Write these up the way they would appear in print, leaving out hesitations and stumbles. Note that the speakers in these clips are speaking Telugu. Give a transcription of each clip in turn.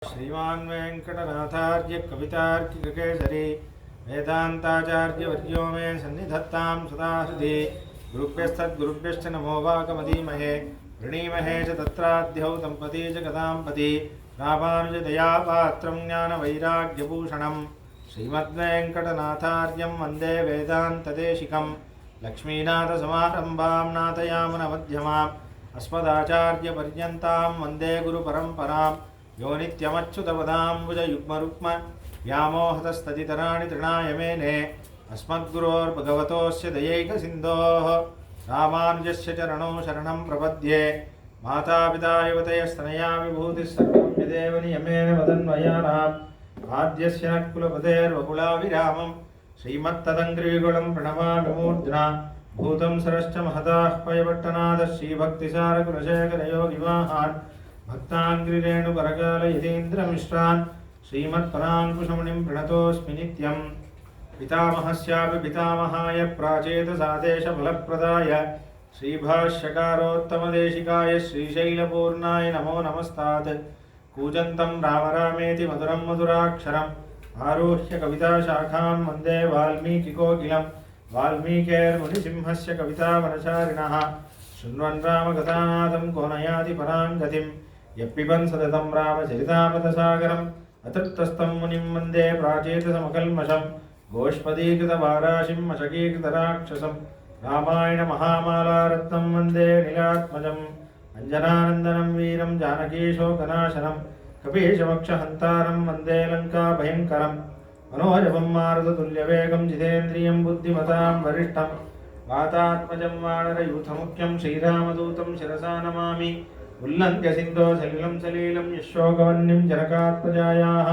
श्रीमान् वेंकटनाथार्य कवितार्किककेसरी वेदांताचार्यवर्यो मे सन्निधत्तां सदा हृदि गुरुभ्यस्तद्गुरुभ्यश्च नमो वाकमधीमहे वृणीमहे च तत्राद्यौ दम्पती च गदाम्पति रामानुजदयापात्रं ज्ञानवैराग्यभूषणं श्रीमद्वेंकटनाथार्यं वन्दे वेदान्तदेशिकं लक्ष्मीनाथसमारम्भां नाथयामुनमध्यमाम् अस्मदाचार्यपर्यन्तां वन्दे गुरुपरम्परां यो नित्यमच्युतपदाम्बुजयुग्मरुक्म व्यामोहतस्तदितराणि तृणाय मेने अस्मद्गुरोर्भगवतोऽस्य दयैकसिन्धोः रामानुजस्य चरणौ शरणं प्रपद्ये मातापिता युवतयस्तनया विभूतिः सर्वं यदेव नियमेन वदन्वयानाम् आद्यस्य नः कुलपतेर्वकुलाविरामं श्रीमत्तदङ्घ्रियुगलं प्रणमामि मूर्ध्ना भूतं सरश्च महदाह्वयपट्टनाथः श्रीभक्तिसारकुलशेखरयोगिवाहान् भक्ताङ्घ्रिरेणुपरकाल यतीन्द्रमिश्रान् श्रीमत्पराङ्कुशमुनिं प्रणतोऽस्मि नित्यं पितामहस्यापि पितामहाय प्राचेतसादेशफलप्रदाय श्रीभाष्यकारोत्तमदेशिकाय श्रीशैलपूर्णाय नमो नमस्तात् कूजन्तं राम रामेति मधुरं मधुराक्षरम् आरुह्य कविताशाखां वन्दे वाल्मीकिकोकिलं वाल्मीकेर्मुनिसिंहस्य कवितावनचारिणः शृण्वन् रामकथानादं को नयाति परां गतिं यप्पिबन् सततं रामचरितामृतसागरम् अतृप्तस्तं मुनिं वन्दे प्राचेतसमकल्मषं गोष्पदीकृतवाराशिं मशकीकृतराक्षसं रामायणमहामालारत्नं वन्दे नीलात्मजम् अञ्जनानन्दनं वीरं जानकीशोकनाशनं कपीशमक्षहन्तारं वन्दे लङ्काभयङ्करम् मनोजवं मारुततुल्यवेगं जितेन्द्रियं बुद्धिमतां वरिष्ठं वातात्मजं वानरयूथमुख्यं श्रीरामदूतं शिरसा नमामि उल्लङ्घ्य सिन्धो सलिलं सलीलं यशोकवह्निं जनकात्मजायाः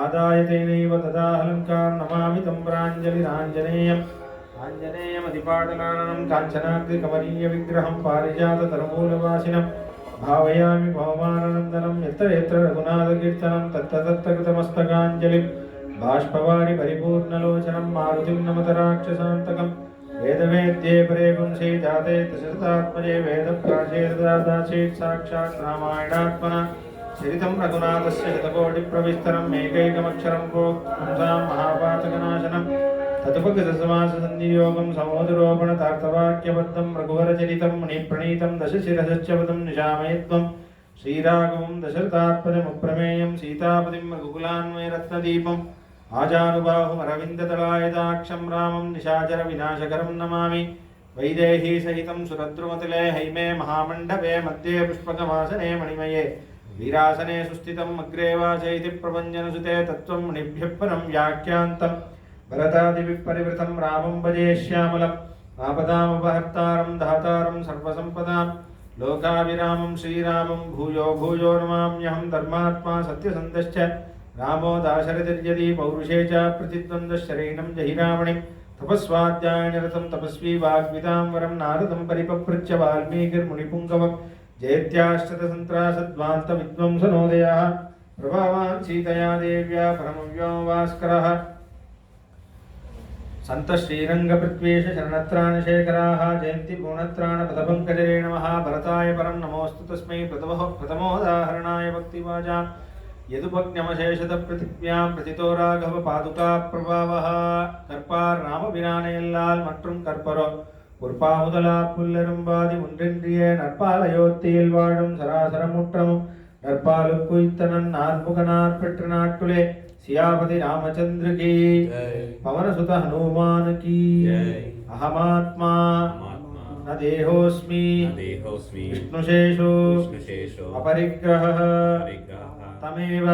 आदाय तेनैव तदाह लङ्कां नमामि तं प्राञ्जलिराञ्जनेयम् आञ्जनेयमधिपाटलाननं काञ्चनाग्निकमनीयविग्रहं पारिजाततरमूलवासिनं भावयामि भवमाननन्दनं यत्र यत्र रघुनाथकीर्तनं तत्र तत्र कृतमस्तकाञ्जलिं बाष्पवारि परिपूर्णलोचनं मारुतिं नमत राक्षसान्तकं वेदवेद्ये परे पुंसि जाते दशरथात्मजे वेदप्राचेतदादासीत् साक्षात् रामायणात्मना चरितं रघुनाथस्य शतकोटिप्रविस्तरम् एकैकमक्षरं पुंसां महापातकनाशनं तदुपगतसमाससन्धियोगं समोदरोपणतार्थवाक्यबद्धं रघुवरचरितं मुनिप्रणीतं दशशिरसच्चवदं निशामयत्वं श्रीराघवं दशरथात्मजमप्रमेयं सीतापतिं रघुकुलान्वयरत्नदीपम् आजानुबाहुमरविन्ददलायदाक्षं रामं निशाचरविनाशकरं नमामि वैदेही सहितं सुरद्रुमतिले हैमे महामण्डपे मध्ये पुष्पकमासने मणिमये वीरासने सुस्थितम् अग्रे वाचैति प्रपञ्चनसुते तत्त्वं मुनिभ्यः परं व्याख्यान्तं भरतादिभिः परिवृतं रामं भजे श्यामलम् आपदामपहर्तारं दातारं सर्वसम्पदां लोकाभिरामं श्रीरामं भूयो भूयो नमाम्यहं धर्मात्मा सत्यसन्धश्च रामो दाशरथिर्यदि पौरुषे च प्रतिद्वन्द्वशरीनं जहिरामणिं तपस्वाध्यायनिरतं तपस्वी वाग्विदां वरं नारदं परिपपृच्छ वाल्मीकिर्मुनिपुङ्गवं जयत्याश्रितसन्त्रासद्वान्तविद्वंसनोदयः प्रभावान् सीतया देव्या परमव्योमभास्करः सन्तः श्रीरङ्गपृथ्वीश शरणत्राणशेखराः जयन्ति पूर्णत्राणपदपङ्कजरेणवः भरताय परं नमोऽस्तु तस्मै प्रथमोदाहरणाय भक्तिवाजां यदुपज्ञमशेषतपृथिव्यां प्रतितो राघव पादुका प्रभावः கற்பார் ராமபிரானையல்லால் மற்றும் கற்பரோ பொற்பாமுதலா புல்லரும்பாதி ஒன்றின்றிய நற்பாலயோத்தியில் வாழும் சராசரமுற்றமும் நற்பாலுக்குய்த்தனன் நாற்புகனார் பெற்ற நாட்டுலே सियापति रामचंद्र की पवनसुत हनुमान की अहमात्मा न देहोस्मि विष्णुशेषो अपरिग्रहः तमेव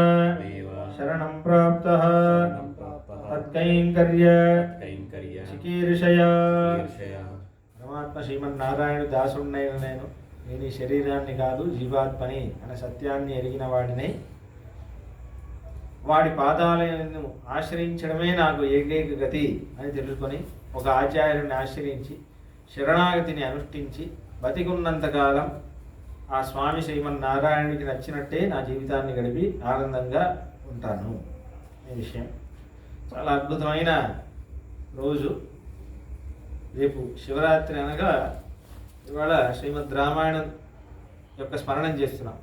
शरणं प्राप्तः तत्कैंकर्य चिकीर्षया परमात्मा श्रीमన్నారాయణ దాసుడైన నేను ఈ శరీరాన్ని కాదు జీవాత్మని అనే సత్యాన్ని ఎరిగిన వాడిని వాడి పాదాలను ఆశ్రయించడమే నాకు ఏకైక గతి అని తెలుసుకొని ఒక ఆచార్యుని ఆశ్రయించి శరణాగతిని అనుష్ఠించి బతికున్నంతకాలం ఆ స్వామి శ్రీమన్నారాయణుడికి నచ్చినట్టే నా జీవితాన్ని గడిపి ఆనందంగా ఉంటాను ఈ విషయం చాలా అద్భుతమైన రోజు రేపు శివరాత్రి అనగా ఇవాళ శ్రీమద్ రామాయణం యొక్క స్మరణం చేస్తున్నాం.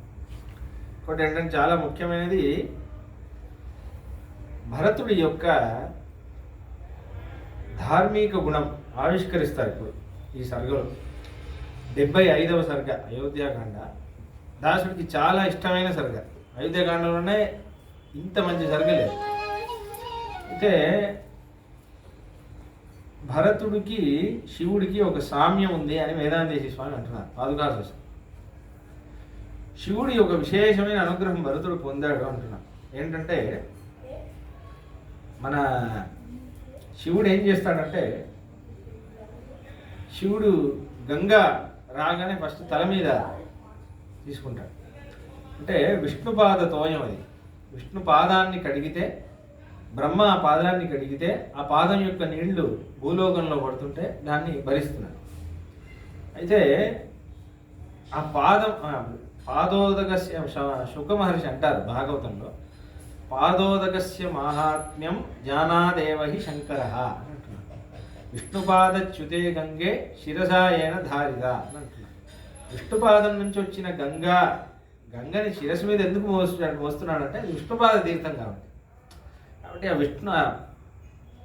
ఇంకోటి ఏంటంటే చాలా ముఖ్యమైనది, భరతుడి యొక్క ధార్మిక గుణం ఆవిష్కరిస్తారు ఇప్పుడు ఈ సర్గలో. 75వ సర్గ అయోధ్యాకాండ. దాసుడికి చాలా ఇష్టమైన సర్గ. అయోధ్యాకాండలోనే ఇంత మంచి సర్గ లేదు. అయితే భరతుడికి శివుడికి ఒక సామ్యం ఉంది అని వేదాంతేశ్వర స్వామి అంటున్నారు పాదుకాసు. శివుడి ఒక విశేషమైన అనుగ్రహం భరతుడు పొందాడు అంటున్నాడు. ఏంటంటే మన శివుడు ఏం చేస్తాడంటే, శివుడు గంగా రాగానే ఫస్ట్ తల మీద తీసుకుంటాడు. అంటే విష్ణుపాద తోయం అది. విష్ణు పాదాన్ని కడిగితే, బ్రహ్మ ఆ పాదాన్ని కడిగితే ఆ పాదం యొక్క నీళ్లు భూలోకంలో పడుతుంటే దాన్ని భరిస్తున్నాడు. అయితే ఆ పాదోదకస్య శుక మహర్షి అంటారు భాగవతంలో, పాదోదకస్య మాహాత్మ్యం జ్ఞానాదేవహి శంకర అంటున్నాడు. విష్ణుపాదచ్యుతే గంగే శిరసాయేన ధారిద అని అంటున్నాడు. విష్ణుపాదం నుంచి వచ్చిన గంగని శిరస్సు మీద ఎందుకు మోస్తున్నాడంటే అది విష్ణుపాద తీర్థం కాబట్టి. కాబట్టి ఆ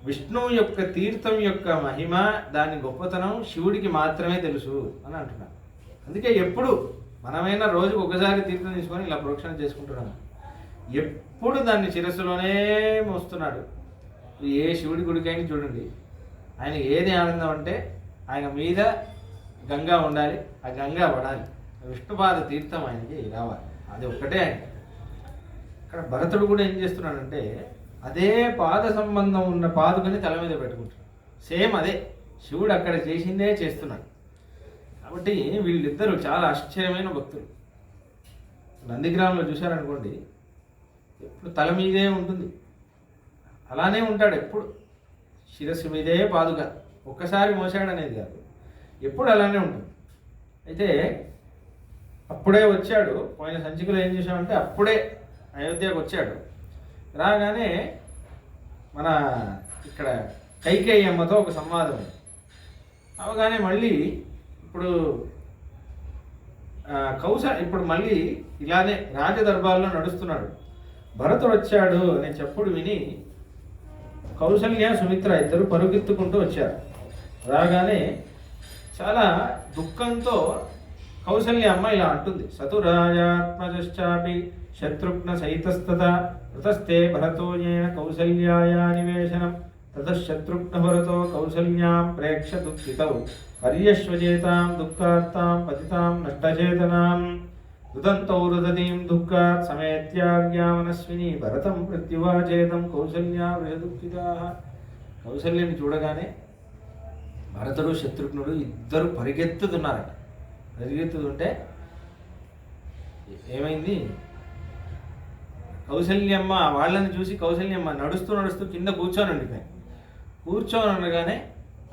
విష్ణువు యొక్క తీర్థం యొక్క మహిమ, దాని గొప్పతనం శివుడికి మాత్రమే తెలుసు అని అంటున్నాడు. అందుకే ఎప్పుడు మనమైనా రోజుకు ఒకసారి తీర్థం తీసుకొని ఇలా ప్రోక్షణ చేసుకుంటున్నాము. ఎప్పుడు దాన్ని శిరస్సులోనే మోస్తున్నాడు. ఏ శివుడి గుడికైనా చూడండి, ఆయన ఏది ఆనందం అంటే ఆయన మీద గంగా ఉండాలి, ఆ గంగా పడాలి, విష్ణుపాద తీర్థం ఆయనకి రావాలి. అది ఒక్కటే ఆయన. ఇక్కడ భరతుడు కూడా ఏం చేస్తున్నాడంటే అదే పాద సంబంధం ఉన్న పాదుకని తల మీద పెట్టుకుంటున్నాడు. సేమ్ అదే శివుడు అక్కడ చేసిందే చేస్తున్నాడు. కాబట్టి వీళ్ళిద్దరూ చాలా ఆశ్చర్యమైన భక్తులు. నందిగ్రామంలో చూశారనుకోండి, ఎప్పుడు తల మీదే ఉంటుంది, అలానే ఉంటాడు ఎప్పుడు. శిరస్సు మీదే పాదుక, ఒక్కసారి మోసాడనేది కాదు, ఎప్పుడు అలానే ఉంటుంది. అయితే అప్పుడే వచ్చాడు, పోయిన సంచికలో ఏం చేశామంటే అప్పుడే అయోధ్యకు వచ్చాడు. రాగానే మన ఇక్కడ కైకేయి అమ్మతో ఒక సంవాదం అవగానే మళ్ళీ ఇప్పుడు మళ్ళీ ఇలానే రాజదర్బార్లో నడుస్తున్నాడు. భరతుడు వచ్చాడు అనే చెప్పుడు విని కౌసల్య సుమిత్ర ఇద్దరు పరుగెత్తుకుంటూ వచ్చారు. రాగానే చాలా దుఃఖంతో కౌసల్య అమ్మ ఇలా అంటుంది, సతురాజాత్మజశ్చాపి శత్రుఘ్న సహితస్తదా వృతస్తే భరతోయేన కౌసల్యాయా నివేశనం తతశత్రుఘ్న భరతో కౌసల్యాం ప్రేక్ష దుఃఖితౌ పర్యశ్వజేతాం దుఃఖార్తాం పతితాం నష్టచేతనాం రుదంతౌ రుదతీం దుఃఖాత్ సమేత్యాజ్ఞామనస్విని భరతం ప్రత్యువాచేతం కౌసల్యా వృషదుఃఖితా. కౌసల్యని చూడగానే భరతుడు శత్రుఘ్నుడు ఇద్దరు పరిగెత్తుతున్నారట. పరిగెత్తుతుంటే ఏమైంది, కౌసల్యమ్మ వాళ్ళని చూసి కౌసల్యమ్మ నడుస్తూ నడుస్తూ కింద కూర్చొని ఉండగానే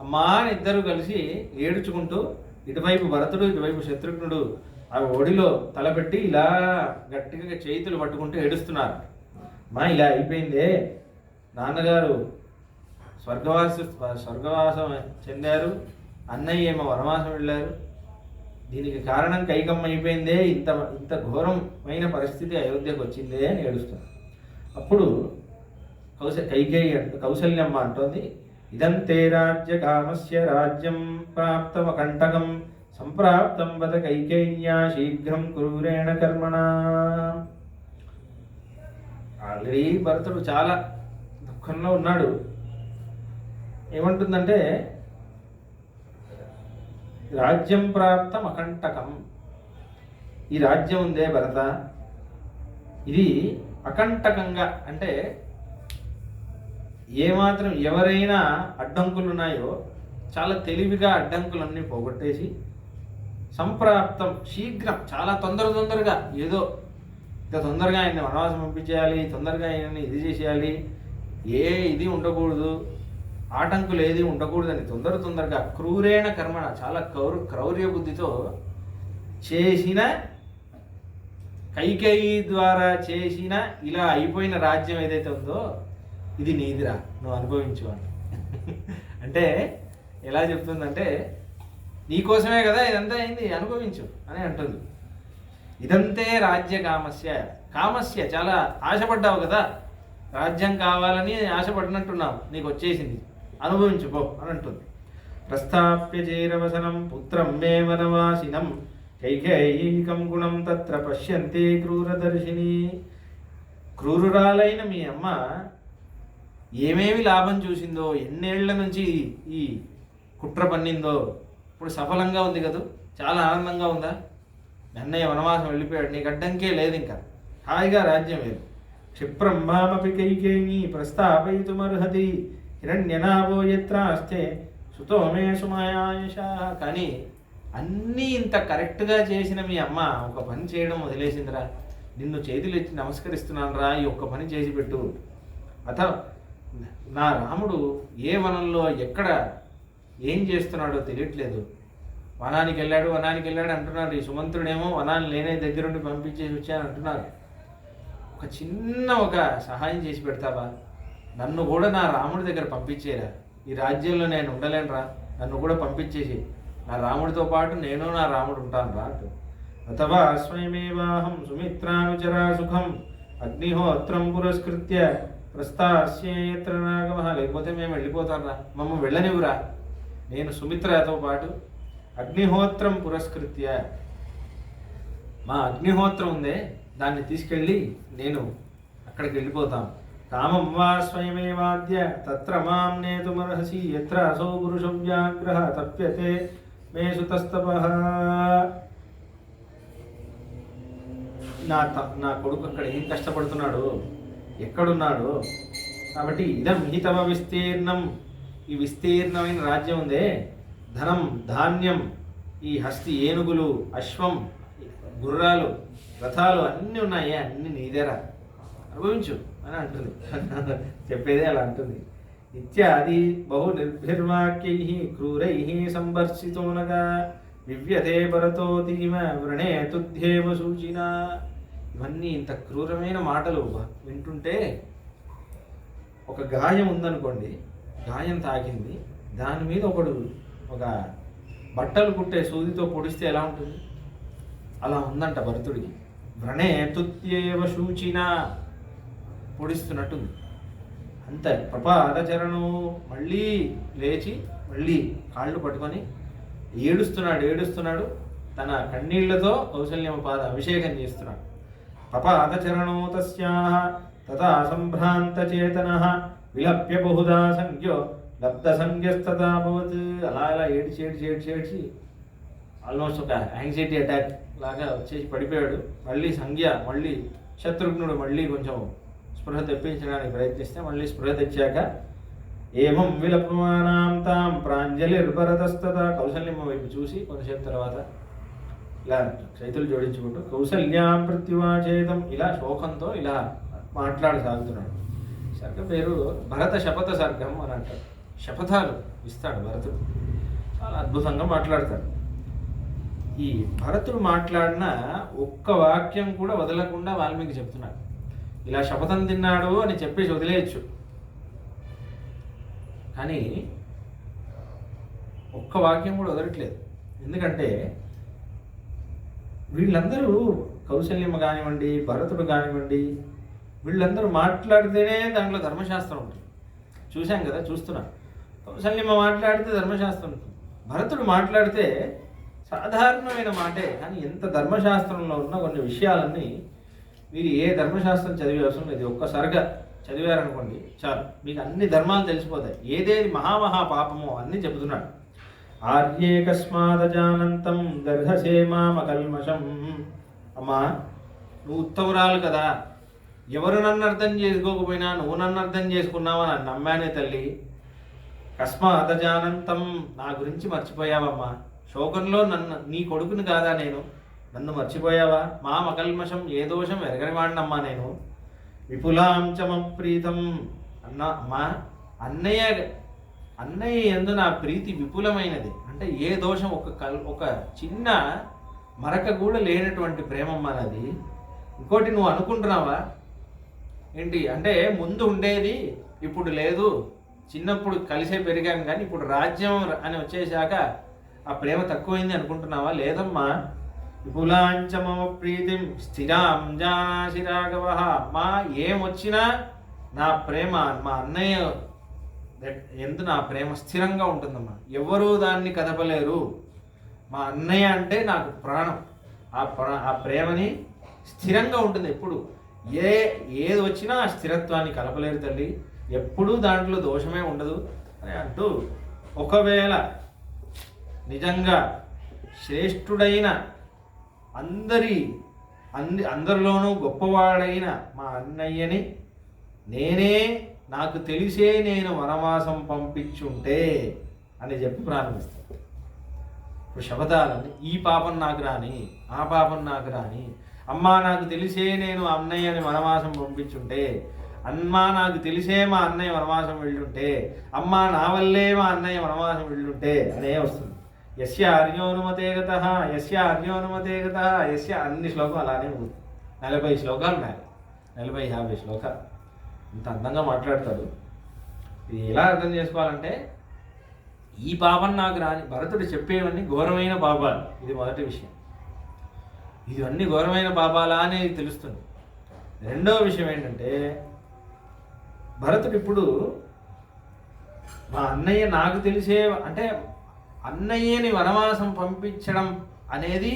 అమ్మా అని ఇద్దరు కలిసి ఏడుచుకుంటూ ఇటువైపు భరతుడు ఇటువైపు శత్రుఘ్నుడు ఆ ఒడిలో తలపెట్టి ఇలా గట్టిగా చేతులు పట్టుకుంటూ ఏడుస్తున్నారు. మా ఇలా అయిపోయిందే, నాన్నగారు స్వర్గవాసం చెందారు, అన్నయ్య ఏమో వనవాసం వెళ్ళారు, దీనికి కారణం కైకమ్మ అయిపోయిందే, ఇంత ఘోరమైన పరిస్థితి అయోధ్యకు వచ్చిందే అని ఏడుస్తున్నారు. అప్పుడు కౌసల్యమ్మ అంటోంది, ఇదంతే రాజ్య కామస్య రాజ్యం ప్రాప్తమకంటకం సంప్రాప్తం వద కైకేయ్యా శీఘ్రం క్రూరేణ కర్మణ. ఆల్రెడీ భరతుడు చాలా దుఃఖంలో ఉన్నాడు. ఏమంటుందంటే రాజ్యం ప్రాప్తం అకంటకం, ఈ రాజ్యం ఉందే భరత, ఇది అకంటకంగా అంటే ఏమాత్రం ఎవరైనా అడ్డంకులు ఉన్నాయో చాలా తెలివిగా అడ్డంకులన్నీ పోగొట్టేసి సంప్రాప్తం శీఘ్రం చాలా తొందరగా ఏదో తొందరగా ఆయన్ని వనవాసం పంపించేయాలి, తొందరగా ఆయనని ఇది చేసేయాలి, ఇది ఉండకూడదు, ఆటంకులు ఏది ఉండకూడదని తొందరగా క్రూరేణ కర్మణ చాలా క్రౌర్య బుద్ధితో చేసిన, కైకేయి ద్వారా చేసిన ఇలా అయిపోయిన రాజ్యం ఏదైతే ఉందో ఇది నీదిరా, నువ్వు అనుభవించు అని. అంటే ఎలా చెప్తుందంటే నీకోసమే కదా ఇదంతా అయింది, అనుభవించు అని అంటుంది. ఇదంతే రాజ్య కామస్య, కామస్య చాలా ఆశపడ్డావు కదా, రాజ్యం కావాలని ఆశపడినట్టున్నావు, నీకు వచ్చేసింది, అనుభవించుకో అని అంటుంది. ప్రస్థాప్య చేరవసనం పుత్రం మే వనవాసినం కైకేయీకం గుణం తత్ర పశ్యంతే క్రూరదర్శిని. క్రూరురాలైన మీ అమ్మ ఏమేమి లాభం చూసిందో, ఎన్నేళ్ల నుంచి ఈ కుట్ర పన్నిందో, ఇప్పుడు సఫలంగా ఉంది కదా, చాలా ఆనందంగా ఉందా? అన్నయ్య వనవాసం వెళ్ళిపోయాడు, నీకు అడ్డంకే లేదు, ఇంకా హాయిగా రాజ్యం లేదు. క్షిప్రం మామపి కైకేయీ ప్రస్థాపయితుమర్హతి హిరణ్యనాభో యత్రాస్తే సుతో మే సుమయాయశ. కానీ అన్నీ ఇంత కరెక్ట్గా చేసిన మీ అమ్మ ఒక పని చేయడం వదిలేసిందిరా. నిన్ను చేతులు ఎత్తి నమస్కరిస్తున్నాను రా, ఈ ఒక్క పని చేసి పెట్టు. అత నా రాముడు ఏ వనంలో ఎక్కడ ఏం చేస్తున్నాడో తెలియట్లేదు. వనానికి వెళ్ళాడు అంటున్నాడు. ఈ సుమంత్రుడేమో వనాన్ని లేనే దగ్గరుండి పంపించేసి వచ్చాను అంటున్నారు. ఒక చిన్న సహాయం చేసి పెడతావా? నన్ను కూడా నా రాముడి దగ్గర పంపించేరా, ఈ రాజ్యంలో నేను ఉండలేనురా, నన్ను కూడా పంపించేసి నా రాముడితో పాటు నేను నా రాముడు ఉంటాను రా. అథవా స్వయమేవాహం సుమిత్రానుచరా సుఖం అగ్నిహోత్రం పురస్కృత్య ప్రస్థాస్యేత్ర నాగమః. లేకపోతే మేము వెళ్ళిపోతాం రా, మమ్మల్ని వెళ్ళనివ్వురా. నేను సుమిత్రతో పాటు అగ్నిహోత్రం పురస్కృత్య, మా అగ్నిహోత్రం ఉందే దాన్ని తీసుకెళ్ళి నేను అక్కడికి వెళ్ళిపోతాం. కామం వా స్వయమేవాద్య తత్ర మాం నేతుమర్హసి యత్ర అసౌ పురుషం వ్యాఘ్రః తప్యతే మే సుతస్తపః. నా కొడుకు అక్కడ ఏం కష్టపడుతున్నాడు, ఎక్కడున్నాడు? కాబట్టి ఇదం హి తవ విస్తీర్ణం, ఈ విస్తీర్ణమైన రాజ్యం ఉందే, ధనం ధాన్యం, ఈ హస్తి ఏనుగులు, అశ్వం, గుర్రాలు, రథాలు అన్నీ ఉన్నాయి, అన్నీ నీదేరా, అనుభవించు అని అంటుంది. చెప్పేదే అలా అంటుంది. ఇత్యాది బహు నిర్భిర్వాక్యై క్రూరై సంవర్షితోనగా వివ్యతే భరతోతీమ వ్రణే తుధ్యేవ సూచినా. ఇవన్నీ ఇంత క్రూరమైన మాటలు వింటుంటే, ఒక గాయం ఉందనుకోండి, గాయం తాకింది, దాని మీద ఒక బట్టలు కుట్టే సూదితో పొడిస్తే ఎలా ఉంటుంది, అలా ఉందంట భరతుడికి. వ్రణే తుత్యేవ శూచినా, పొడిస్తున్నట్టుంది. అంత ప్రపాదచరణు, మళ్ళీ లేచి మళ్ళీ కాళ్ళు పట్టుకొని ఏడుస్తున్నాడు. తన కన్నీళ్లతో కౌసల్యమ్మ పాద అభిషేకం చేస్తున్నాడు. పపాదచరణో తస్యాః తథా సంభ్రాంతచేతనః విలప్య బహుదా సంజ్ఞో లబ్ధ సంజ్ఞస్తదా భవత్. అలా ఏడ్చి ఆల్మోస్ట్ ఒక యాంగ్జైటీ అటాక్ లాగా వచ్చేసి పడిపోయాడు. మళ్ళీ శత్రుఘ్నుడు మళ్ళీ కొంచెం స్పృహ తెప్పించడానికి ప్రయత్నిస్తే మళ్ళీ స్పృహ తెచ్చాక ఏమం విలపమానాం తాం ప్రాంజలిర్భరతస్తదా. కౌసల్యమ్మ వైపు చూసి కొంతసేపు తర్వాత ఇలా చేతులు జోడించుకుంటూ కౌసల్యాం ప్రత్యువాచేతం, ఇలా శోకంతో ఇలా మాట్లాడసాగుతున్నాడు. సర్గ పేరు భరత శపథ సర్గం అని అంటారు. శపథాలు ఇస్తాడు భరతుడు, చాలా అద్భుతంగా మాట్లాడతాడు. ఈ భరతుడు మాట్లాడిన ఒక్క వాక్యం కూడా వదలకుండా వాల్మీకి చెప్తున్నాడు. ఇలా శపథం తిన్నాడు అని చెప్పేసి వదిలేయచ్చు, కానీ ఒక్క వాక్యం కూడా వదలట్లేదు. ఎందుకంటే వీళ్ళందరూ కౌసల్యమ్మ కానివ్వండి, భరతుడు కానివ్వండి, వీళ్ళందరూ మాట్లాడితేనే దాంట్లో ధర్మశాస్త్రం ఉంటుంది. చూశాం కదా, చూస్తున్నాం. కౌసల్యమ్మ మాట్లాడితే ధర్మశాస్త్రం ఉంటుంది, భరతుడు మాట్లాడితే సాధారణమైన మాటే, కానీ ఎంత ధర్మశాస్త్రంలో ఉన్న కొన్ని విషయాలన్నీ మీరు ఏ ధర్మశాస్త్రం చదివే అవసరం లేదు. ఒక్కసారిగా చదివారనుకోండి చాలు, మీకు అన్ని ధర్మాలు తెలిసిపోతాయి. ఏదేది మహామహా పాపమో అన్నీ చెబుతున్నాడు. ఆర్యేకస్మాదజానంతం గర్హసే మామకల్మషం. అమ్మా, నువ్వు ఉత్తమురాలు కదా, ఎవరు నన్ను అర్థం చేసుకోకపోయినా నువ్వు నన్ను అర్థం చేసుకున్నావా అని నమ్మానే తల్లి. కస్మాదజానంతం, నా గురించి మర్చిపోయావమ్మా. శోకంలో నీ కొడుకుని కాదా నేను, నన్ను మర్చిపోయావా? మామకల్మషం, ఏ దోషం ఎరగనివాడినమ్మా నేను. విపులాంచమప్రీతం అమ్మా, అన్నయ్య యందు నా ప్రీతి విపులమైనది. అంటే ఏ దోషం ఒక చిన్న మరక కూడా లేనటువంటి ప్రేమమ్మ నాది. ఇంకోటి నువ్వు అనుకుంటున్నావా ఏంటి అంటే, ముందు ఉండేది ఇప్పుడు లేదు, చిన్నప్పుడు కలిసే పెరిగాం కానీ ఇప్పుడు రాజ్యం అని వచ్చేసాక ఆ ప్రేమ తక్కువైంది అనుకుంటున్నావా? లేదమ్మా, విపులాంచ మమ ప్రీతిం స్థిరాం జానాసి రాఘవ. మా ఏమొచ్చినా నా ప్రేమ మా అన్నయ్య ఎందు నా ప్రేమ స్థిరంగా ఉంటుందమ్మా. ఎవరూ దాన్ని కదపలేరు. మా అన్నయ్య అంటే నాకు ప్రాణం. ఆ ప్రేమని స్థిరంగా ఉంటుంది ఎప్పుడు. ఏది వచ్చినా ఆ స్థిరత్వాన్ని కలపలేరు తల్లి. ఎప్పుడూ దాంట్లో దోషమే ఉండదు అని అంటూ, ఒకవేళ నిజంగా శ్రేష్ఠుడైన అందరిలోనూ గొప్పవాడైన మా అన్నయ్యని నాకు తెలిసే నేను వనవాసం పంపించుంటే అని చెప్పి ప్రారంభిస్తాను. ఇప్పుడు శబదాలని ఈ పాపం నాకు రాని, ఆ పాపం నాకు రాని, అమ్మా నాకు తెలిసే నేను అన్నయ్యని వనవాసం పంపించుంటే, అమ్మా నాకు తెలిసే మా అన్నయ్య వనవాసం వెళ్ళుంటే, అమ్మా నా వల్లే మా అన్నయ్య వనవాసం వెళ్ళుంటే అనే వస్తుంది. యస్య అర్యోనుమతే గతః, యస్య అర్యోనుమతే గతః, యస్య అన్ని శ్లోకం అలానే ఉంది. 40 శ్లోకాలు ఉన్నాయి, 40-50 శ్లోకాలు. ఇంత అందంగా మాట్లాడతాడు. ఇది ఎలా అర్థం చేసుకోవాలంటే, ఈ పాపం నాకు రాని, భరతుడు చెప్పేవన్నీ ఘోరమైన పాపాలు. ఇది మొదటి విషయం. ఇవన్నీ ఘోరమైన పాపాలా అనేది తెలుస్తుంది. రెండవ విషయం ఏంటంటే, భరతుడు ఇప్పుడు మా అన్నయ్య నాకు తెలిసే అంటే అన్నయ్యని వనవాసం పంపించడం అనేది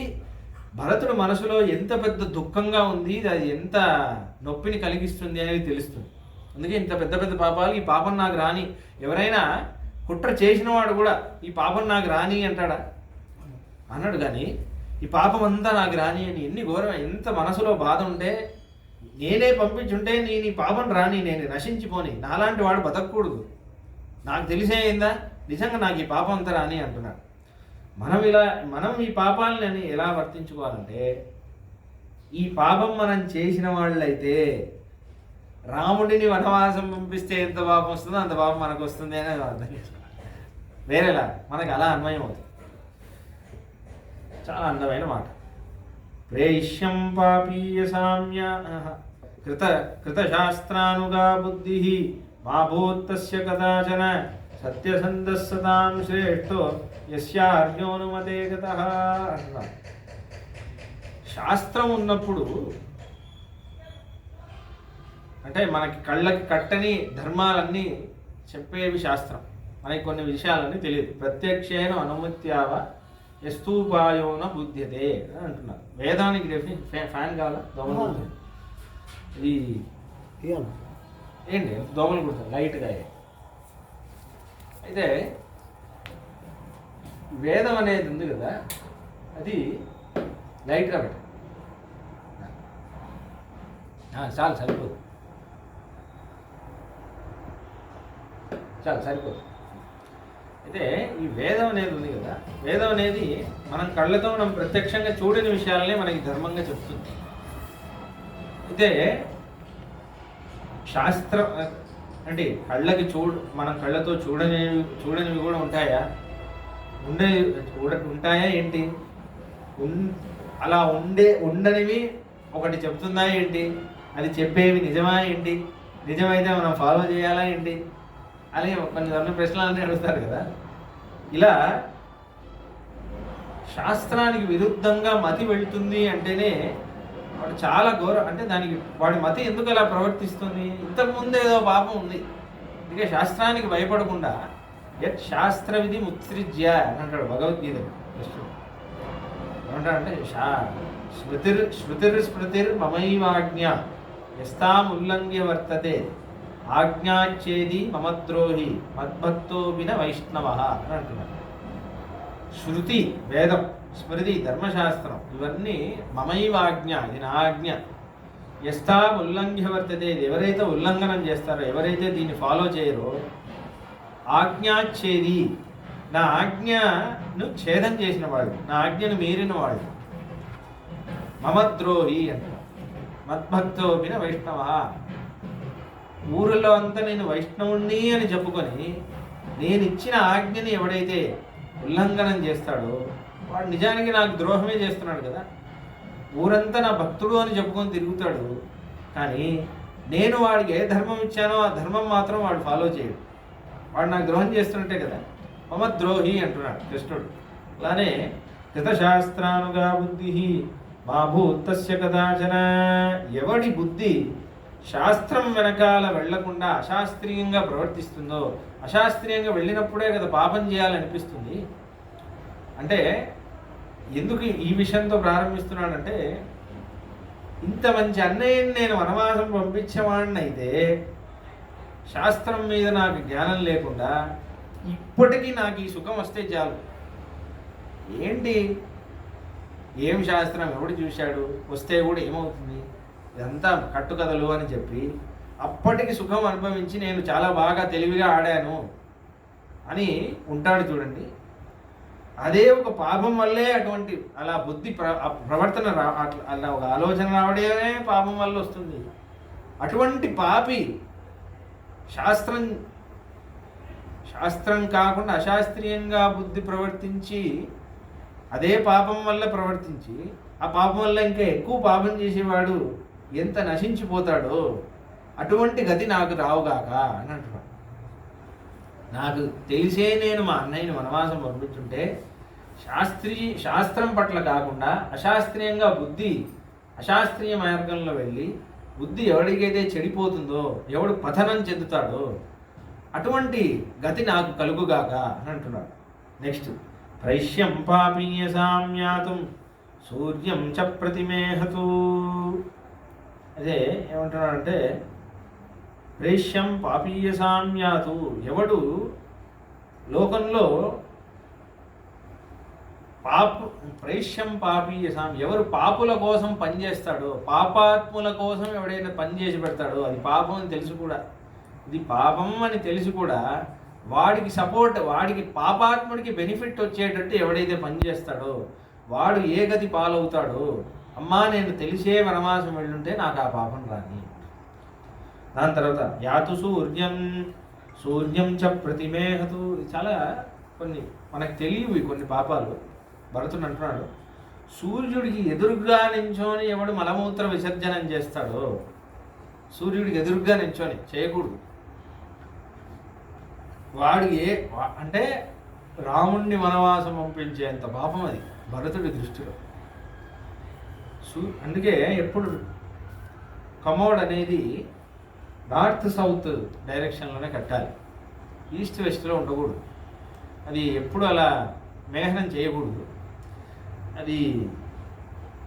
భరతుడు మనసులో ఎంత పెద్ద దుఃఖంగా ఉంది, అది ఎంత నొప్పిని కలిగిస్తుంది అనేది తెలుస్తుంది. అందుకే ఇంత పెద్ద పెద్ద పాపాలు, ఈ పాపం నాకు రాని, ఎవరైనా కుట్ర చేసిన వాడు కూడా ఈ పాపం నాకు రాని అంటాడా? అన్నాడు. కానీ ఈ పాపం అంతా నాకు రాని అని ఎన్ని ఘోరం, ఎంత మనసులో బాధ ఉంటే, నేనే పంపించుంటే నేను ఈ పాపం రాని, నేను నశించిపోని, నాలాంటి వాడు బతకూడదు, నాకు తెలిసేయిందా నిజంగా నాకు ఈ పాపం అంతా రాని అంటున్నాడు. మనం ఈ పాపాలని ఎలా వర్తించుకోవాలంటే, ఈ పాపం మనం చేసిన వాళ్ళైతే రాముడిని వనవాసం పంపిస్తే ఎంత పాపం వస్తుందో అంత పాపం మనకు వస్తుంది అని అర్థం చేసుకోవాలి. వేరేలా మనకు అలా అన్వయం అవుతుంది. చాలా అందమైన మాట. ప్రేష్యం పాపీయ సామ్య కృతశాస్త్రానుగా బుద్ధి మా భూత్తస్య కదాచన సత్యసంధస్సతాం శ్రేష్ఠో యస్యార్యోనుమతే గతః అంటున్నారు. శాస్త్రం ఉన్నప్పుడు అంటే మనకి కళ్ళకి కట్టని ధర్మాలన్నీ చెప్పేవి శాస్త్రం. మనకి కొన్ని విషయాలన్నీ తెలియదు. ప్రత్యక్షేణ అనుమత్యావ యస్తూపాయోన బుద్ధ్యతే అని అంటున్నారు. వేదానికి డెఫినేషన్ ఫ్యాన్ కావాలా? దోమలు ఇది ఏంటి దోమలు కుడతాయి లైట్గా. అయితే వేదం అనేది ఉంది కదా, అది లైట్గా పెట్ట చాలు, సరిపోదు, చాలు సరిపోదు. అయితే ఈ వేదం అనేది ఉంది కదా, వేదం అనేది మనం కళ్ళతో మనం ప్రత్యక్షంగా చూడని విషయాలనే మనకి ధర్మంగా చెప్తుంది. అయితే శాస్త్రం అంటే కళ్ళకి మనం కళ్ళతో చూడనివి కూడా ఉంటాయా? ఉంటాయా ఏంటి? అలా ఉండనివి ఒకటి చెప్తుందా ఏంటి? అది చెప్పేవి నిజమా ఏంటి? నిజమైతే మనం ఫాలో చేయాలా ఏంటి అని కొన్ని ప్రశ్నలన్నీ అడుగుతారు కదా. ఇలా శాస్త్రానికి విరుద్ధంగా మతి వెళ్తుంది అంటేనే వాడు చాలా ఘోరం. అంటే దానికి వాడి మతి ఎందుకు అలా ప్రవర్తిస్తుంది? ఇంతకుముందు ఏదో పాపం ఉంది, అందుకే శాస్త్రానికి భయపడకుండా యత్ శాస్త్ర విధి ముత్సృజ్య అని అంటాడు భగవద్గీత. ఏమంటాడంటే స్మృతిర్ మమైవాజ్ఞ యస్తాముల్లంఘ్య వర్తతే ఆజ్ఞాచ్చేది మమద్రోహి మద్భక్తో విన వైష్ణవ అని అంటున్నాడు. శృతి వేదం, స్మృతి ధర్మశాస్త్రం ఇవన్నీ మమైవాజ్ఞ, ఇది నా ఆజ్ఞ. యస్థా ఉల్లంఘ్య వర్తతే, ఎవరైతే ఉల్లంఘనం చేస్తారో, ఎవరైతే దీన్ని ఫాలో చేయరో, ఆజ్ఞాచ్చేది నా ఆజ్ఞను ఛేదం చేసిన వాడు, నా ఆజ్ఞను మీరిన వాడు, మమద్రోహి అంట. మద్భక్తో విన వైష్ణవ, ఊరిలో అంతా నేను వైష్ణవుణ్ణి అని చెప్పుకొని నేను ఇచ్చిన ఆజ్ఞని ఎవడైతే ఉల్లంఘనం చేస్తాడో వాడు నిజానికి నాకు ద్రోహమే చేస్తున్నాడు కదా. ఊరంతా నా భక్తుడు అని చెప్పుకొని తిరుగుతాడు, కానీ నేను వాడికి ఏ ధర్మం ఇచ్చానో ఆ ధర్మం మాత్రం వాడు ఫాలో చేయడు. వాడు నాకు ద్రోహం చేస్తున్నట్టే కదా. మమ ద్రోహి అంటున్నాడు కృష్ణుడు. అలానే కృతశాస్త్రానుగా బుద్ధి మా భూతస్య కదాచన. ఎవడి బుద్ధి శాస్త్రం వెనకాల వెళ్లకుండా అశాస్త్రీయంగా ప్రవర్తిస్తుందో, అశాస్త్రీయంగా వెళ్ళినప్పుడే కదా పాపం చేయాలనిపిస్తుంది. అంటే ఎందుకు ఈ విషయంతో ప్రారంభిస్తున్నానంటే, ఇంత మంచి అన్నయ్యని నేను వనవాసం పంపించేవాడిని అయితే శాస్త్రం మీద నాకు జ్ఞానం లేకుండా ఇప్పటికీ నాకు ఈ సుఖం వస్తే చాలు. ఏంటి ఏం శాస్త్రం ఎవడు చూశాడు, వస్తే కూడా ఏమవుతుంది, ఇదంతా కట్టుకథలు అని చెప్పి అప్పటికి సుఖం అనుభవించి నేను చాలా బాగా తెలివిగా ఆడాను అని ఉంటాడు చూడండి. అదే ఒక పాపం వల్లే అటువంటి అలా బుద్ధి ప్రవర్తన అలా ఒక ఆలోచన రావడమే పాపం వల్ల వస్తుంది. అటువంటి పాపి శాస్త్రం కాకుండా అశాస్త్రీయంగా బుద్ధి ప్రవర్తించి అదే పాపం వల్ల ప్రవర్తించి ఆ పాపం వల్ల ఇంకా ఎక్కువ పాపం చేసేవాడు ఎంత నశించిపోతాడో అటువంటి గతి నాకు రావుగాక అని అంటున్నాడు. నాకు తెలిసే నేను మా అన్నయ్యని వనవాసం పంపించుంటే శాస్త్రం పట్ల కాకుండా అశాస్త్రీయంగా అశాస్త్రీయ మార్గంలో వెళ్ళి బుద్ధి ఎవరికైతే చెడిపోతుందో, ఎవడు పతనం చెందుతాడో అటువంటి గతి నాకు కలుగుగాక అని అంటున్నాడు. నెక్స్ట్, ప్రైష్యం పాపీయ సామ్యాతం సూర్యం చ ప్రతిమేహతు. అదే ఏమంటున్నాడంటే, ప్రేష్యం పాపీయ సామ్యాతు, ఎవడు లోకంలో ప్రేష్యం పాపీయ సామ్, ఎవరు పాపుల కోసం పనిచేస్తాడో, పాపాత్ముల కోసం ఎవడైనా పని చేసి పెడతాడో, అది పాపం అని తెలుసు కూడా, ఇది పాపం అని తెలిసి కూడా వాడికి సపోర్ట్, వాడికి పాపాత్ముడికి బెనిఫిట్ వచ్చేటట్టు ఎవడైతే పని చేస్తాడో వాడు ఏ గతి పాలవుతాడో, అమ్మా నేను తెలిసే వనవాసం వెళ్ళుంటే నాకు ఆ పాపం రాని. దాని తర్వాత యాతు సూర్యం చ ప్రతిమేహతు. చాలా కొన్ని మనకు తెలియవి కొన్ని పాపాలు. భరతుడు అంటున్నాడు, సూర్యుడికి ఎదురుగా నించొని ఎవడు మలమూత్ర విసర్జనం చేస్తాడో, సూర్యుడికి ఎదురుగా నించొని చేయకూడదు. వాడికి అంటే రాముణ్ణి వనవాసం పంపించేంత పాపం అది భరతుడి దృష్టిలో. అందుకే ఎప్పుడు కమోడ్ అనేది నార్త్ సౌత్ డైరెక్షన్లోనే కట్టాలి, ఈస్ట్ వెస్ట్లో ఉండకూడదు. అది ఎప్పుడు అలా మేహనం చేయకూడదు, అది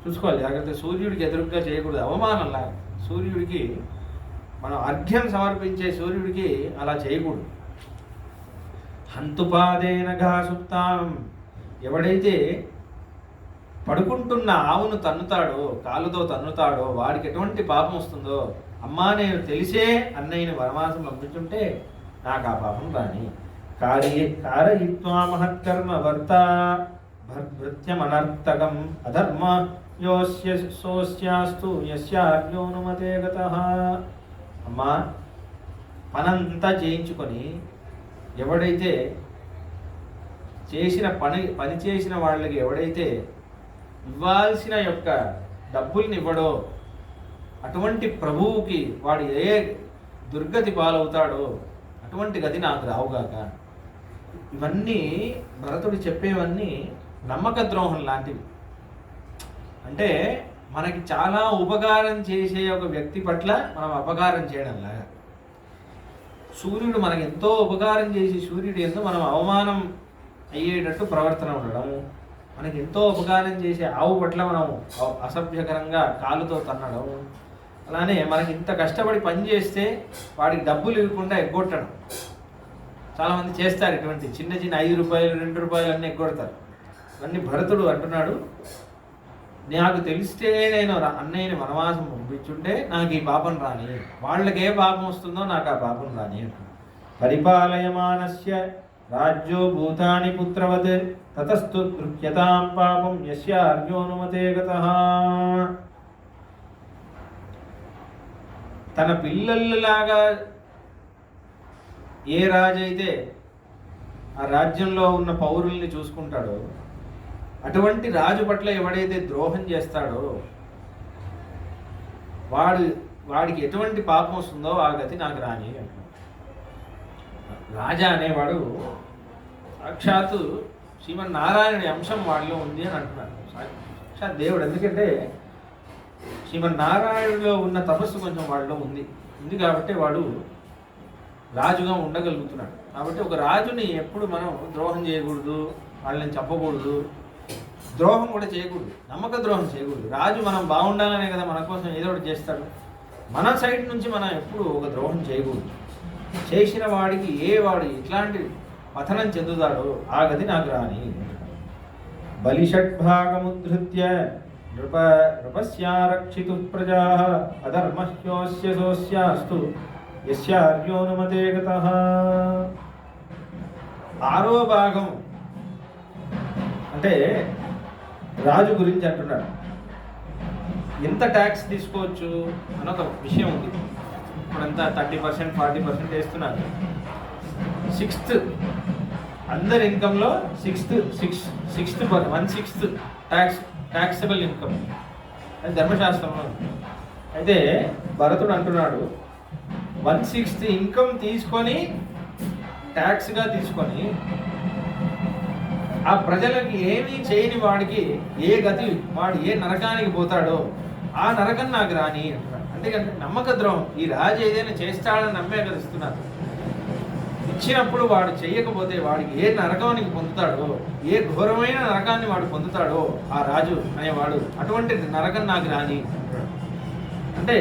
చూసుకోవాలి జాగ్రత్త. సూర్యుడికి ఎదురుగా చేయకూడదు, అవమానంలా. సూర్యుడికి మనం అర్ఘ్యం సమర్పించే సూర్యుడికి అలా చేయకూడదు. హంతుపాదేన ఘాసుప్తాం, ఎవడైతే పడుకుంటున్న ఆవును తన్నుతాడో, కాలుతో తన్నుతాడో వాడికి ఎటువంటి పాపం వస్తుందో, అమ్మా నేను తెలిసే అన్నయ్యని వనవాసం పంపించుంటే నాకు ఆ పాపం రాని. కారయిత్వా మహత్కర్మ వర్త భృత్యమనర్థకం అధర్మ సోస్యాస్తు యస్యార్యోనుమతే గతః. అమ్మా పనంతా చేయించుకొని ఎవడైతే చేసిన పని చేసిన వాళ్ళకి ఎవడైతే ఇవ్వాల్సిన యొక్క డబ్బుల్ని ఇవ్వడో అటువంటి ప్రభువుకి వాడు ఏ దుర్గతి పాలవుతాడో అటువంటి గతి నాకు రావుగాక. ఇవన్నీ భరతుడు చెప్పేవన్నీ నమ్మక ద్రోహం లాంటివి. అంటే మనకి చాలా ఉపకారం చేసే ఒక వ్యక్తి పట్ల మనం అపకారం చేయడం లాగా. సూర్యుడు మనకి ఎంతో ఉపకారం చేసి సూర్యుడు ఎంతో మనం అవమానం అయ్యేటట్టు ప్రవర్తన ఉండడం, మనకి ఎంతో ఉపకారం చేసే ఆవు పట్ల మనం అసభ్యకరంగా కాలుతో తన్నడం, అలానే మనకి ఇంత కష్టపడి పని చేస్తే వాడికి డబ్బులు ఇవ్వకుండా ఎగ్గొట్టడం. చాలామంది చేస్తారు ఇటువంటి చిన్న చిన్న 5 రూపాయలు 2 రూపాయలు అన్నీ ఎగ్గొడతారు. ఇవన్నీ భరతుడు అంటున్నాడు, నాకు తెలిస్తే నేను అన్నయ్యని వనవాసం పంపించుంటే నాకు ఈ పాపం రాని, వాళ్ళకి ఏ పాపం వస్తుందో నాకు ఆ పాపం రాని. పరిపాలయమానస్య రాజ్యో భూతాని పుత్రవత్ తతస్తు దృక్యతాం పాపం యస్య అర్యోనుమతే గతః. తన పిల్లల్లాగా ఏ రాజు అయితే ఆ రాజ్యంలో ఉన్న పౌరుల్ని చూసుకుంటాడో అటువంటి రాజు పట్ల ఎవడైతే ద్రోహం చేస్తాడో వాడికి ఎటువంటి పాపం వస్తుందో ఆ గతి నాకు రాని అంటున్నాడు. రాజా అనేవాడు సాక్షాత్తు శ్రీమన్నారాయణుడి అంశం వాళ్ళలో ఉంది అని అంటున్నారు సాక్షాత్ దేవుడు. ఎందుకంటే శ్రీమన్నారాయణుడిలో ఉన్న తపస్సు కొంచెం వాళ్ళలో ఉంది కాబట్టి వాడు రాజుగా ఉండగలుగుతున్నాడు. కాబట్టి ఒక రాజుని ఎప్పుడు మనం ద్రోహం చేయకూడదు, వాళ్ళని చెప్పకూడదు, ద్రోహం కూడా చేయకూడదు, నమ్మక ద్రోహం చేయకూడదు. రాజు మనం బాగుండాలనే కదా మన కోసం ఏదో ఒకటి చేస్తాడు. మన సైడ్ నుంచి మనం ఎప్పుడు ఒక ద్రోహం చేయకూడదు. చేసిన వాడికి వాడు ఇట్లాంటి పతనం చెందుతాడో ఆ గది నాకు రాని. బలిషడ్భాగముద్ధృత్య నృపస్యారక్షితు ప్రజా అధర్మహ్యోస్య సోస్యాస్తు యస్యార్యోనుమతే గతః. 6వ భాగం అంటే రాజు గురించి అంటున్నాడు. ఎంత ట్యాక్స్ తీసుకోవచ్చు అని ఒక విషయం ఉంది. ఇప్పుడంతా 30%, 40% వేస్తున్నారు. 6th అందరి ఇన్కంలో 1/6 ట్యాక్సబుల్ ఇన్కమ్ అది ధర్మశాస్త్రంలో ఉంది. అయితే భరతుడు అంటున్నాడు 1/6 ఇన్కమ్ తీసుకొని ట్యాక్స్గా తీసుకొని ఆ ప్రజలకి ఏమీ చేయని వాడికి గతి, వాడు నరకానికి పోతాడో ఆ నరకం నాకు రాని అంటున్నాడు. అంతేకంటే నమ్మక ద్రోహం. ఈ రాజు ఏదైనా చేస్తాడని నమ్మే కదా ఇస్తున్నారు. ఇచ్చినప్పుడు వాడు చెయ్యకపోతే వాడికి నరకానికి పొందుతాడో, ఘోరమైన నరకాన్ని వాడు పొందుతాడో ఆ రాజు అనేవాడు, అటువంటి నరకం నాకు రాని. అంటే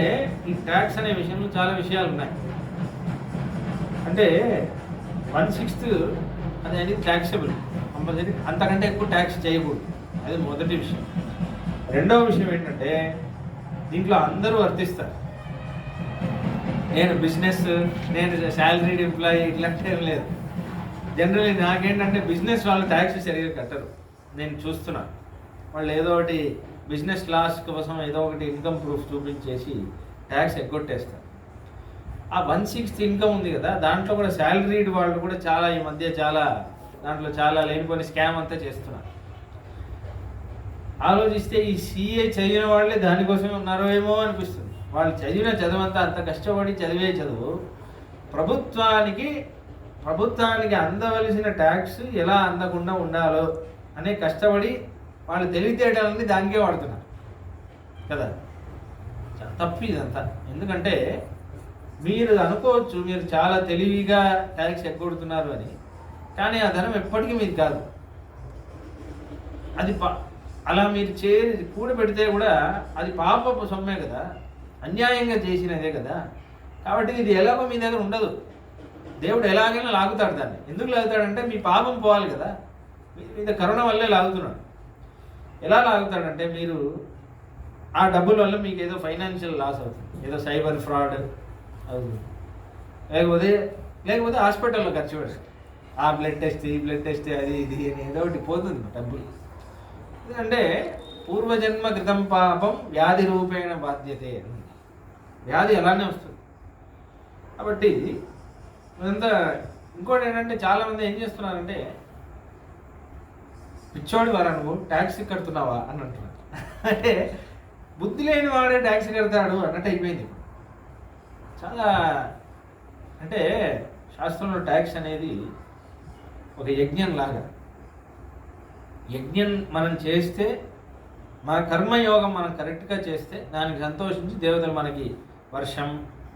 ఈ ట్యాక్స్ అనే విషయంలో చాలా విషయాలు ఉన్నాయి. అంటే 1/6 అనేది ట్యాక్సబుల్, కంపల్సరీ. అంతకంటే ఎక్కువ ట్యాక్స్ చేయకూడదు. అది మొదటి విషయం. రెండవ విషయం ఏంటంటే దీంట్లో అందరూ వర్తిస్తారు. నేను బిజినెస్, నేను శాలరీడ్ ఎంప్లాయీ ఇట్లాంటి ఏం లేదు. జనరల్లీ నాకేంటంటే బిజినెస్ వాళ్ళు ట్యాక్స్ సరిగ్గా కట్టరు. నేను చూస్తున్నాను వాళ్ళు ఏదో ఒకటి బిజినెస్ క్లాస్ కోసం ఏదో ఒకటి ఇన్కమ్ ప్రూఫ్ చూపించేసి ట్యాక్స్ ఎగ్గొట్టేస్తారు. ఆ 1/6 ఇన్కమ్ ఉంది కదా, దాంట్లో కూడా శాలరీడ్ వాళ్ళు కూడా చాలా ఈ మధ్య దాంట్లో చాలా లేనిపోని స్కామ్ అంతా చేస్తున్నారు. ఆలోచిస్తే ఈ CA చదివిన వాళ్ళే దానికోసమే ఉన్నారో ఏమో అనిపిస్తుంది. వాళ్ళు చదివిన చదువంతా అంత కష్టపడి చదివే చదువు ప్రభుత్వానికి అందవలసిన ట్యాక్స్ ఎలా అందకుండా ఉండాలో అనే కష్టపడి వాళ్ళు తెలివితేటలన్నీ దానికే వాడుతున్నారు కదా. తప్పు ఇదంతా. ఎందుకంటే మీరు అనుకోవచ్చు మీరు చాలా తెలివిగా ట్యాక్స్ ఎగ్గొడుతున్నారు అని, కానీ ఆ ధనం ఎప్పటికీ మీది కాదు. అది అలా మీరు కూడబెడితే కూడా అది పాపపు సొమ్మే కదా, అన్యాయంగా చేసినదే కదా. కాబట్టి ఇది ఎలాగో మీ దగ్గర ఉండదు. దేవుడు ఎలాగైనా లాగుతాడు దాన్ని. ఎందుకు లాగుతాడంటే మీ పాపం పోవాలి కదా. మీద కరుణ వల్లే లాగుతున్నాడు. ఎలా లాగుతాడంటే మీరు ఆ డబ్బుల వల్ల మీకు ఏదో ఫైనాన్షియల్ లాస్ అవుతుంది, ఏదో సైబర్ ఫ్రాడ్ అవుతుంది, లేకపోతే హాస్పిటల్లో ఖర్చు పెడతారు. ఆ బ్లడ్ టెస్ట్, ఈ బ్లడ్ టెస్ట్, అది ఇది అని ఏదో ఒకటి పోతుంది డబ్బులు. ఎందుకంటే పూర్వజన్మ కృతం పాపం వ్యాధి రూపేణ బాధ్యతే. వ్యాధి అలానే వస్తుంది. కాబట్టి ఇదంతా. ఇంకోటి ఏంటంటే చాలామంది ఏం చేస్తున్నారంటే పిచ్చోడి వారా నువ్వు ట్యాక్స్ కడుతున్నావా అని అంటున్నారు. అంటే బుద్ధి లేని వాడే ట్యాక్స్ కడతాడు అన్నట్టు అయిపోయింది. చాలా అంటే శాస్త్రంలో ట్యాక్స్ అనేది ఒక యజ్ఞం లాగా. యజ్ఞం మనం చేస్తే, మన కర్మయోగం మనం కరెక్ట్గా చేస్తే దానికి సంతోషించి దేవతలు మనకి వర్షం,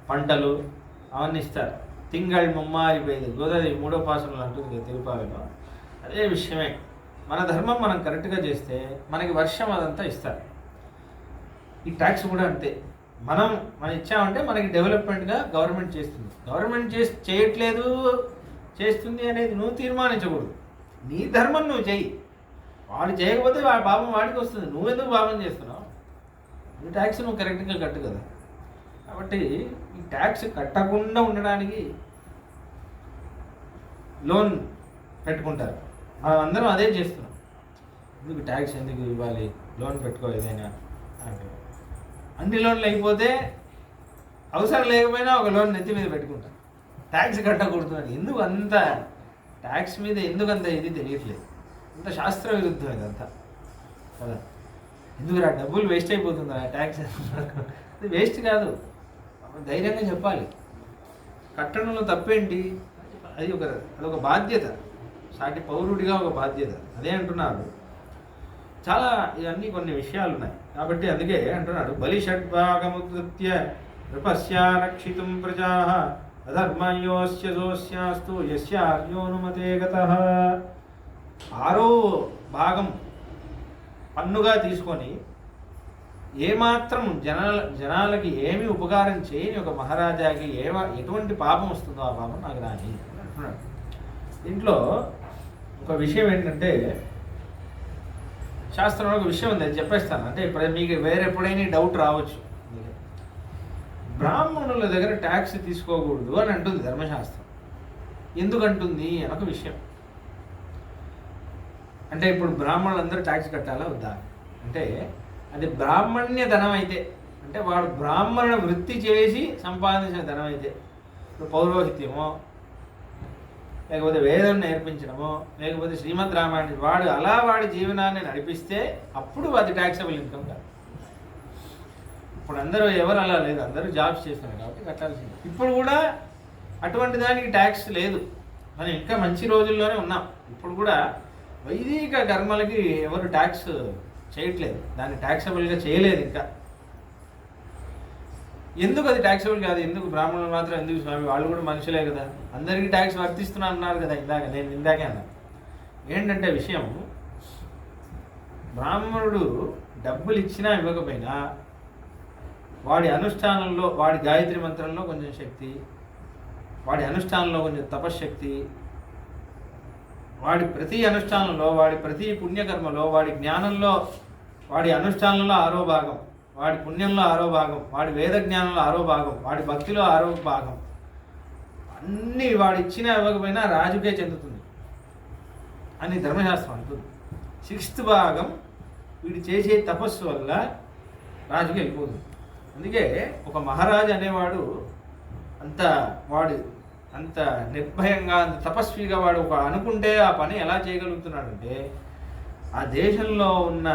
పంటలు అవన్నీ ఇస్తారు. తింగళ్ ముమ్మారి పోయేది గోదావరి 3వ పాసనలు అంటుంది తిరుపాలలో. అదే విషయమే. మన ధర్మం మనం కరెక్ట్గా చేస్తే మనకి వర్షం అదంతా ఇస్తారు. ఈ ట్యాక్స్ కూడా అంతే. మనం ఇచ్చామంటే మనకి డెవలప్మెంట్గా గవర్నమెంట్ చేస్తుంది. గవర్నమెంట్ చేయట్లేదు, చేస్తుంది అనేది నువ్వు తీర్మానించకూడదు. నీ ధర్మం నువ్వు చెయ్యి. వాడు చేయకపోతే వాడి పాపం వాడికి వస్తుంది. నువ్వెందుకు పాపం చేస్తున్నావు? ఈ ట్యాక్స్ నువ్వు కరెక్ట్గా కట్టు కదా. కాబట్టి ఈ ట్యాక్స్ కట్టకుండా ఉండడానికి లోన్ పెట్టుకుంటారు. మనం అందరం అదే చేస్తున్నాం. ఎందుకు ట్యాక్స్ ఎందుకు ఇవ్వాలి, లోన్ పెట్టుకో ఏదైనా అంటే. అన్ని లోన్లు అయిపోతే అవసరం లేకపోయినా ఒక లోన్ నెత్తి మీద పెట్టుకుంటాం. ట్యాక్స్ కట్టకూడదు అని. ఎందుకు అంత ట్యాక్స్ మీద ఎందుకు అంత ఇది తెలియట్లేదు. అంత శాస్త్ర విరుద్ధం ఇదంతా కదా. ఎందుకు డబ్బులు వేస్ట్ అయిపోతుంది ఆ ట్యాక్స్. అది వేస్ట్ కాదు, ధైర్యంగా చెప్పాలి. కట్టడంలో తప్పేంటి? అదొక బాధ్యత. సాటి పౌరుడిగా ఒక బాధ్యత. అదే అంటున్నారు. చాలా ఇవన్నీ కొన్ని విషయాలు ఉన్నాయి కాబట్టి అందుకే అంటున్నాడు, బలి షడ్భాగముద్య నృపస్యారక్షితుం ప్రజా అధర్మయోస్య దోస్యాస్తు యస్యార్యోనుమతే గతః. 6వ భాగం పన్నుగా తీసుకొని ఏమాత్రం జనాలకి ఏమి ఉపకారం చేయని ఒక మహారాజాకి ఎటువంటి పాపం వస్తుందో ఆ పాపం నాకు రాని అంటున్నాడు. దీంట్లో ఒక విషయం ఏంటంటే, శాస్త్రంలో ఒక విషయం ఉంది, అది చెప్పేస్తాను. అంటే మీకు వేరే ఎప్పుడైనా డౌట్ రావచ్చు. బ్రాహ్మణుల దగ్గర ట్యాక్స్ తీసుకోకూడదు అని అంటుంది ధర్మశాస్త్రం. ఎందుకంటుంది అని ఒక విషయం. అంటే ఇప్పుడు బ్రాహ్మణులందరూ ట్యాక్స్ కట్టాలా వద్దా అంటే, అది బ్రాహ్మణ్య ధనం అయితే, అంటే వాడు బ్రాహ్మణ వృత్తి చేసి సంపాదించిన ధనం అయితే, ఇప్పుడు పౌరోహిత్యమో లేకపోతే వేదం నేర్పించడమో లేకపోతే శ్రీమద్ రామాయణం వాడు అలా వాడి జీవనాన్ని నడిపిస్తే అప్పుడు అది ట్యాక్సబుల్ ఇన్కమ్ కాదు. ఇప్పుడు అందరూ ఎవరు అలా లేదు, అందరూ జాబ్స్ చేస్తున్నారు కాబట్టి కట్టాల్సింది. ఇప్పుడు కూడా అటువంటి దానికి ట్యాక్స్ లేదు. మనం ఇంకా మంచి రోజుల్లోనే ఉన్నాం. ఇప్పుడు కూడా వైదిక కర్మలకి ఎవరు ట్యాక్స్ చేయట్లేదు, దాన్ని ట్యాక్సబుల్గా చేయలేదు ఇంకా. ఎందుకు అది ట్యాక్సబుల్ కాదు? ఎందుకు బ్రాహ్మణులు మాత్రం ఎందుకు స్వామి? వాళ్ళు కూడా మనుషులే కదా, అందరికీ ట్యాక్స్ వర్తిస్తున్నా అన్నారు కదా నేను ఇందాకే అన్నాను. ఏంటంటే విషయం, బ్రాహ్మణుడు డబ్బులు ఇచ్చినా ఇవ్వకపోయినా వాడి అనుష్ఠానంలో, వాడి గాయత్రి మంత్రంలో కొంచెం శక్తి, వాడి అనుష్ఠానంలో కొంచెం తపశ్శక్తి, వాడి ప్రతి అనుష్ఠానంలో, వాడి ప్రతి పుణ్యకర్మలో, వాడి జ్ఞానంలో, వాడి అనుష్ఠానంలో 6వ భాగం, వాడి పుణ్యంలో 6వ భాగం, వాడి వేద జ్ఞానంలో 6వ భాగం, వాడి భక్తిలో 6వ భాగం, అన్నీ వాడు ఇచ్చినా ఇవ్వకపోయినా రాజుకే చెందుతుంది అని ధర్మశాస్త్రం అంటుంది. 6th భాగం వీడు చేసే తపస్సు వల్ల రాజుకి వెళ్ళిపోతుంది. అందుకే ఒక మహారాజు అనేవాడు అంత నిర్భయంగా, అంత తపస్విగా వాడు ఒక అనుకుంటే ఆ పని ఎలా చేయగలుగుతున్నాడంటే, ఆ దేశంలో ఉన్న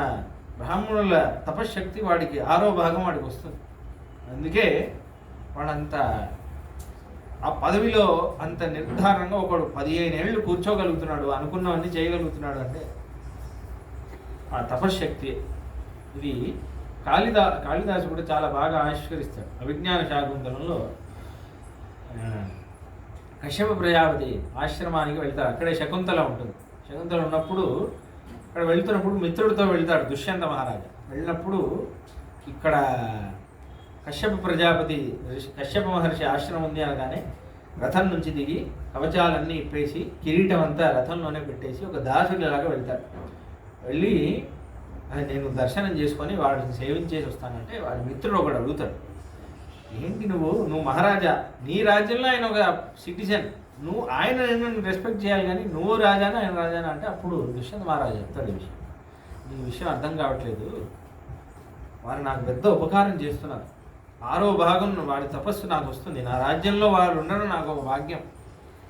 బ్రాహ్మణుల తపశ్శక్తి వాడికి 6వ భాగం వాడికి వస్తుంది. అందుకే వాడంత ఆ పదవిలో అంత నిర్ధారణంగా ఒకడు 15 ఏళ్ళు కూర్చోగలుగుతున్నాడు, అనుకున్నవన్నీ చేయగలుగుతున్నాడు అంటే ఆ తపశ్శక్తి. ఇది కాళిదాసు కూడా చాలా బాగా ఆవిష్కరిస్తాడు. అభిజ్ఞాన శాకుంతలంలో కశ్యప ప్రజాపతి ఆశ్రమానికి వెళ్తాడు. అక్కడే శకుంతల ఉంటుంది. శకుంతల ఉన్నప్పుడు అక్కడ వెళ్తున్నప్పుడు మిత్రుడితో వెళ్తాడు దుష్యంత మహారాజా. వెళ్ళినప్పుడు ఇక్కడ కశ్యప మహర్షి ఆశ్రమం ఉంది అనగానే రథం నుంచి దిగి కవచాలన్నీ ఇప్పేసి కిరీటం అంతా రథంలోనే పెట్టేసి ఒక దాసుడిలాగా వెళ్తాడు. వెళ్ళి నేను దర్శనం చేసుకొని వాడిని సేవించేసి వస్తానంటే వాడి మిత్రుడు ఒకడు అడుగుతాడు, ఏంటి నువ్వు మహారాజా, నీ రాజ్యంలో ఆయన ఒక సిటిజన్, ఆయన నేను రెస్పెక్ట్ చేయాలి కానీ నువ్వు రాజానా ఆయన రాజానా అంటే, అప్పుడు దుష్యంత మహారాజా చెప్తాడు, ఈ విషయం నీ విషయం అర్థం కావట్లేదు, వారు నాకు పెద్ద ఉపకారం చేస్తున్నారు, 6వ భాగం వాడి తపస్సు నాకు వస్తుంది, నా రాజ్యంలో వారు ఉండడం నాకు ఒక భాగ్యం,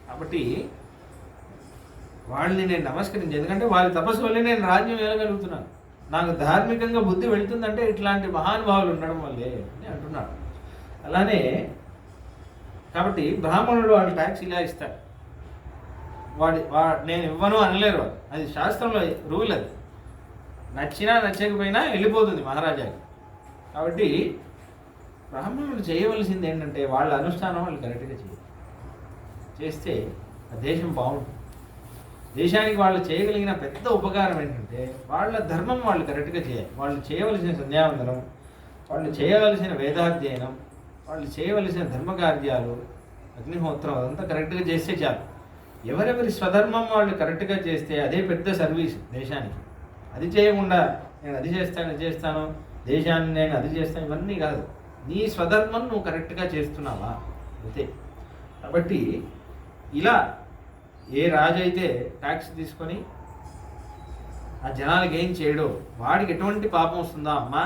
కాబట్టి వాళ్ళని నేను నమస్కరించి, ఎందుకంటే వారి తపస్సు వల్లే నేను రాజ్యం వెళ్ళగలుగుతున్నాను, నాకు ధార్మికంగా బుద్ధి వెళుతుందంటే ఇట్లాంటి మహానుభావులు ఉండడం వల్లే అని అంటున్నాడు. అలానే కాబట్టి బ్రాహ్మణుడు వాడు ట్యాక్స్ ఇలా ఇస్తాడు, నేను ఇవ్వను అనలేరు వాడు, అది శాస్త్రంలో రూల్, అది నచ్చినా నచ్చకపోయినా వెళ్ళిపోతుంది మహారాజాకి. కాబట్టి బ్రాహ్మణుడు చేయవలసింది ఏంటంటే వాళ్ళ అనుష్ఠానం వాళ్ళు కరెక్ట్గా చేస్తే ఆ దేశం బాగుంటుంది. దేశానికి వాళ్ళు చేయగలిగిన పెద్ద ఉపకారం ఏంటంటే వాళ్ళ ధర్మం వాళ్ళు కరెక్ట్గా చేయాలి. వాళ్ళు చేయవలసిన సంధ్యావందనం, వాళ్ళు చేయవలసిన వేదాధ్యయనం, వాళ్ళు చేయవలసిన ధర్మకార్యాలు, అగ్నిహోత్రం అదంతా కరెక్ట్గా చేస్తే చాలు. ఎవరెవరి స్వధర్మం వాళ్ళు కరెక్ట్గా చేస్తే అదే పెద్ద సర్వీస్ దేశానికి. అది చేయకుండా నేను అది చేస్తాను ఇది చేస్తాను, దేశాన్ని నేను అది చేస్తాను, ఇవన్నీ కాదు. నీ స్వధర్మం నువ్వు కరెక్ట్గా చేస్తున్నావా అంతే. కాబట్టి ఇలా ఏ రాజు అయితే ట్యాక్స్ తీసుకొని ఆ జనాలకి ఏం చేయడో వాడికి ఎటువంటి పాపం వస్తుందా, అమ్మా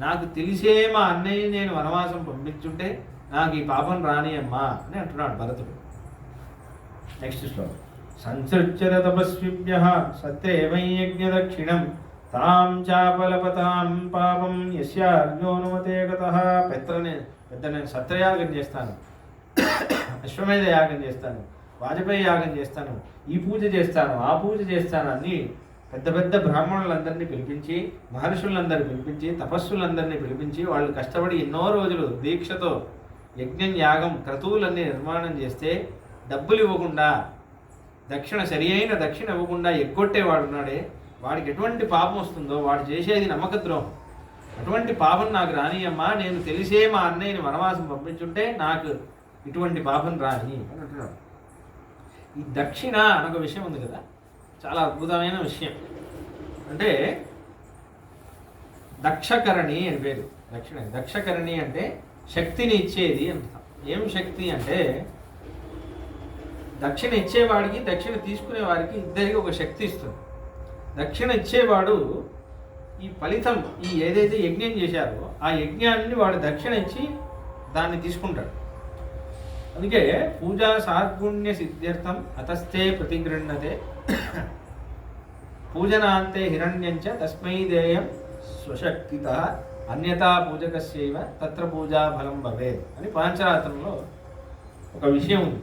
నాకు తెలిసే మా అన్నయ్య నేను వనవాసం పంపించుంటే నాకు ఈ పాపం రాని అమ్మా అని అంటున్నాడు భరతుడు. నెక్స్ట్ శ్లోకం. సంసృజ్యత తపస్విభ్యః సత్యేవైయజ్ఞదక్షిణం తాం చాపలపతాం పాపం యస్యార్యోనుమతే గతః. నేను సత్రయాగం చేస్తాను, అశ్వమేధ యాగం చేస్తాను, వాజపేయి యాగం చేస్తాను, ఈ పూజ చేస్తాను, ఆ పూజ చేస్తాను అని పెద్ద పెద్ద బ్రాహ్మణులందరినీ పిలిపించి, మహర్షులందరినీ పిలిపించి, తపస్సులందరినీ పిలిపించి, వాళ్ళు కష్టపడి ఎన్నో రోజులు దీక్షతో యజ్ఞం, యాగం, క్రతువులన్నీ నిర్మాణం చేస్తే డబ్బులు ఇవ్వకుండా, సరి అయిన దక్షిణ ఇవ్వకుండా ఎగ్గొట్టేవాడు ఉన్నాడే, వాడికి ఎటువంటి పాపం వస్తుందో, వాడు చేసేది నమ్మకద్రోహం. అటువంటి పాపం నాకు రానియమ్మా, నేను తెలిసే మా అన్నయ్యని వనవాసం పంపించుంటే నాకు ఇటువంటి పాపం రాని అని అంటున్నాడు. ఈ దక్షిణ అనొక విషయం ఉంది కదా, చాలా అద్భుతమైన విషయం. అంటే దక్షకరణి అని పేరు. దక్షకరణి అంటే శక్తిని ఇచ్చేది అంటాం. ఏం శక్తి అంటే దక్షిణ ఇచ్చేవాడికి, దక్షిణ తీసుకునే వారికి ఇద్దరికి ఒక శక్తి ఇస్తుంది. దక్షిణ ఇచ్చేవాడు ఈ ఫలితం, ఈ ఏదైతే యజ్ఞం చేశారో ఆ యజ్ఞాన్ని వాడు దక్షిణ ఇచ్చి దాన్ని తీసుకుంటాడు. అందుకే పూజా సాద్గుణ్య సిద్ధ్యర్థం అతస్థే ప్రతిగృహ్ణతే పూజనాంతే హిరణ్యంచ తస్మై దేయం స్వశక్తిత అన్యతా పూజకస్యైవ తత్ర పూజా ఫలం భవేత్ అని పాంచరాత్రంలో ఒక విషయం ఉంది.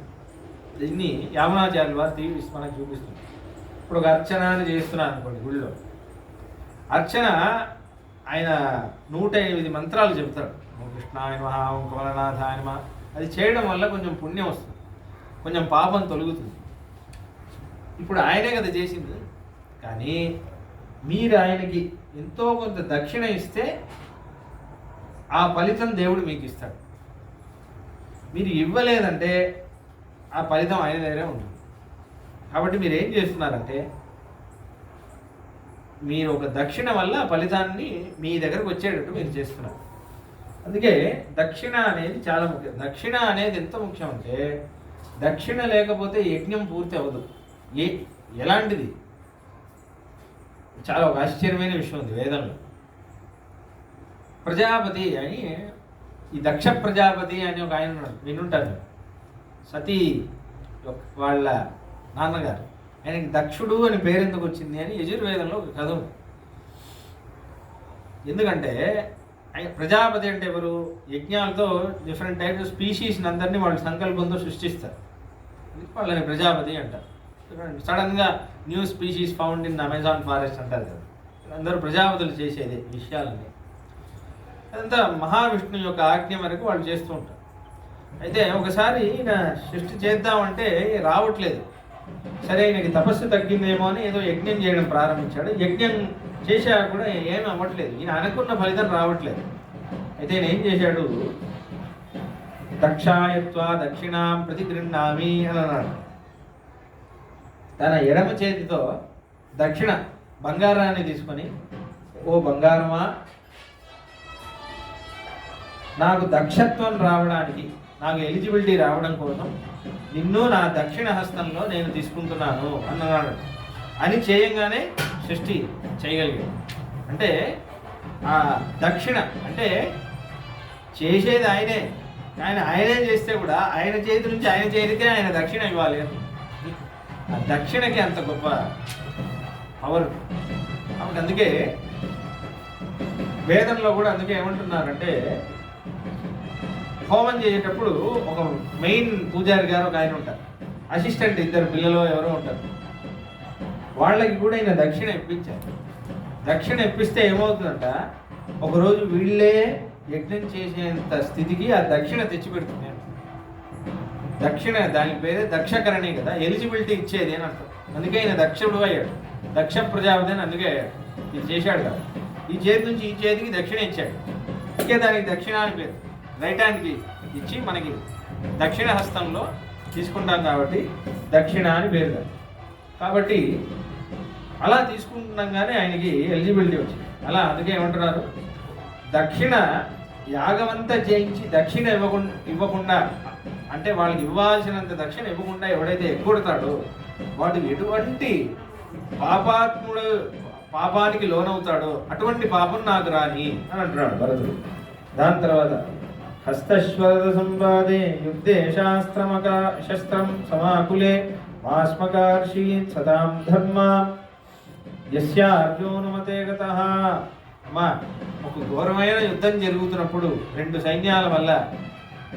దీన్ని యామునాచార్యుల వారు తీవి మనకు చూపిస్తుంది. ఇప్పుడు ఒక అర్చన అని చేస్తున్నాను అనుకోండి గుళ్ళో, అర్చన ఆయన 108 మంత్రాలు చెబుతాడు. ఓం కృష్ణాయ నమః, ఓం కమలనాథాయ నమః. అది చేయడం వల్ల కొంచెం పుణ్యం వస్తుంది, కొంచెం పాపం తొలుగుతుంది. ఇప్పుడు ఆయనే కదా చేసింది. కానీ మీరు ఆయనకి ఎంతో కొంత దక్షిణ ఇస్తే ఆ ఫలితం దేవుడు మీకు ఇస్తాడు. మీరు ఇవ్వలేదంటే ఆ ఫలితం ఆయన దగ్గరే ఉంటుంది. కాబట్టి మీరు ఏం చేస్తున్నారంటే మీరు ఒక దక్షిణ వల్ల ఫలితాన్ని మీ దగ్గరకు వచ్చేటట్టు మీరు చేస్తున్నారు. అందుకే దక్షిణ అనేది చాలా ముఖ్యం. దక్షిణ అనేది ఎంత ముఖ్యం అంటే దక్షిణ లేకపోతే యజ్ఞం పూర్తి అవ్వదు. ఎలాంటిది చాలా ఒక ఆశ్చర్యమైన విషయం ఉంది వేదంలో. ప్రజాపతి అని, ఈ దక్ష ప్రజాపతి అని ఒక ఆయన ఉన్నాడు, వినుంటారు. సతీ వాళ్ళ నాన్నగారు, ఆయనకి దక్షుడు అని పేరు ఎందుకు వచ్చింది అని యజుర్వేదంలో ఒక కథ ఉంది. ఎందుకంటే ప్రజాపతి అంటే ఎవరు? యజ్ఞాలతో డిఫరెంట్ టైప్స్ స్పీషీస్ని అందరినీ వాళ్ళు సంకల్పంతో సృష్టిస్తారు. వాళ్ళని ప్రజాపతి అంటారు. సడన్గా new species found in Amazon forest అంటారు కదా, అందరూ ప్రజాపతులు చేసేది విషయాలన్నీ. అదంతా మహావిష్ణు యొక్క ఆజ్ఞ వరకు వాళ్ళు చేస్తూ ఉంటారు. అయితే ఒకసారి ఈయన సృష్టి చేద్దామంటే రావట్లేదు. సరే ఈయనకి తపస్సు తగ్గిందేమో అని ఏదో యజ్ఞం చేయడం ప్రారంభించాడు. యజ్ఞం చేశాక కూడా ఏమి అవ్వట్లేదు, ఈయన అనుకున్న ఫలితం రావట్లేదు. అయితే ఈయన ఏం చేశాడు? దక్షాయత్వ దక్షిణాం ప్రతిగృహ్ణామి అని అన్నాడు. తన ఎడమ చేతితో దక్షిణ బంగారాన్ని తీసుకొని, ఓ బంగారమా, నాకు దక్షత్వం రావడానికి, నాకు ఎలిజిబిలిటీ రావడం కోసం నిన్ను నా దక్షిణ హస్తంలో నేను తీసుకుంటున్నాను అన్నాడు. అని చేయంగానే సృష్టి చేయగలిగాడు. అంటే ఆ దక్షిణ అంటే చేసేది ఆయనే, ఆయనే చేస్తే కూడా ఆయన చేతి నుంచి ఆయన చేతికే ఆయన దక్షిణ ఇవ్వాలి. ఆ దక్షిణకి అంత గొప్ప పవర్. కాబట్టి అందుకే వేదంలో కూడా అందుకే ఏమంటున్నారంటే హోమం చేసేటప్పుడు ఒక మెయిన్ పూజారి గారు ఒక ఆయన ఉంటారు, అసిస్టెంట్ ఇద్దరు పిల్లలు ఎవరో ఉంటారు. వాళ్ళకి కూడా ఈయన దక్షిణ ఇప్పించారు. దక్షిణ ఇప్పిస్తే ఏమవుతుందంట, ఒకరోజు వీళ్ళే యజ్ఞం చేసేంత స్థితికి ఆ దక్షిణ తెచ్చిపెడుతుంది. దక్షిణ దానికి పేరే దక్షకరణి కదా, ఎలిజిబిలిటీ ఇచ్చేది అని అర్థం. అందుకే ఆయన దక్షుడు అయ్యాడు, దక్ష ప్రజాపతి అని అందుకే అయ్యాడు. ఇది చేశాడు కదా, ఈ చేతి నుంచి ఈ చేతికి దక్షిణ ఇచ్చాడు. అందుకే దానికి దక్షిణ అని పేరు. రైట్ హ్యాండ్కి ఇచ్చి మనకి దక్షిణ హస్తంలో తీసుకుంటాం కాబట్టి దక్షిణ అని పేరు. కాబట్టి అలా తీసుకుంటుండగానే ఆయనకి ఎలిజిబిలిటీ వచ్చింది. అలా అందుకే ఏమంటున్నారు, దక్షిణ యాగమంతా చేయించి దక్షిణ ఇవ్వకుండా అంటే వాళ్ళకి ఇవ్వాల్సినంత దక్షిణ ఇవ్వకుండా ఎవడైతే ఎగ్గొడతాడో వాడు ఎటువంటి పాపానికి లోనవుతాడో అటువంటి పాపం నాకు రాని అని అంటున్నాడు భరతుడు. దాని తర్వాత హస్తశ్వరద సంవాదే యుద్ధే శస్త్రం సమాకులే మాస్మకార్షీ సదాం ధర్మ యస్య అర్జునుమతే గతః. అమ్మా, ఒక ఘోరమైన యుద్ధం జరుగుతున్నప్పుడు రెండు సైన్యాల వల్ల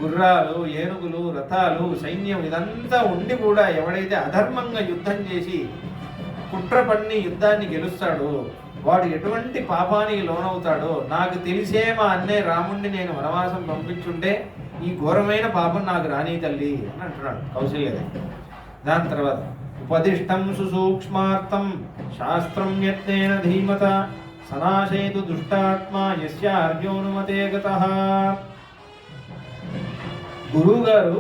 గుర్రాలు, ఏనుగులు, రథాలు, సైన్యం ఇదంతా ఉండి కూడా ఎవడైతే అధర్మంగా యుద్ధం చేసి కుట్ర పన్ని యుద్ధాన్ని గెలుస్తాడో వాడు ఎటువంటి పాపానికి లోనవుతాడో నాకు తెలిసే మా అన్నే రాముణ్ణి నేను వనవాసం పంపించుంటే ఈ ఘోరమైన పాపం నాకు రాని తల్లి అని అంటున్నాడు కౌశల్యదేవి. దాని తర్వాత ఉపదిష్టం సుసూక్ష్మార్థం శాస్త్రం యత్నేన ధీమత సనాశయతు దుష్టాత్మ యస్య అర్జునుమతే గతః. గురువు గారు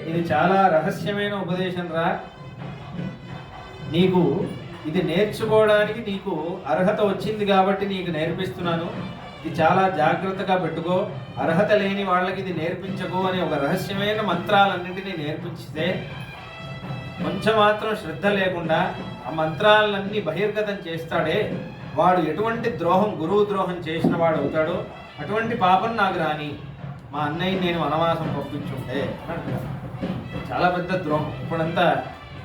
ఇది చాలా రహస్యమైన ఉపదేశం రా, నీకు ఇది నేర్చుకోవడానికి నీకు అర్హత వచ్చింది కాబట్టి నీకు నేర్పిస్తున్నాను, ఇది చాలా జాగ్రత్తగా పెట్టుకో, అర్హత లేని వాళ్ళకి ఇది నేర్పించకు అని ఒక రహస్యమైన మంత్రాలన్నింటినీ నేర్పించితే కొంచెం మాత్రం శ్రద్ధ లేకుండా ఆ మంత్రాలన్నీ బహిర్గతం చేస్తాడే వాడు ఎటువంటి ద్రోహం, గురువు ద్రోహం చేసిన వాడు అవుతాడో అటువంటి పాపం నాకు రాని, మా అన్నయ్య నేను వనవాసం పంపించుంటే అంటున్నాడు. చాలా పెద్ద ద్రోహం. ఇప్పుడంతా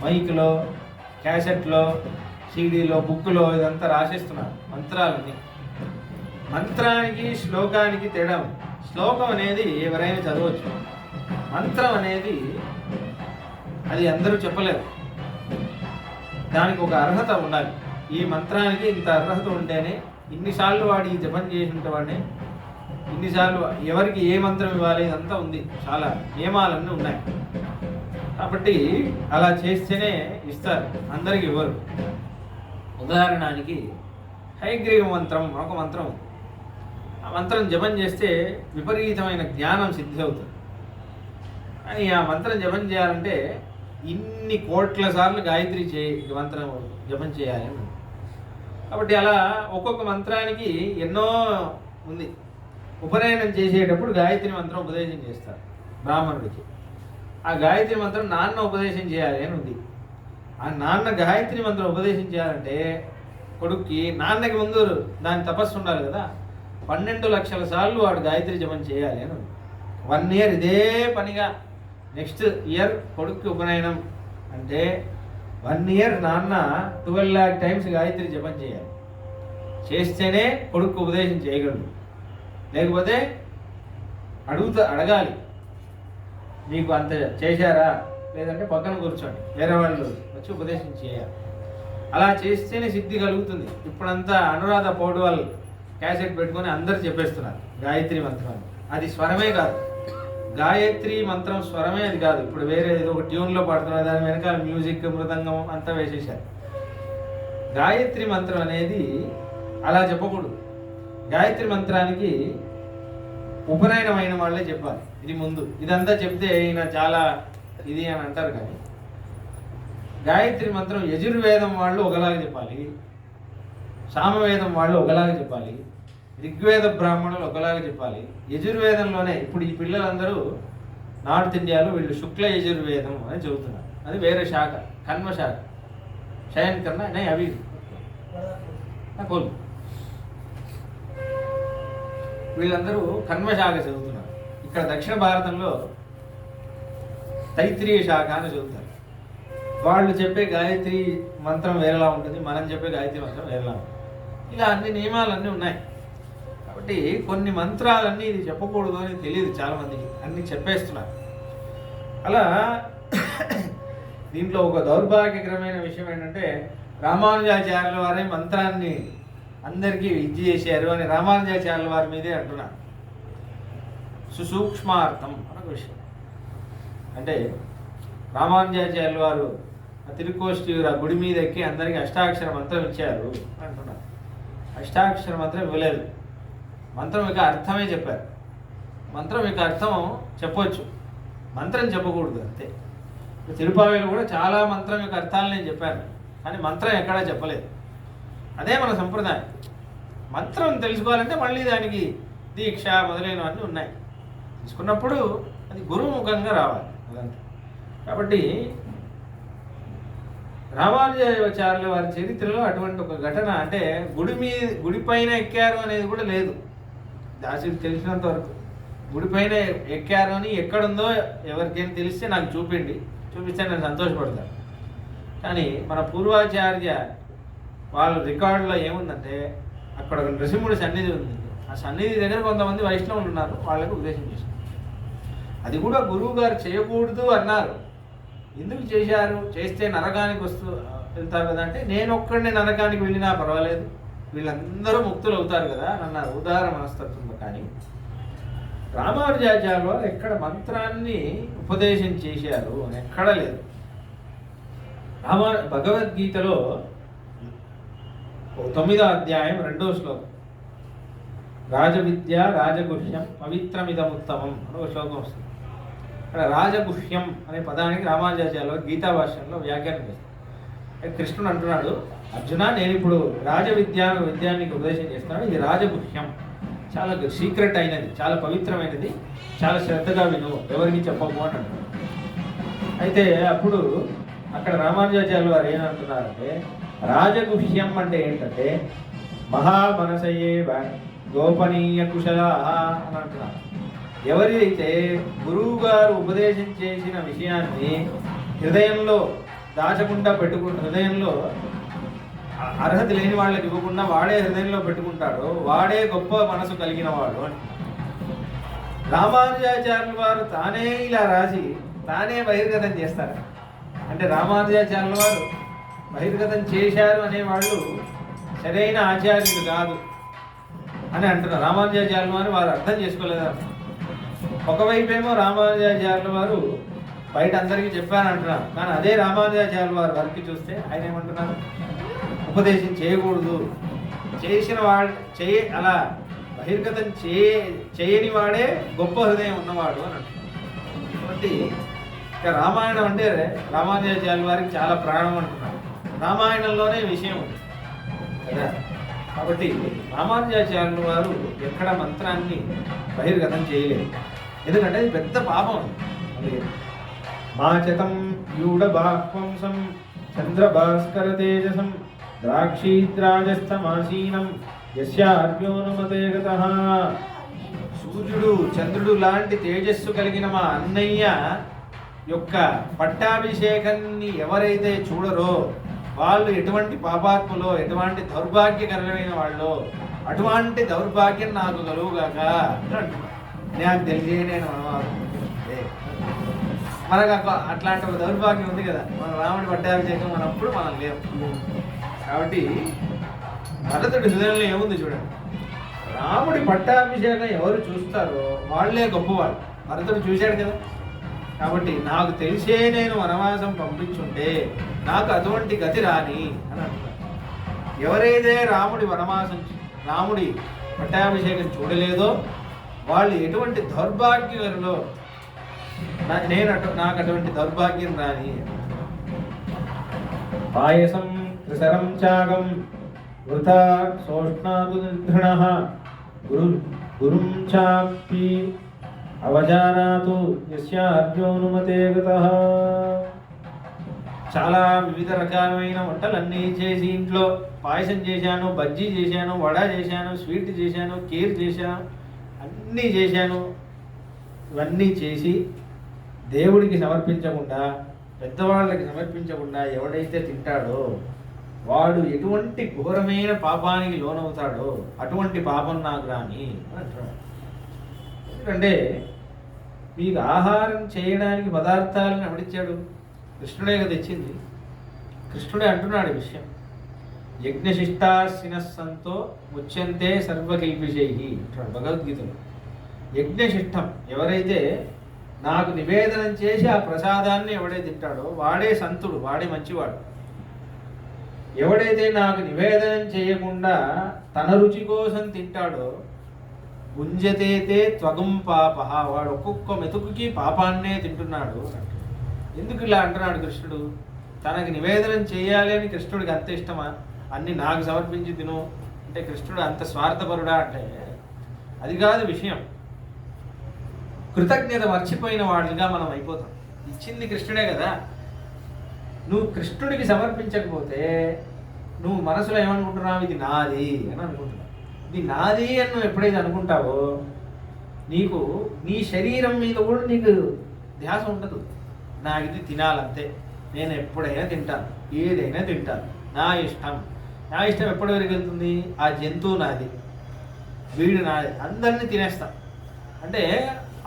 మైక్లో, క్యాసెట్లో, సీడీలో, బుక్లో ఇదంతా రాసేస్తున్నారు మంత్రాలని. మంత్రానికి శ్లోకానికి తేడా ఉంది. శ్లోకం అనేది ఎవరైనా చదవచ్చు, మంత్రం అనేది అది అందరూ చెప్పలేరు, దానికి ఒక అర్హత ఉండాలి. ఈ మంత్రానికి ఇంత అర్హత ఉంటేనే ఇన్నిసార్లు వాడు ఈ జపం చేసిన వాడిని ఇన్నిసార్లు ఎవరికి ఏ మంత్రం ఇవ్వాలి ఇదంతా ఉంది, చాలా నియమాలన్నీ ఉన్నాయి. కాబట్టి అలా చేస్తేనే ఇస్తారు, అందరికి ఇవ్వరు. ఉదాహరణకి హయగ్రీవ మంత్రం ఒక మంత్రం ఉంది. ఆ మంత్రం జపం చేస్తే విపరీతమైన జ్ఞానం సిద్ధి అవుతుంది. కానీ ఆ మంత్రం జపం చేయాలంటే ఇన్ని కోట్ల సార్లు గాయత్రి మంత్రం జపం చేయాలి. కాబట్టి అలా ఒక్కొక్క మంత్రానికి ఎన్నో ఉంది. ఉపనయనం చేసేటప్పుడు గాయత్రి మంత్రం ఉపదేశం చేస్తారు బ్రాహ్మణుడికి. ఆ గాయత్రి మంత్రం నాన్న ఉపదేశం చేయాలి అని ఉంది. ఆ నాన్న గాయత్రి మంత్రం ఉపదేశం చేయాలంటే కొడుక్కి నాన్నకి ముందు దాని తపస్సు ఉండాలి కదా. 12 లక్షల సార్లు వాడు గాయత్రి జపం చేయాలి అని ఉంది. 1 ఇయర్ ఇదే పనిగా, నెక్స్ట్ ఇయర్ కొడుక్కి ఉపనయనం అంటే 1 ఇయర్ నాన్న 12 lakh టైమ్స్ గాయత్రి జపం చేయాలి. చేస్తేనే కొడుకు ఉపదేశం చేయగలడు. లేకపోతే అడగాలి, మీకు అంత చేశారా, లేదంటే పక్కన కూర్చోండి, వేరే వాళ్ళు వచ్చి ఉపదేశం చేయాలి. అలా చేస్తేనే సిద్ధి కలుగుతుంది. ఇప్పుడంతా అనురాధ పౌడ్వాల్ క్యాసెట్ పెట్టుకొని అందరు చెప్పేస్తున్నారు గాయత్రి మంత్రం. అది స్వరమే కాదు, గాయత్రి మంత్రం స్వరమే అది కాదు. ఇప్పుడు వేరే ఏదో ఒక ట్యూన్లో పాడుతున్నారు, దాని వెనకాల మ్యూజిక్, మృదంగం అంతా వేసేసారు. గాయత్రి మంత్రం అనేది అలా చెప్పకూడదు. గాయత్రి మంత్రానికి ఉపనయనమైన వాళ్ళే చెప్పాలి. ఇది ముందు ఇదంతా చెప్తే ఈయన చాలా ఇది అని అంటారు. కానీ గాయత్రి మంత్రం యజుర్వేదం వాళ్ళు ఒకలాగా చెప్పాలి, సామవేదం వాళ్ళు ఒకలాగా చెప్పాలి, ఋగ్వేద బ్రాహ్మణులు ఒకలాగా చెప్పాలి. యజుర్వేదంలోనే ఇప్పుడు ఈ పిల్లలందరూ నార్త్ ఇండియాలో వీళ్ళు శుక్ల యజుర్వేదం అని చెబుతున్నారు. అది వేరే శాఖ, కన్వ శాఖ. శయన్ కన్నా నే అవి కోల్ వీళ్ళందరూ కన్వ శాఖ చదువుతున్నారు. ఇక్కడ దక్షిణ భారతంలో తైత్రీయ శాఖ అని చదువుతారు. వాళ్ళు చెప్పే గాయత్రి మంత్రం వేరేలా ఉంటుంది, మనం చెప్పే గాయత్రి మంత్రం వేరేలా ఉంటుంది. ఇలా అన్ని నియమాలన్నీ ఉన్నాయి. కాబట్టి కొన్ని మంత్రాలన్నీ ఇది చెప్పకూడదు అని తెలియదు చాలామందికి, అన్నీ చెప్పేస్తున్నారు. అలా దీంట్లో ఒక దౌర్భాగ్యకరమైన విషయం ఏంటంటే రామానుజాచార్యుల వారే మంత్రాన్ని అందరికీ ఇది చేశారు అని రామానుజాచార్యుల వారి మీదే అంటున్నారు. సుసూక్ష్మార్థం అన్న విషయం అంటే రామానుజాచార్యుల వారు తిరుకోష్టి గుడి మీద ఎక్కి అందరికీ అష్టాక్షర మంత్రం ఇచ్చారు అంటున్నారు. అష్టాక్షర మంత్రం ఇవ్వలేదు, మంత్రం యొక్క అర్థమే చెప్పారు. మంత్రం యొక్క అర్థం చెప్పవచ్చు, మంత్రం చెప్పకూడదు అంతే. తిరుపావేలు కూడా చాలా మంత్రం యొక్క అర్థాలు నేను చెప్పాను, కానీ మంత్రం ఎక్కడా చెప్పలేదు. అదే మన సంప్రదాయం. మంత్రం తెలుసుకోవాలంటే మళ్ళీ దానికి దీక్ష మొదలైనవన్నీ ఉన్నాయి. తీసుకున్నప్పుడు అది గురుముఖంగా రావాలి అదంతా. కాబట్టి రామానుజాచార్యుల వారి చరిత్రలో అటువంటి ఒక ఘటన అంటే గుడి పైన ఎక్కారు అనేది కూడా లేదు. దానికి తెలిసినంత వరకు గుడి పైన ఎక్కారు అని ఎక్కడుందో ఎవరికైనా తెలిస్తే నాకు చూపిస్తే నేను సంతోషపడతాను. కానీ మన పూర్వాచార్య వాళ్ళ రికార్డులో ఏముందంటే అక్కడ ఒక నృసింహుడి సన్నిధి ఉంది. ఆ సన్నిధి దగ్గర కొంతమంది వైష్ణవులు ఉన్నారు, వాళ్ళకు ఉపదేశం చేశారు. అది కూడా గురువు గారు చేయకూడదు అన్నారు. ఎందుకు చేశారు? చేస్తే నరకానికి వెళ్తారు కదా అంటే, నేను ఒక్కడిని నరకానికి వెళ్ళినా పర్వాలేదు, వీళ్ళందరూ ముక్తులు అవుతారు కదా అని అన్నారు. ఉదార మనస్తత్వంలో. కానీ రామానుజాచార్య వారు ఎక్కడ మంత్రాన్ని ఉపదేశం చేశారు అని ఎక్కడ లేదు. భగవద్గీతలో 9వ అధ్యాయం 2వ శ్లోకం, రాజవిద్య రాజగుహ్యం పవిత్రమిదముత్తమం అని ఒక శ్లోకం వస్తుంది. అక్కడ రాజగుహ్యం అనే పదానికి రామానుజాచార్యులు గీతా భాష్యంలో వ్యాఖ్యానం చేస్తారు. కృష్ణుడు అంటున్నాడు, అర్జున నేను ఇప్పుడు విద్యాన్ని ఉపదేశం చేస్తున్నాను, ఇది రాజగుహ్యం, చాలా సీక్రెట్ అయినది, చాలా పవిత్రమైనది, చాలా శ్రద్ధగా విను, ఎవరికి చెప్పకు అని అంటున్నాడు. అయితే అప్పుడు అక్కడ రామానుజాచార్యులు వారు ఏమంటున్నారంటే, రాజగుహ్యం అంటే ఏంటంటే మహామనసయే గోపనీయ కుశల అని అంటున్నారు. ఎవరైతే గురువు గారు ఉపదేశం చేసిన విషయాన్ని హృదయంలో దాచకుండా హృదయంలో అర్హత లేని వాళ్ళకి ఇవ్వకుండా వాడే హృదయంలో పెట్టుకుంటాడో వాడే గొప్ప మనసు కలిగిన వాడు అని. రామానుజాచార్యుల వారు తానే ఇలా రాసి తానే బహిర్గతం చేస్తారు. అంటే రామానుజాచార్యుల వారు బహిర్గతం చేశారు అనేవాళ్ళు సరైన ఆచార్యులు కాదు అని అంటున్నారు. రామానుజాచార్యుల వారు అర్థం చేసుకోలేదు. ఒకవైపేమో రామానుజాచార్యుల వారు బయట అందరికీ చెప్పాను అంటున్నారు, కానీ అదే రామానుజాచార్యుల వారు వరకు చూస్తే ఆయన ఏమంటున్నారు, ఉపదేశం చేయకూడదు, చేసిన వాడు అలా బహిర్గతం చేయని వాడే గొప్ప హృదయం ఉన్నవాడు అని అంటున్నారు. కాబట్టి ఇక రామాయణం అంటే రామానుజాచార్యుల వారికి చాలా ప్రాణం అంటున్నారు. రామాయణంలోనే విషయం ఉంది కదా. కాబట్టి రామానుజాచార్యుల వారు ఎక్కడ మంత్రాన్ని బహిర్గతం చేయలేదు, ఎందుకంటే అది పెద్ద పాపం. మాచతం యూఢ బాహ్వంసం చంద్రభాస్కర తేజసం ద్రాక్షీద్రాజస్థమాసీనం యస్యార్యోనుమతే గతః. సూర్యుడు చంద్రుడు లాంటి తేజస్సు కలిగిన మా అన్నయ్య యొక్క పట్టాభిషేకాన్ని ఎవరైతే చూడరో వాళ్ళు ఎటువంటి పాపాత్ములో, ఎటువంటి దౌర్భాగ్యకరమైన వాళ్ళు, అటువంటి దౌర్భాగ్యం నాకు కలుగుగాక నాకు తెలియజే. నేను మనకు అట్లాంటి ఒక దౌర్భాగ్యం ఉంది కదా, మన రాముడి పట్టాభిషేకం మనప్పుడు మనం లేవు. కాబట్టి భరతుడి హృదయంలో ఏముంది చూడండి, రాముడి పట్టాభిషేకం ఎవరు చూస్తారో వాళ్ళే గొప్పవాళ్ళు. భరతుడు చూశాడు కదా. కాబట్టి నాకు తెలిసే నేను వనవాసం పంపించుంటే నాకు అటువంటి గతి రాని అని అంటున్నారు. ఎవరైతే రాముడి పట్టాభిషేకం చూడలేదో వాళ్ళు ఎటువంటి దౌర్భాగ్యలో నాకు అటువంటి దౌర్భాగ్యం రాని. పాయసం త్రిసరం చాగం వృథా సోష్ణాదుర్ధృణః గురుం చాపి అవజానాతు యస్యార్యోనుమతే గతః. చాలా వివిధ రకాలైన వంటలన్నీ చేసి ఇంట్లో పాయసం చేశాను, బజ్జీ చేశాను, వడ చేశాను, స్వీట్ చేశాను, కీర్ చేశాను, అన్నీ చేశాను. ఇవన్నీ చేసి దేవుడికి సమర్పించకుండా, పెద్దవాళ్ళకి సమర్పించకుండా ఎవడైతే తింటాడో వాడు ఎటువంటి ఘోరమైన పాపానికి లోనవుతాడో అటువంటి పాపం నాకు రాని అంటాడు. ఎందుకంటే మీకు ఆహారం చేయడానికి పదార్థాలను ఎవడిచ్చాడు? కృష్ణుడే కదా తెచ్చింది. కృష్ణుడే అంటున్నాడు విషయం. యజ్ఞశిష్టాశినస్సంతో ముచ్యంతే సర్వకిల్పిషై అంటున్నాడు భగవద్గీతలో. యజ్ఞశిష్టం ఎవరైతే నాకు నివేదనం చేసి ఆ ప్రసాదాన్ని ఎవడైతే తింటాడో వాడే సంతుడు, వాడే మంచివాడు. ఎవడైతే నాకు నివేదనం చేయకుండా తన రుచి కోసం తింటాడో గుంజతేతే త్వగం పాప, వాడు ఒక్కొక్క మెతుకుకి పాపాన్నే తింటున్నాడు. ఎందుకు ఇలా అంటున్నాడు కృష్ణుడు? తనకి నివేదనం చేయాలి అని కృష్ణుడికి అంత ఇష్టమా? అన్ని నాకు సమర్పించి తిను అంటే కృష్ణుడు అంత స్వార్థపరుడా అంటే అది కాదు విషయం. కృతజ్ఞత మర్చిపోయిన వాళ్ళుగా మనం అయిపోతాం. ఇచ్చింది కృష్ణుడే కదా. నువ్వు కృష్ణుడికి సమర్పించకపోతే నువ్వు మనసులో ఏమనుకుంటున్నావు? ఇది నాది అని అనుకుంటున్నావు. ఇది నాది అని నువ్వు ఎప్పుడైతే అనుకుంటావో నీకు నీ శరీరం మీద కూడా నీకు ధ్యాస ఉండదు. నాకు ఇది తినాలంతే, నేను ఎప్పుడైనా తింటాను, ఏదైనా తింటాను, నా ఇష్టం. నా ఇష్టం ఎప్పటి వరకు వెళ్తుంది? ఆ జంతువు నాది, వీడు నాది, అందరినీ తినేస్తా అంటే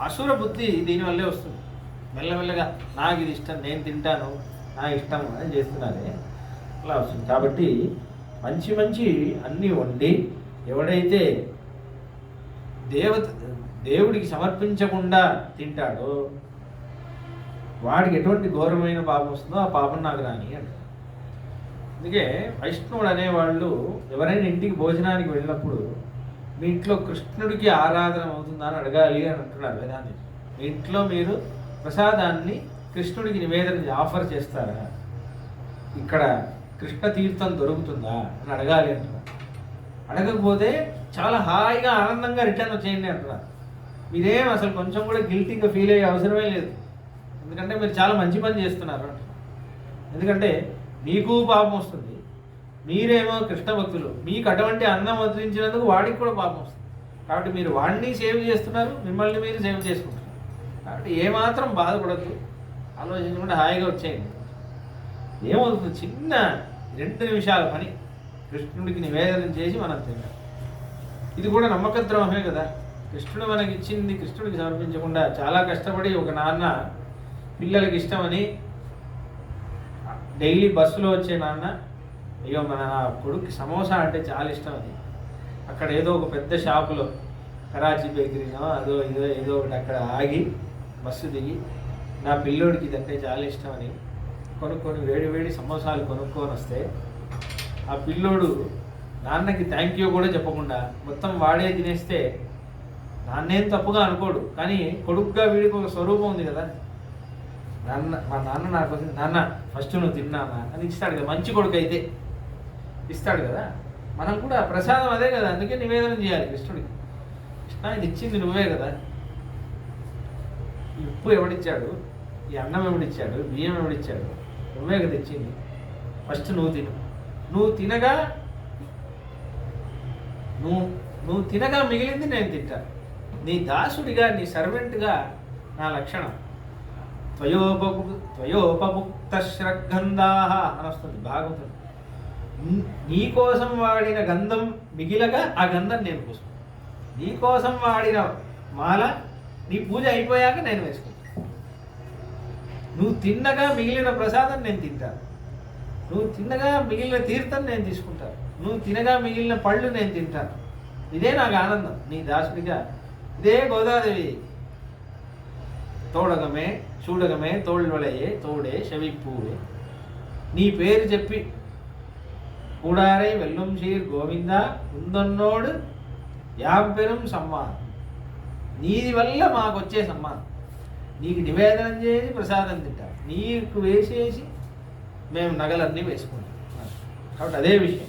అసుర బుద్ధి దీనివల్లే వస్తుంది. మెల్లమెల్లగా నాకు ఇది ఇష్టం, నేను తింటాను, నా ఇష్టం అని చేస్తున్నారే అలా వస్తుంది. కాబట్టి మంచి మంచి అన్నీ వండి ఎవడైతే దేవుడికి సమర్పించకుండా తింటాడో వాడికి ఎటువంటి ఘోరమైన పాపం వస్తుందో ఆ పాపం నాకు రాని అంటారు. అందుకే వైష్ణవుడు అనేవాళ్ళు ఎవరైనా ఇంటికి భోజనానికి వెళ్ళినప్పుడు మీ ఇంట్లో కృష్ణుడికి ఆరాధన అవుతుందా అని అడగాలి అని అంటున్నారు వేదాంతి. మీ ఇంట్లో మీరు ప్రసాదాన్ని కృష్ణుడికి నివేదన ఆఫర్ చేస్తారా, ఇక్కడ కృష్ణ తీర్థం దొరుకుతుందా అని అడగాలి అంటున్నారు. అడగకపోతే చాలా హాయిగా ఆనందంగా రిటర్న్ వచ్చేయండి అంటున్నారు. మీరేం అసలు కొంచెం కూడా గిల్టీగా ఫీల్ అయ్యే అవసరమే లేదు. ఎందుకంటే మీరు చాలా మంచి పని చేస్తున్నారు అంటున్నారు. ఎందుకంటే మీకు పాపం వస్తుంది, మీరేమో కృష్ణ భక్తులు, మీకు అటువంటి అన్నం వదిలించినందుకు వాడికి కూడా పాపం వస్తుంది. కాబట్టి మీరు వాడిని సేవ్ చేస్తున్నారు, మిమ్మల్ని మీరు సేవ్ చేసుకుంటున్నారు. కాబట్టి ఏమాత్రం బాధపడద్దు, ఆలోచించకుండా హాయిగా వచ్చేయండి. ఏమవుతుంది, చిన్న 2 నిమిషాల పని కృష్ణుడికి నివేదన చేసి మనం తినాలి. ఇది కూడా నమ్మక ద్రోహమే కదా. కృష్ణుడు మనకి ఇచ్చింది కృష్ణుడికి సమర్పించకుండా చాలా కష్టపడి ఒక నాన్న పిల్లలకి ఇష్టమని డైలీ బస్సులో వచ్చే నాన్న, అయ్యో మన కొడుకు సమోసా అంటే చాలా ఇష్టం అని అక్కడ ఏదో ఒక పెద్ద షాపులో కరాచీ బేకరీనో అదో ఏదో ఒకటి అక్కడ ఆగి బస్సు దిగి నా పిల్లోడికి ఇదంటే చాలా ఇష్టం అని కొనుక్కొని వేడి సమోసాలు కొనుక్కొని వస్తే ఆ పిల్లోడు నాన్నకి థ్యాంక్ యూ కూడా చెప్పకుండా మొత్తం వాడే తినేస్తే నాన్నేం తప్పుగా అనుకోడు. కానీ కొడుకుగా వీడికి ఒక స్వరూపం ఉంది కదా, మా నాన్న నాకు నాన్న ఫస్ట్ నువ్వు తిన్నానా అని ఇస్తాడు కదా. మంచి కొడుకు అయితే ఇస్తాడు కదా. మనం కూడా ప్రసాదం అదే కదా, అందుకే నివేదన చేయాలి కృష్ణుడికి. కృష్ణ ఇది ఇచ్చింది నువ్వే కదా, ఈ ఉప్పు ఎవడిచ్చాడు, ఈ అన్నం ఎవడిచ్చాడు, బియ్యం ఎవడిచ్చాడు, నువ్వే కదా ఇచ్చింది. ఫస్ట్ నువ్వు తిను. నువ్వు తినగా మిగిలింది నేను తింటాను. నీ దాసుడిగా, నీ సర్వెంట్గా నా లక్షణం. త్వయోపభుక్త శ్రగంధాః అని వస్తుంది భాగవతం. నీ కోసం వాడిన గంధం మిగిలగా ఆ గంధం నేను పూసుకుంటాను. నీ కోసం వాడిన మాల నీ పూజ అయిపోయాక నేను వేసుకుంటాను. నువ్వు తిన్నగా మిగిలిన ప్రసాదం నేను తింటాను. నువ్వు తిన్నగా మిగిలిన తీర్థం నేను తీసుకుంటాను. నువ్వు తినగా మిగిలిన పళ్ళు నేను తింటాను. ఇదే నాకు ఆనందం నీ దాసుడిగా. ఇదే గోదాదేవి తోడగమే చూడగమే తోళ్ళొలయే తోడే శవిపూవే నీ పేరు చెప్పి కూడారై వెల్లం షీర్ గోవింద ఉందన్నోడు యాపెరం సమ్మానం. నీది వల్ల మాకు వచ్చే సమ్మానం. నీకు నివేదనం చేసి ప్రసాదం తింటాం, నీకు వేసేసి మేము నగలన్నీ వేసుకుంటాం. కాబట్టి అదే విషయం.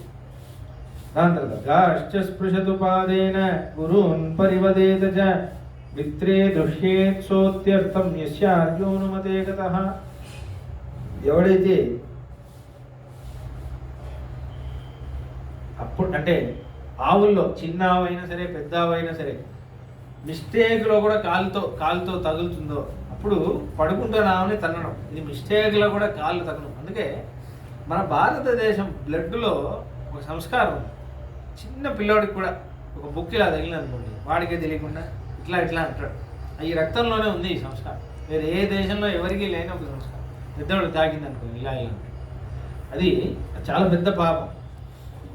దాని తర్వాత గాశ్చ స్పృశతు పాదేన గురూన్ పరివదేత చ మిత్రే దృశ్యేత్సోత్యర్థం యస్య అర్జునుమతే గతః. ఎవడైతే అప్పుడు అంటే ఆవుల్లో చిన్న ఆవైనా సరే పెద్ద ఆవైనా సరే మిస్టేక్లో కూడా కాలుతో తగులుతుందో అప్పుడు పడుకుంటున్న ఆవుని తన్నడం. ఇది మిస్టేక్లో కూడా కాళ్ళు తగ్గడం. అందుకే మన భారతదేశం బ్లడ్లో ఒక సంస్కారం ఉంది. చిన్న పిల్లోడికి కూడా ఒక బుక్ ఇలా తగిలింది అనుకోండి, వాడికే తెలియకుండా ఇట్లా అంటాడు. ఈ రక్తంలోనే ఉంది ఈ సంస్కారం. వేరే ఏ దేశంలో ఎవరికీ లేని ఒక సంస్కారం. పెద్దవాడు తాగింది అనుకోండి ఇలా అది చాలా పెద్ద పాపం.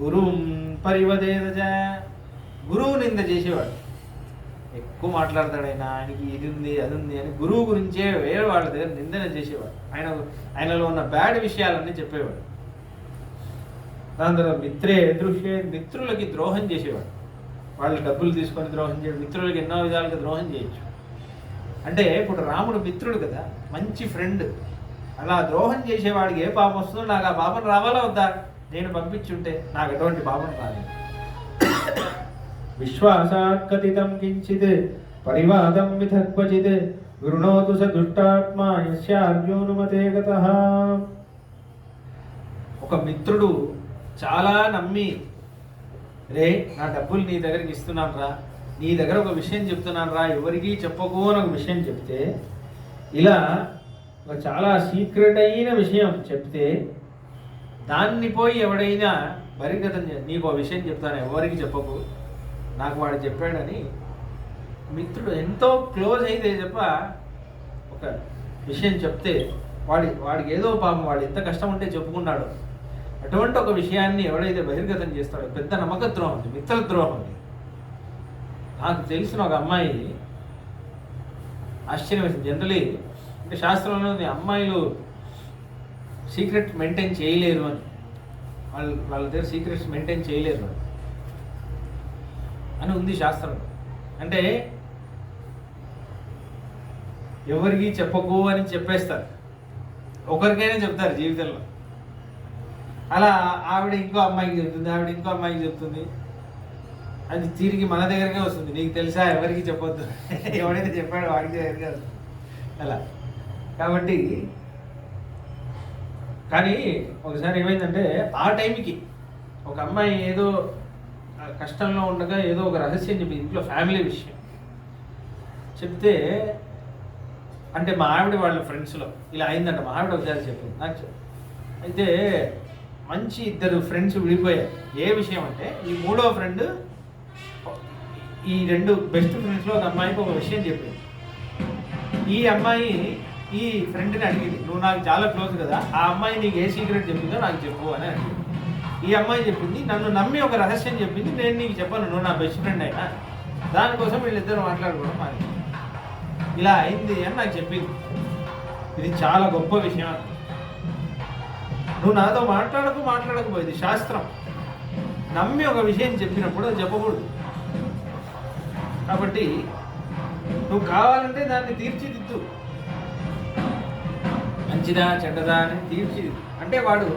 గురువు పరివదేద, గురువు నింద చేసేవాడు. ఎక్కువ మాట్లాడతాడైనా, ఆయనకి ఇది ఉంది అది ఉంది అని గురువు గురించే వేరే వాళ్ళ దగ్గర నిందన చేసేవాడు. ఆయనలో ఉన్న బ్యాడ్ విషయాలన్నీ చెప్పేవాడు. దాని తర్వాత మిత్రులకి ద్రోహం చేసేవాడు. వాళ్ళు డబ్బులు తీసుకొని ద్రోహం చేయడం, మిత్రులకి ఎన్నో విధాలుగా ద్రోహం చేయొచ్చు. అంటే ఇప్పుడు రాముడు మిత్రుడు కదా, మంచి ఫ్రెండ్. అలా ద్రోహం చేసేవాడికి ఏ పాపం వస్తుందో నాకు ఆ పాపం రావాలా వద్దా? నేను పంపించుంటే నాకు ఎటువంటి పాపం రాలేదు. విశ్వాసాత్ కథితం కించిత్ పరివాదం విధక్వచిత్ గృణోతు స దుష్టాత్మ యస్య అర్జునుమతే గతః. ఒక మిత్రుడు చాలా నమ్మి, రే నా డబ్బులు నీ దగ్గరికి ఇస్తున్నాను రా, నీ దగ్గర ఒక విషయం చెప్తున్నాను రా, ఎవరికీ చెప్పకు అని ఒక విషయం చెప్తే, ఇలా ఒక చాలా సీక్రెట్ అయిన విషయం చెప్తే దాన్ని పోయి ఎవడైనా బహిర్గతం నీకు ఒక విషయం చెప్తాను ఎవరికి చెప్పకు, నాకు వాడు చెప్పాడని మిత్రుడు ఎంతో క్లోజ్ అయితే చెప్ప ఒక విషయం చెప్తే వాడికి ఏదో పాపం వాడు ఎంత కష్టం ఉంటే చెప్పుకున్నాడు. అటువంటి ఒక విషయాన్ని ఎవడైతే బహిర్గతం చేస్తాడో పెద్ద నమ్మక ద్రోహం ఉంది, మిత్రద్రోహం ఉంది. నాకు తెలిసిన ఒక అమ్మాయి ఆశ్చర్యం వేసింది. జనరలీ అంటే శాస్త్రంలో అమ్మాయిలు సీక్రెట్ మెయింటైన్ చేయలేరు అని, వాళ్ళ దగ్గర సీక్రెట్స్ మెయింటైన్ చేయలేరు అని ఉంది శాస్త్రం. అంటే ఎవరికి చెప్పకు అని చెప్పేస్తారు, ఒకరికైనా చెప్తారు జీవితంలో. అలా ఆవిడ ఇంకో అమ్మాయికి చెప్తుంది, ఆవిడ ఇంకో అమ్మాయికి చెప్తుంది. అది తిరిగి మన దగ్గరకే వస్తుంది. నీకు తెలుసా ఎవరికి చెప్పొద్దు, ఎవడైతే చెప్పాడో వాడికి దగ్గరగా వస్తుంది అలా. కాబట్టి కానీ ఒకసారి ఏమైందంటే ఆ టైంకి ఒక అమ్మాయి ఏదో కష్టంలో ఉండగా ఏదో ఒక రహస్యం చెప్పింది, ఇంట్లో ఫ్యామిలీ విషయం చెప్తే. అంటే మా ఆవిడ వాళ్ళ ఫ్రెండ్స్లో ఇలా అయిందంట. మా ఆవిడ ఒకసారి చెప్పింది నాకు. అయితే మంచి ఇద్దరు ఫ్రెండ్స్ విడిపోయారు. ఏ విషయం అంటే ఈ మూడో ఫ్రెండ్ ఈ రెండు బెస్ట్ ఫ్రెండ్స్లో ఒక అమ్మాయికి ఒక విషయం చెప్పింది. ఈ అమ్మాయి ఈ ఫ్రెండ్ని అడిగింది, నువ్వు నాకు చాలా క్లోజ్ కదా, ఆ అమ్మాయి నీకు ఏ సీక్రెట్ చెప్పిందో నాకు చెప్పు అని అడిగింది. ఈ అమ్మాయి చెప్పింది, నన్ను నమ్మి ఒక రహస్యం చెప్పింది, నేను నీకు చెప్పను, నువ్వు నా బెస్ట్ ఫ్రెండ్ అయినా. దానికోసం వీళ్ళిద్దరు మాట్లాడుకోవడం మాది ఇలా అయింది అని నాకు చెప్పింది. ఇది చాలా గొప్ప విషయం. నువ్వు నాతో మాట్లాడకపోయింది శాస్త్రం. నమ్మి ఒక విషయం చెప్పినప్పుడు అది చెప్పకూడదు. కాబట్టి నువ్వు కావాలంటే దాన్ని తీర్చిదిద్దు, మంచిదా చెడ్డదా అని తీర్చిదిద్దు. అంటే వాడు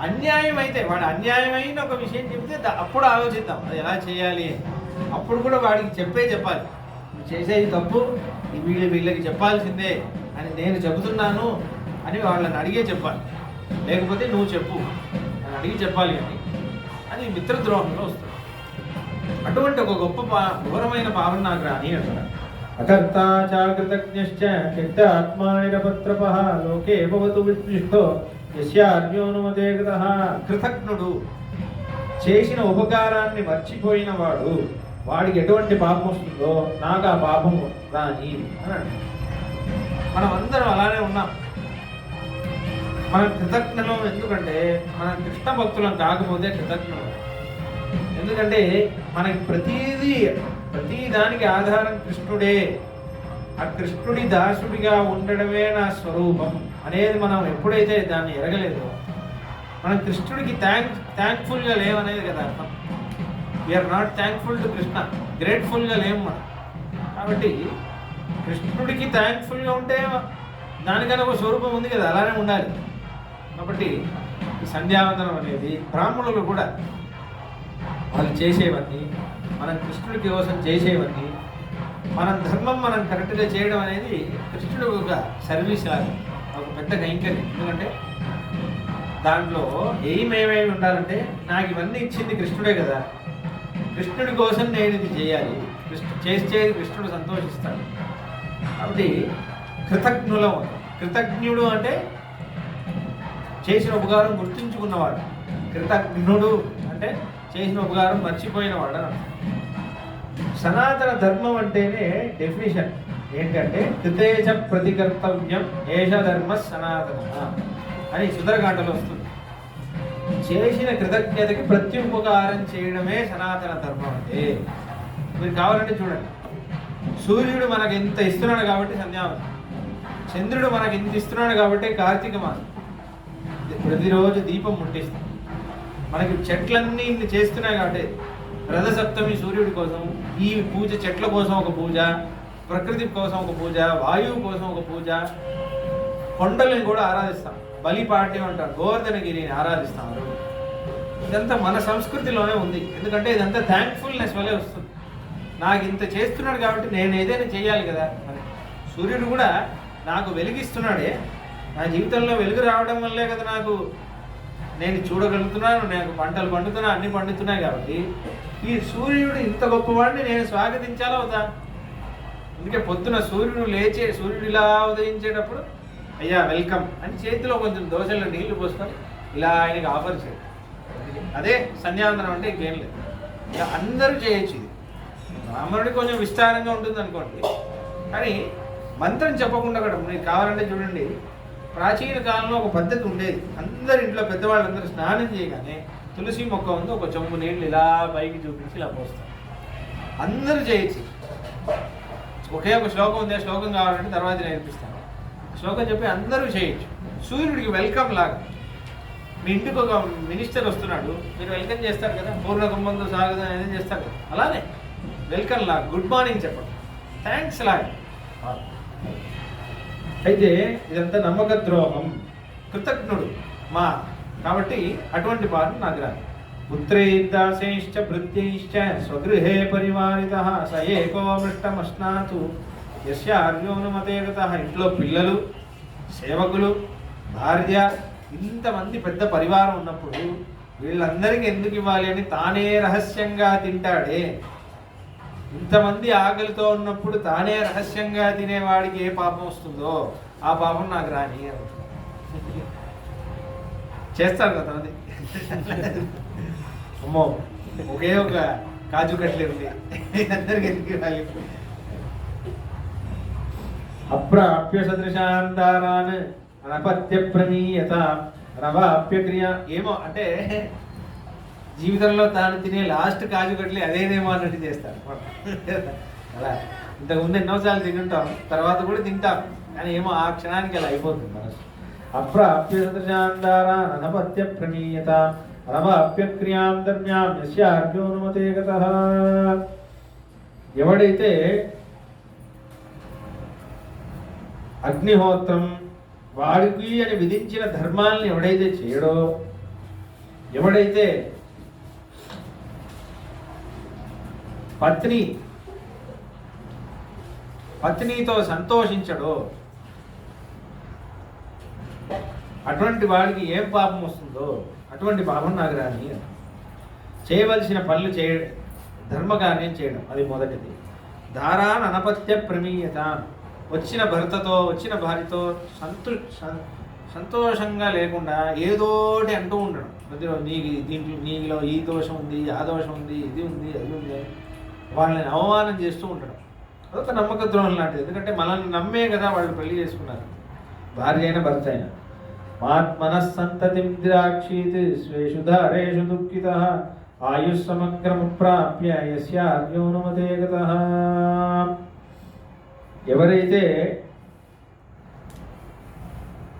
అన్యాయమైన ఒక విషయం చెప్తే అప్పుడు ఆలోచిద్దాం అది ఎలా చేయాలి. అప్పుడు కూడా వాడికి చెప్పాలి, నువ్వు చేసేది తప్పు, వీళ్ళకి చెప్పాల్సిందే అని నేను చెబుతున్నాను అని వాళ్ళని అడిగే చెప్పాలి. లేకపోతే నువ్వు చెప్పు అని అడిగి చెప్పాలి అని అది మిత్రద్రోహంలో వస్తుంది. అటువంటి ఒక గొప్ప ఘోరమైన పాపం నాకు రాని అంటారు. అకర్తా చాకృతజ్ఞశ్చ చిత్త ఆత్మానిరపత్రపః లోకే భవతు విస్పృష్టో యస్యాన్యోనుమతే గతః. కృతజ్ఞుడు, చేసిన ఉపకారాన్ని మర్చిపోయిన వాడికి ఎటువంటి పాపం వస్తుందో నాకు ఆ పాపం రాని అని అంటారు. మనం అందరం అలానే ఉన్నాం. మనం కృతజ్ఞలం. ఎందుకంటే మనం కృష్ణ భక్తులం కాకపోతే కృతజ్ఞం. ఎందుకంటే మనకి ప్రతి దానికి ఆధారం కృష్ణుడే. ఆ కృష్ణుడి దాసుడిగా ఉండడమే నా స్వరూపం అనేది మనం ఎప్పుడైతే దాన్ని ఎరగలేదో మనం కృష్ణుడికి థ్యాంక్ఫుల్గా లేవనేది కదా అర్థం. We are not thankful to Krishna, గ్రేట్ఫుల్గా లేము మనం. కాబట్టి కృష్ణుడికి థ్యాంక్ఫుల్గా ఉంటే దానికన్నా ఒక స్వరూపం ఉంది కదా, అలానే ఉండాలి. కాబట్టి ఈ సంధ్యావందనం అనేది బ్రాహ్మణులు కూడా వాళ్ళు చేసేవన్నీ, మనం కృష్ణుడి కోసం చేసేవన్నీ, మన ధర్మం మనం కరెక్ట్గా చేయడం అనేది కృష్ణుడు ఒక సర్వీస్ లాగా, ఒక పెద్ద కైంకర్యం. ఎందుకంటే దాంట్లో ఏమేమి ఉండాలంటే నాకు ఇవన్నీ ఇచ్చింది కృష్ణుడే కదా, కృష్ణుడి కోసం నేను ఇది చేయాలి, చేస్తే కృష్ణుడు సంతోషిస్తాడు. కాబట్టి కృతజ్ఞుడు అంటే చేసిన ఉపకారం గుర్తుంచుకున్నవాడు. కృతజ్ఞుడు అంటే చేసిన ఉపకారం మర్చిపోయినవాడు అని. సనాతన ధర్మం అంటేనే డెఫినేషన్ ఏంటంటే కృతేజ ప్రతికర్తవ్యం ఏష ధర్మ సనాతన అని సుందరకాండలో వస్తుంది. చేసిన కృతజ్ఞతకి ప్రత్యుపకారం చేయడమే సనాతన ధర్మం. అంటే మీరు కావాలంటే చూడండి, సూర్యుడు మనకు ఎంత ఇస్తున్నాడు కాబట్టి సంధ్యావందనం, చంద్రుడు మనకి ఎంత ఇస్తున్నాడు కాబట్టి కార్తీక మాసం ప్రతిరోజు దీపం ముట్టిస్తాం. మనకి చెట్లన్నీ ఇన్ని చేస్తున్నాయి కాబట్టి రథసప్తమి సూర్యుడి కోసం, ఈ పూజ చెట్ల కోసం ఒక పూజ, ప్రకృతి కోసం ఒక పూజ, వాయువు కోసం ఒక పూజ, కొండల్ని కూడా ఆరాధిస్తాం. బలిపాడ్యం అంటారు, గోవర్ధనగిరిని ఆరాధిస్తాం. ఇదంతా మన సంస్కృతిలోనే ఉంది. ఎందుకంటే ఇదంతా థ్యాంక్ఫుల్నెస్ వల్లే వస్తుంది. నాకు ఇంత చేస్తున్నాడు కాబట్టి నేను ఏదైనా చేయాలి కదా అని. సూర్యుడు కూడా నాకు వెలిగిస్తున్నాడే, నా జీవితంలో వెలుగు రావడం వల్లే కదా నాకు నేను చూడగలుగుతున్నాను, నాకు పంటలు పండుతున్నా, అన్ని పండుతున్నాయి. కాబట్టి ఈ సూర్యుడు ఇంత గొప్పవాడిని నేను స్వాగతించాలా వద్దా? అందుకే పొద్దున సూర్యుడు ఇలా ఉదయించేటప్పుడు అయ్యా వెల్కమ్ అని చేతిలో కొంచెం దోశల్లో నీళ్లు పోసుకొని ఇలా ఆయనకి ఆఫర్ చేయడం. అదే సంధ్యావందనం అంటే ఇంకేం లేదు. ఇలా అందరూ చేయొచ్చు. ఇది బ్రాహ్మణుడికి కొంచెం విస్తారంగా ఉంటుంది అనుకోండి, కానీ మంత్రం చెప్పకుండా కూడా మీకు కావాలంటే చూడండి, ప్రాచీన కాలంలో ఒక పద్ధతి ఉండేది. అందరి ఇంట్లో పెద్దవాళ్ళందరూ స్నానం చేయగానే తులసి మొక్క ఉంది, ఒక చెంబు నీళ్ళు ఇలా పైకి చూపించి ఇలా పోస్తారు. అందరూ చేయొచ్చు. ఒకే ఒక శ్లోకం ఉంది, ఆ శ్లోకం కావాలంటే తర్వాత నేర్పిస్తాను. శ్లోకం చెప్పి అందరూ చేయొచ్చు. సూర్యుడికి వెల్కమ్ లాగా. మీ ఇంటికి ఒక మినిస్టర్ వస్తున్నాడు, మీరు వెల్కమ్ చేస్తారు కదా, పూర్ణ కుంభంతో స్వాగతం అనేది చేస్తారు కదా, అలానే వెల్కమ్ లాగా, గుడ్ మార్నింగ్ చెప్పడం, థ్యాంక్స్ లాగా. అయితే ఇదంతా నమ్మక ద్రోహం, కృతజ్ఞుడు మా, కాబట్టి అటువంటి వారు నాకు రాదు. పుత్రైర్దాసైశ్చ భృత్యైశ్చ స్వగృహే పరివారితః స ఏకో మృష్టమశ్నాతు యస్య అర్యోనుమతే గతః. ఇంట్లో పిల్లలు, సేవకులు, భార్య, ఇంతమంది పెద్ద పరివారం ఉన్నప్పుడు వీళ్ళందరికీ ఎందుకు ఇవ్వాలి అని తానే రహస్యంగా తింటాడే. ఇంతమంది ఆకలితో ఉన్నప్పుడు తానే రహస్యంగా తినేవాడికి ఏ పాపం వస్తుందో ఆ పాపం నాకు రాని చేస్తారు కదా. అది అమ్మో, ఒకే ఒక కాజు కట్లే ఉంది, అందరికి ఎందుకు ఇవ్వాలి. అప్రాప్య సదృశాంతారాన్ అనపత్య ప్రణీయత రవాప్య క్రియ. ఏమో అంటే జీవితంలో తాను తినే లాస్ట్ కాజు కట్లే అదేనేమో అన్నట్టు చేస్తారు అలా. ఇంతకుముందు ఎన్నోసార్లు తింటుంటాం, తర్వాత కూడా తింటాం, కానీ ఏమో ఆ క్షణానికి అలా అయిపోతుంది మనసు. అప్రాప్య సదృశాంతారాన్ అనపత్య ప్రణీయత రవాప్య క్రియాం ధర్మ్యాం యస్య అర్యోనుమతే గతః. ఎవడైతే అగ్నిహోత్రం వాడికి అని విధించిన ధర్మాల్ని ఎవడైతే చేయడో, ఎవడైతే పత్నితో సంతోషించడో, అటువంటి వాడికి ఏం పాపం వస్తుందో అటువంటి పాపం నాకు రాని. చేయవలసిన పనులు ధర్మకార్యం చేయడం, అది మొదటిది. ధారాన్ అనపత్య ప్రమీయత, వచ్చిన భర్తతో వచ్చిన భార్యతో సంతోషంగా లేకుండా ఏదోటి అంటూ ఉండడం. ప్రతిరోజు నీలో ఈ దోషం ఉంది, ఆ దోషం ఉంది, ఇది ఉంది, అది ఉంది, వాళ్ళని అవమానం చేస్తూ ఉండడం. అదొక నమ్మక ద్రోహం లాంటిది. ఎందుకంటే మనల్ని నమ్మే కదా వాళ్ళు పెళ్లి చేసుకున్నారు, భార్య అయినా భర్త అయినా. మనస్సంతతిం ద్రాక్షీత్ స్వేషు ధారేషు దుఃఖితః ఆయుస్సమగ్రముప్రాప్య యస్య అర్యోనుమతే గతః. ఎవరైతే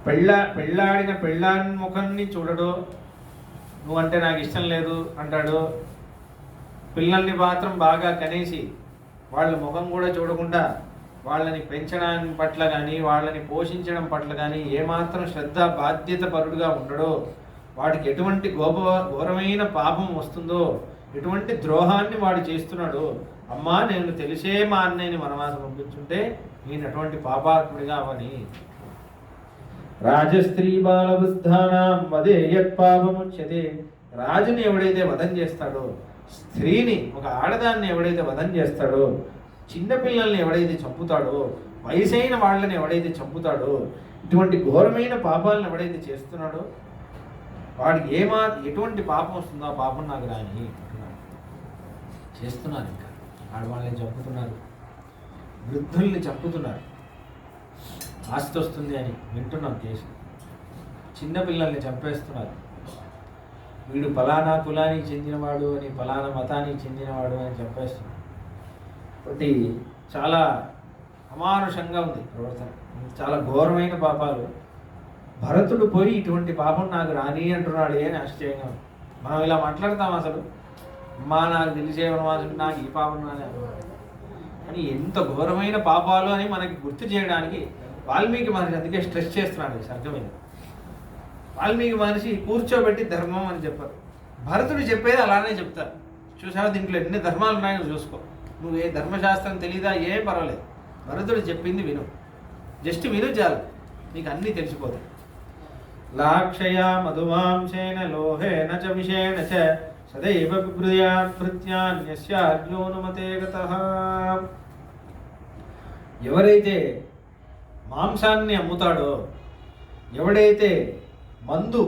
పెళ్ళాడిన పెళ్ళాని ముఖాన్ని చూడడో, నువ్వంటే నాకు ఇష్టం లేదు అంటాడు, పిల్లల్ని మాత్రం బాగా కనేసి వాళ్ళ ముఖం కూడా చూడకుండా వాళ్ళని పెంచడం పట్ల కానీ వాళ్ళని పోషించడం పట్ల కానీ ఏమాత్రం శ్రద్ధ బాధ్యత పరుడుగా ఉండడో, వాడికి ఎటువంటి ఘోరమైన పాపం వస్తుందో, ఎటువంటి ద్రోహాన్ని వాడు చేస్తున్నాడు. అమ్మా, నేను తెలిసే మా అన్నయ్యని వనవాసం పంపించుంటే నేను అటువంటి పాపాత్ముడిగా అవని. రాజస్త్రీ బాలవృద్ధానాం వదే యత్ పాపముచ్యతే. రాజుని ఎవడైతే వధం చేస్తాడో, స్త్రీని ఒక ఆడదాన్ని ఎవడైతే వధం చేస్తాడో, చిన్నపిల్లల్ని ఎవడైతే చంపుతాడో, వయసైన వాళ్ళని ఎవడైతే చంపుతాడో, ఇటువంటి ఘోరమైన పాపాలను ఎవడైతే చేస్తున్నాడో వాడికి ఎటువంటి పాపం వస్తుందో ఆ పాపం నాకు రాని చేస్తున్నారు. ఇంకా ఆడవాళ్ళని చంపుతున్నారు, వృద్ధుల్ని చంపుతున్నారు, ఆస్తి వస్తుంది అని వింటున్నాం కేసు. చిన్నపిల్లల్ని చంపేస్తున్నారు. వీడు ఫలానా కులానికి చెందినవాడు అని, ఫలానా మతానికి చెందినవాడు అని చెప్పేస్తున్నారు. కాబట్టి చాలా అమానుషంగా ఉంది ప్రవర్తన, చాలా ఘోరమైన పాపాలు. భరతుడు పోయి ఇటువంటి పాపం నాకు రాని అంటున్నాడు అని ఆశ్చర్యంగా ఉంది. మనం ఇలా మాట్లాడతాం, అసలు నాకు తెలిసే వనవాసుడు నాకు ఈ పాపం రాని అని. ఎంత ఘోరమైన పాపాలు అని మనకి గుర్తు చేయడానికి వాల్మీకి మహర్షి అందుకే స్ట్రెస్ చేస్తున్నాడు ఈ సర్గ మీద. వాల్మీకి మహర్షి కూర్చోబెట్టి ధర్మం అని చెప్పారు, భరతుడు చెప్పేది అలానే చెప్తారు. చూసావా, దీంట్లో ఎన్ని ధర్మాలు ఉన్నాయో చూసుకో. నువ్వు ఏ ధర్మశాస్త్రం తెలీదా, ఏం పర్వాలేదు, భరతుడు చెప్పింది విను, జస్ట్ విను చాలు, నీకు అన్నీ తెలిసిపోతాయి. లాక్షయా మధుమాంసేన లోహేన చ విషేణ చ సదైవ బిభ్రయాత్ భృత్యాన్యస్య అర్యోనుమతే గతః. ఎవరైతే మాంసాన్ని అమ్ముతాడో, ఎవడైతే మందు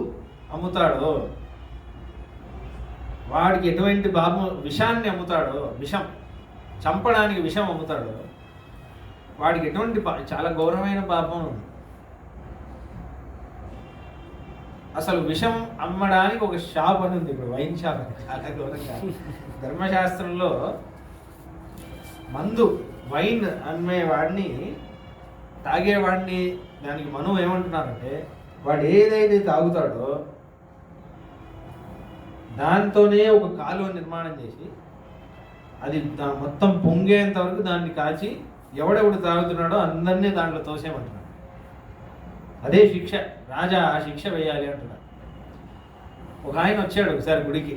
అమ్ముతాడో, వాడికి ఎటువంటి విషాన్ని అమ్ముతాడో, విషం చంపడానికి విషం అమ్ముతాడో వాడికి ఎటువంటి చాలా ఘోరమైన పాపం ఉంది. అసలు విషం అమ్మడానికి ఒక షాప్ అని ఉంది ఇప్పుడు, వైన్ షాప్ అని, చాలా ఘోరంగా. ధర్మశాస్త్రంలో మందు వైన్ అమ్మేవాడిని తాగేవాడిని దానికి మనం ఏమంటున్నారంటే వాడు ఏదైతే తాగుతాడో దాంతోనే ఒక కాలువ నిర్మాణం చేసి అది మొత్తం పొంగేంత వరకు దాన్ని కాచి ఎవడెవడు తాగుతున్నాడో అందరినీ దాంట్లో తోసేయమంటున్నాడు. అదే శిక్ష, రాజా ఆ శిక్ష వేయాలి అంటున్నాడు. ఒక ఆయన వచ్చాడు ఒకసారి గుడికి,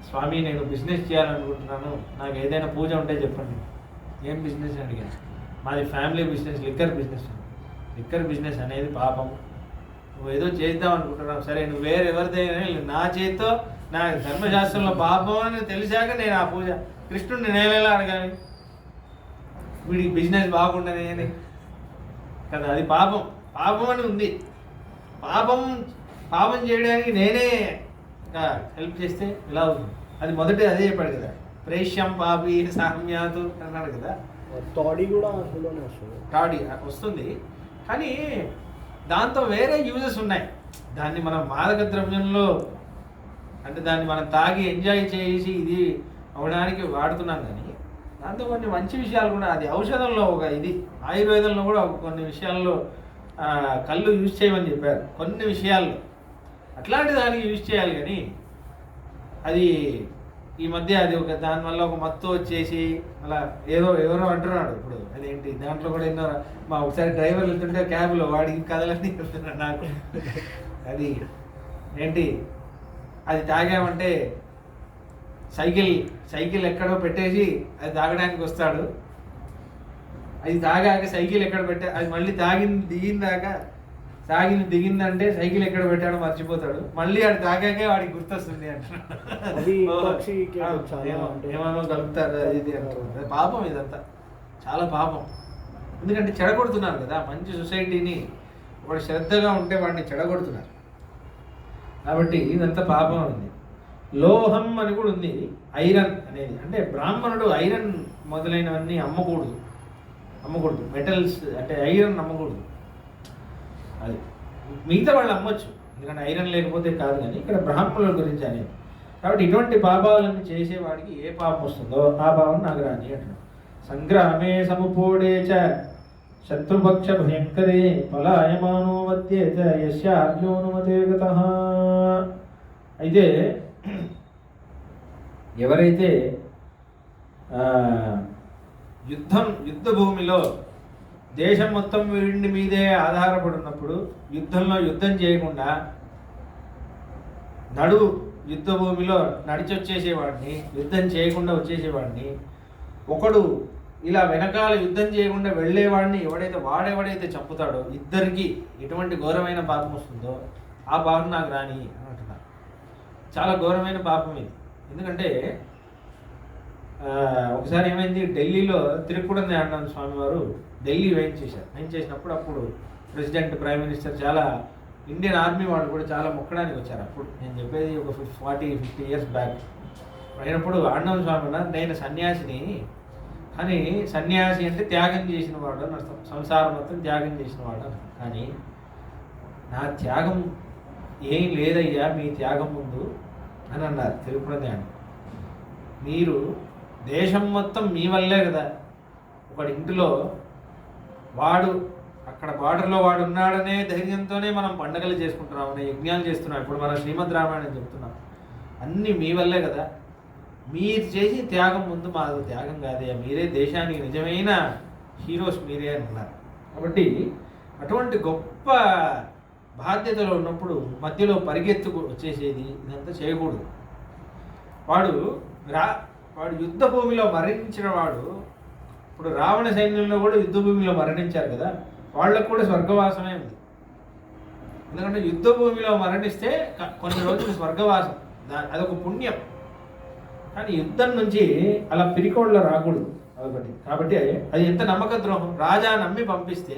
స్వామి నేను బిజినెస్ చేయాలనుకుంటున్నాను, నాకు ఏదైనా పూజ ఉంటే చెప్పండి. ఏం బిజినెస్ అని అడిగాను. మాది family business, liquor business. Liquor business అనేది పాపం, నువ్వు ఏదో చేద్దాం అనుకుంటున్నావు, సరే నువ్వు వేరెవరిదైనా నా చేతితో, నా ధర్మశాస్త్రంలో పాపం అని తెలిసాక నేను ఆ పూజ, కృష్ణుడిని నేనేలా అడగాలి, వీడికి బిజినెస్ బాగుండని అని కదా, అది పాపం. పాపం అని ఉంది. పాపం చేయడానికి నేనే హెల్ప్ చేస్తే ఇలా అవుతుంది. అది మొదటి అదే చెప్పాడు కదా, ప్రేష్యం పాపి సామ్యాతు అన్నాడు కదా. తాడి కూడా అందులోనే వస్తుంది, తాడి వస్తుంది, కానీ దాంతో వేరే యూజెస్ ఉన్నాయి. దాన్ని మనం మాదక ద్రవ్యంలో అంటే దాన్ని మనం తాగి ఎంజాయ్ చేసి ఇది అవడానికి వాడుతున్నాం, కానీ దాంతో కొన్ని మంచి విషయాలు కూడా, అది ఔషధంలో ఒక ఇది, ఆయుర్వేదంలో కూడా కొన్ని విషయాల్లో కళ్ళు యూజ్ చేయమని చెప్పారు కొన్ని విషయాల్లో, అట్లాంటి దానికి యూజ్ చేయాలి. కానీ అది ఈ మధ్య అది ఒక దానివల్ల ఒక మత్తు వచ్చేసి అలా ఎవరో అంటున్నాడు ఇప్పుడు, అదేంటి దాంట్లో కూడా ఎన్నో మా ఒకసారి డ్రైవర్ వెళ్తుంటే క్యాబ్లో వాడికి కథలన్నీ చెప్తున్నాడు నాకు. అది ఏంటి, అది తాగామంటే సైకిల్ ఎక్కడో పెట్టేసి అది తాగడానికి వస్తాడు, అది తాగాక సైకిల్ ఎక్కడ పెట్టా, అది మళ్ళీ దిగిందంటే సైకిల్ ఎక్కడ పెట్టాడో మర్చిపోతాడు, మళ్ళీ అది తాగాకే వాడికి గుర్తొస్తుంది అంటున్నాడు. ఏమో కలుపుతారు అది అంటున్నారు. పాపం ఇదంతా, చాలా పాపం. ఎందుకంటే చెడగొడుతున్నారు కదా మంచి సొసైటీని, వాడు శ్రద్ధగా ఉంటే వాడిని చెడగొడుతున్నారు. కాబట్టి ఇదంతా పాపం ఉంది. లోహం అని కూడా ఉంది, ఐరన్ అనేది. అంటే బ్రాహ్మణుడు ఐరన్ మొదలైనవన్నీ అమ్మకూడదు, మెటల్స్ అంటే ఐరన్ అమ్మకూడదు. అది మిగతా వాళ్ళు అమ్మొచ్చు, ఎందుకంటే ఐరన్ లేకపోతే కాదు, కానీ ఇక్కడ బ్రాహ్మణుల గురించి అనేది. కాబట్టి ఇటువంటి పాపాలన్నీ చేసేవాడికి ఏ పాపం వస్తుందో ఆ పాపం నాకు రాని అంటున్నాడు. సంగ్రామే సముపోడే చ శత్రుపక్ష భయంకరే పలాయమానో మధ్యేత యస్య అర్జునుమతే గతః. అయితే ఎవరైతే యుద్ధ భూమిలో దేశం మొత్తం వీడి మీదే ఆధారపడి ఉన్నప్పుడు యుద్ధం చేయకుండా యుద్ధ భూమిలో నడిచొచ్చేసేవాడిని, యుద్ధం చేయకుండా వచ్చేసేవాడిని, ఒకడు ఇలా వెనకాల యుద్ధం చేయకుండా వెళ్ళేవాడిని వాడెవడైతే చంపుతాడో, ఇద్దరికి ఎటువంటి ఘోరమైన పాపం వస్తుందో ఆ పాపం నాకు రాని అని అంటున్నారు. చాలా ఘోరమైన పాపం ఇది. ఎందుకంటే ఒకసారి ఏమైంది, ఢిల్లీలో తిరుక్కుడనారాయణ స్వామి వారు ఢిల్లీ వేయించేసినప్పుడు అప్పుడు ప్రెసిడెంట్, ప్రైమ్ మినిస్టర్, చాలా ఇండియన్ ఆర్మీ వాళ్ళు కూడా చాలా మొక్కడానికి వచ్చారు. అప్పుడు నేను చెప్పేది ఒక 40-50 ఇయర్స్ బ్యాక్ అయినప్పుడు ఆండవ స్వామి అన్నారు, నేను సన్యాసిని, కానీ సన్యాసి అంటే త్యాగం చేసిన వాడు అని అర్థం, సంసారం మొత్తం త్యాగం చేసిన వాడు. కానీ నా త్యాగం ఏం లేదయ్యా మీ త్యాగం ముందు అని అన్నారు తిరుపతి. మీరు దేశం మొత్తం మీ వల్లే కదా, ఒకటి ఇంటిలో వాడు అక్కడ బార్డర్లో వాడు ఉన్నాడనే ధైర్యంతోనే మనం పండగలు చేసుకుంటున్నాం, యజ్ఞాలు చేస్తున్నాం. ఇప్పుడు మనం శ్రీమద్ రామాయణం చెప్తున్నాం, అన్నీ మీ వల్లే కదా, మీరు చేసి త్యాగం ముందు మాది త్యాగం కాదయ్యా, మీరే దేశానికి నిజమైన హీరోస్ మీరే అని అన్నారు. కాబట్టి అటువంటి గొప్ప బాధ్యతలో ఉన్నప్పుడు మధ్యలో పరిగెత్తుకు వచ్చేసేది ఇదంతా చేయకూడదు. వాడు యుద్ధ భూమిలో మరణించిన వాడు, ఇప్పుడు రావణ సైన్యంలో కూడా యుద్ధ భూమిలో మరణించారు కదా, వాళ్ళకు కూడా స్వర్గవాసమే ఉంది. ఎందుకంటే యుద్ధ భూమిలో మరణిస్తే కొన్ని రోజులు స్వర్గవాసం, అదొక పుణ్యం. కానీ యుద్ధం నుంచి అలా పిరికోళ్ళ రాకూడదు అదొకటి. కాబట్టి అది ఎంత నమ్మక ద్రోహం. రాజా నమ్మి పంపిస్తే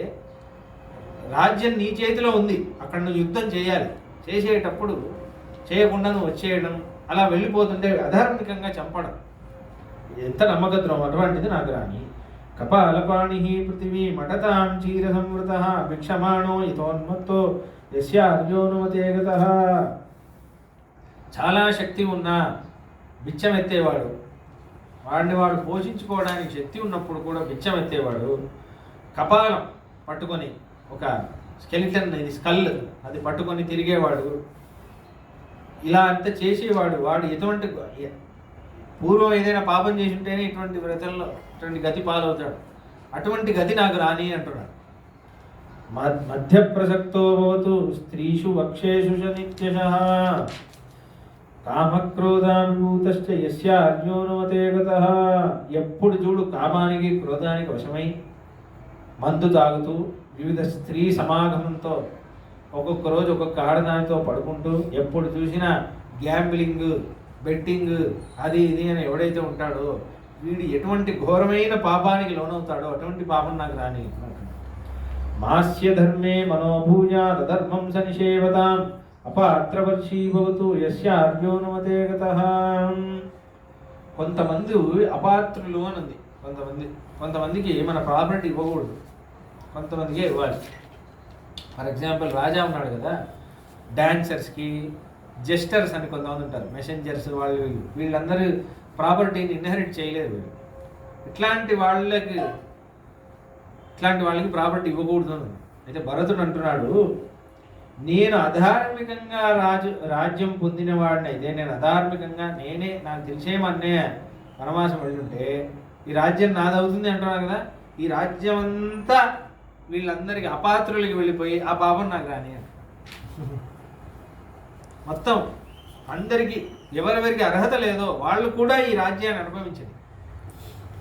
రాజ్యం నీ చేతిలో ఉంది, అక్కడ నువ్వు యుద్ధం చేయాలి, చేసేటప్పుడు చేయకుండా నువ్వు వచ్చేయడం, అలా వెళ్ళిపోతుంటే అధార్మికంగా చంపడం, ఎంత నమ్మకద్రోహం అటువంటిది నాకు రాని. కపాలపాణి పృథివీ మటతాం చీర సంవృత భిక్షమాణో ఇతోన్మత్తో యస్య అర్జోనుమతే గతః. చాలా శక్తి ఉన్న బిచ్చం ఎత్తేవాడు, వాడిని వాడు పోషించుకోవడానికి శక్తి ఉన్నప్పుడు కూడా బిచ్చం ఎత్తేవాడు, కపాలం పట్టుకొని ఒక స్కెలిటన్, ఇది స్కల్, అది పట్టుకొని తిరిగేవాడు, ఇలా అంతా చేసేవాడు. వాడు ఎటువంటి పూర్వం ఏదైనా పాపం చేసి ఉంటేనే ఇటువంటి వ్రతంలో ఇటువంటి గతి పాలవుతాడు. అటువంటి గతి నాకు రాని అంటున్నాడు. మధ్య ప్రసక్తో భవతు స్త్రీషు వక్షేషు నిత్యశః కామక్రోధానుభూతశ్చ యస్య అర్జోనుమతే గతః. ఎప్పుడు చూడు కామానికి క్రోధానికి వశమై మందు తాగుతూ వివిధ స్త్రీ సమాగమంతో ఒక్కొక్క రోజు ఒక్కొక్క ఆడదానితో పడుకుంటూ ఎప్పుడు చూసినా గ్యాంబ్లింగ్, బెట్టింగ్, అది ఇది అని ఎవడైతే ఉంటాడో వీడు ఎటువంటి ఘోరమైన పాపానికి లోనవుతాడో అటువంటి పాపం నాకు రాని. మాస్య ధర్మే మనోభూయాద్ అధర్మం స నిషేవతాం అపాత్రవర్షీ భవతు యస్య అర్జోనుమతే గతః. కొంతమంది అపాత్రులు అని ఉంది. కొంతమందికి మన ప్రాపర్టీ ఇవ్వకూడదు, కొంతమందికే ఇవ్వాలి. ఫర్ ఎగ్జాంపుల్ రాజా ఉన్నాడు కదా, డాన్సర్స్కి జెస్టర్స్ అని కొంతమంది ఉంటారు, మెసెంజర్స్, వాళ్ళు వీళ్ళందరూ ప్రాపర్టీని ఇన్హెరిట్ చేయలేరు. ఇట్లాంటి వాళ్ళకి ప్రాపర్టీ ఇవ్వకూడదు అని. అయితే భరతుడు అంటున్నాడు, నేను అధార్మికంగా రాజ్యం పొందిన వాడిని అయితే, నేను అధార్మికంగా నాకు తెలిసేమన్నే వనవాసం వెళ్ళుంటే ఈ రాజ్యం నాదవుతుంది అంటున్నాను కదా, ఈ రాజ్యం అంతా వీళ్ళందరికీ అపాత్రులకి వెళ్ళిపోయి ఆ పాపం నాకు రాని. మొత్తం అందరికీ ఎవరెవరికి అర్హత లేదో వాళ్ళు కూడా ఈ రాజ్యాన్ని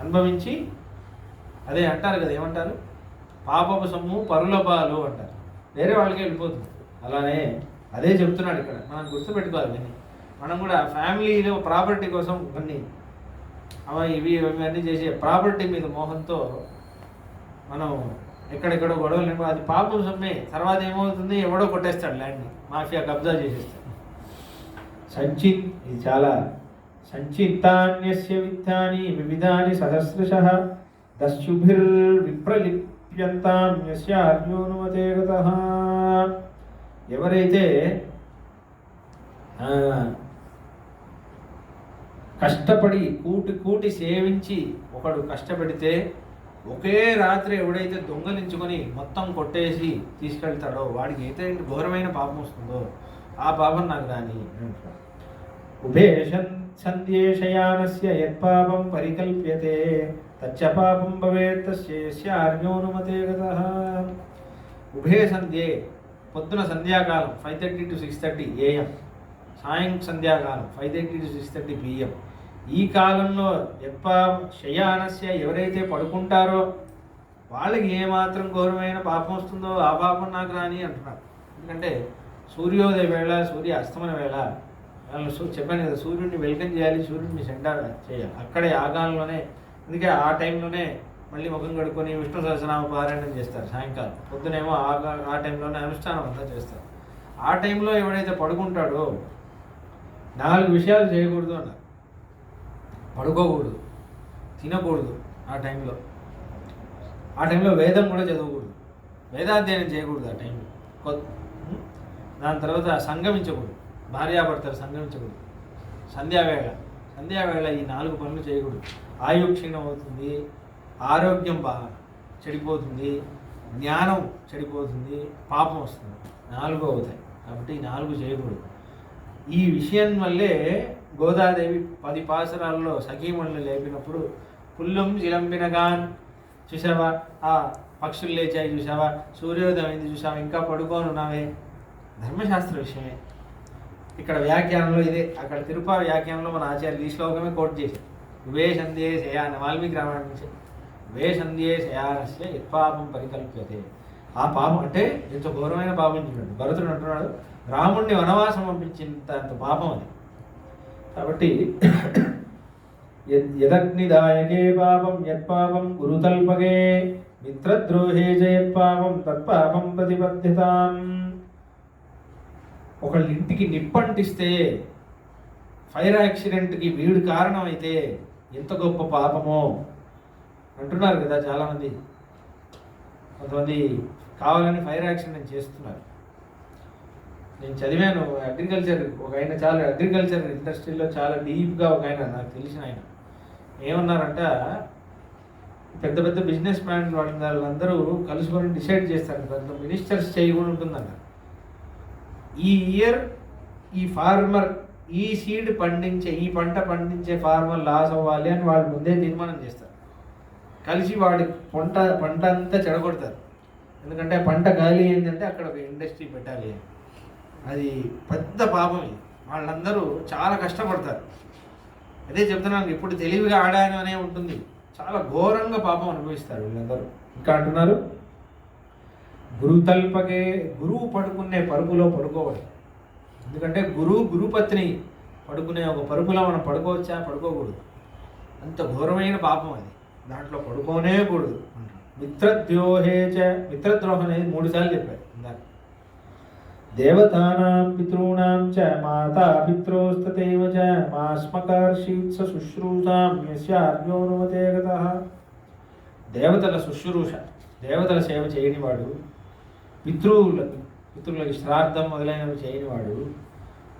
అనుభవించి అదే అంటారు కదా, ఏమంటారు, పాపపు సొమ్ము పరుల పాలు అంటారు, వేరే వాళ్ళకి వెళ్ళిపోతుంది. అలానే అదే చెప్తున్నాడు ఇక్కడ. మనం గుర్తుపెట్టుకోవాలి, మనం కూడా ఫ్యామిలీలో ప్రాపర్టీ కోసం కొన్ని ఇవన్నీ చేసే ప్రాపర్టీ మీద మోహంతో మనం ఎక్కడెక్కడో గొడవలు లేవు, అది పాపం సొమ్మే. తర్వాత ఏమవుతుంది, ఎవడో కొట్టేస్తాడు ల్యాండ్ని, మాఫియా కబ్జా చేసేస్తాడు. ఇది చాలా సంచిత్తాన్యస్య విత్తాని వివిధాని సహస్రశః దస్యుభిర్విప్రలిప్యంతాం యస్య అర్జోనుమతే గతః. ఎవరైతే కష్టపడి కూటి సేవించి ఒకడు కష్టపడితే ఒకే రాత్రి ఎవడైతే దొంగలించుకొని మొత్తం కొట్టేసి తీసుకెళ్తాడో వాడికి అయితే ఘోరమైన పాపం వస్తుందో ఆ పాపం నాకు రాని. ఉభే సంధ్యేషయానస్య యత్పాపం పరికల్ప్యతే తచ్చ పాపం భవేత్ తస్య అర్జోనుమతే గతః. ఉభే సంధ్యే, పొద్దున సంధ్యాకాలం 5:30 to 6:30 AM, సాయం సంధ్యాకాలం 5:30 to 6:30 PM. ఈ కాలంలో శయానస్య, ఎవరైతే పడుకుంటారో వాళ్ళకి ఏమాత్రం ఘోరమైన పాపం వస్తుందో ఆ పాపం నాకు రాని అంటున్నారు. ఎందుకంటే సూర్యోదయ వేళ, సూర్య అస్తమన వేళ, వాళ్ళు చెప్పాను కదా, సూర్యుడిని వెల్కమ్ చేయాలి, సూర్యుడిని సెండా చేయాలి అక్కడే ఆ కాలంలోనే. అందుకే ఆ టైంలోనే మళ్ళీ ముఖం కడుక్కొని విష్ణు సహస్రనామ పారాయణం చేస్తారు. సాయంకాలం పొద్దునేమో ఆ టైంలోనే అనుష్ఠానం అంతా చేస్తారు. ఆ టైంలో ఎవడైతే పడుకుంటాడో 4 విషయాలు చేయకూడదు అన్నారు. పడుకోకూడదు, తినకూడదు, ఆ టైంలో వేదం కూడా చదవకూడదు, వేదాధ్యయనం చేయకూడదు ఆ టైంలో. దాని తర్వాత సంగమించకూడదు, భార్యాభర్తలు సంగమించకూడదు. సంధ్యావేళ ఈ 4 పనులు చేయకూడదు. ఆయు క్షీణం అవుతుంది, ఆరోగ్యం చెడిపోతుంది, జ్ఞానం చెడిపోతుంది, పాపం వస్తుంది, 4 అవుతాయి. కాబట్టి ఈ 4 చేయకూడదు. ఈ విషయం వల్లే గోదాదేవి 10 పాసరాల్లో సఖీమణులు లేపినప్పుడు పుల్లం చిలంబినగాన్ చూసావా, ఆ పక్షులు లేచాయి చూసావా, సూర్యోదయం అయింది చూసావా, ఇంకా పడుకోని ఉన్నావే. ధర్మశాస్త్ర విషయమే. ఇక్కడ వ్యాఖ్యానంలో ఇదే, అక్కడ తిరుపా వ్యాఖ్యానంలో మన ఆచార్యులు ఈ శ్లోకమే కోట్ చేశారు. ఉభే సంధ్యే శయాన, వాల్మీకి రామాయణం నుంచి, ఉభే సంధ్యే శయానస్య యత్పాపం పరికల్ప్యతే. ఆ పాపం అంటే ఎంత ఘోరమైన పాపం చూడండి. భరతుడు అంటున్నాడు, రాముణ్ణి వనవాసం పంపించినంత పాపం అది. కాబట్టి యదగ్నిదాయకే పాపం యత్పాపం గురుతల్పగే మిత్రద్రోహే జయత్పాపం తత్పాపం ప్రతిబద్ధతాం. ఒకళ్ళ ఇంటికి నిప్పంటిస్తే, ఫైర్ యాక్సిడెంట్కి వీడు కారణమైతే ఎంత గొప్ప పాపమో అంటున్నారు కదా చాలామంది. కొంతమంది కావాలని ఫైర్ యాక్సిడెంట్ చేస్తున్నారు. నేను చదివాను అగ్రికల్చర్ ఒక ఆయన, చాలా అగ్రికల్చర్ ఇండస్ట్రీలో చాలా డీప్గా ఒక ఆయన, నాకు తెలిసిన ఆయన ఏమన్నారంట, పెద్ద పెద్ద బిజినెస్ మ్యాన్ వాళ్ళందరూ కలుసుకొని డిసైడ్ చేస్తారు, పెద్ద మినిస్టర్స్ చేయకుండా ఉంటుందంట, ఈ ఇయర్ ఈ ఫార్మర్ ఈ సీడ్ పండించే ఈ పంట పండించే ఫార్మర్ లాస్ అవ్వాలి అని వాళ్ళు ముందే తీర్మానం చేస్తారు. కలిసి వాడి పంట అంతా చెడగొడతారు. ఎందుకంటే పంట గాలి ఏంటంటే అక్కడ ఒక ఇండస్ట్రీ పెట్టాలి అని. అది పెద్ద పాపం. ఇది వాళ్ళందరూ చాలా కష్టపడతారు. అదే చెప్తున్నాను, ఇప్పుడు తెలివిగా ఆడాను అనే ఉంటుంది, చాలా ఘోరంగా పాపం అనుభవిస్తారు వీళ్ళందరూ. ఇంకా అంటున్నారు, గురువు పడుకునే పరుపులో పడుకోవాలి. ఎందుకంటే గురుపత్ని పడుకునే ఒక పరుపులో మనం పడుకోవచ్చా? పడుకోకూడదు. అంత ఘోరమైన పాపం అది, దాంట్లో పడుకోనే కూడదు. మిత్రద్రోహం అనేది 3 సార్లు చెప్పారు ఇందాక. దేవతానాం పితॄణాం చ మాతా పిత్రోస్తతైవ చ మాస్మకర్షీత్స శుశ్రూషాం యస్యార్యోనుమతే గతః. దేవతల శుశ్రూష, దేవతల సేవ చేయనివాడు, పితృలకి శ్రాద్ధం మొదలైనవి చేయనివాడు,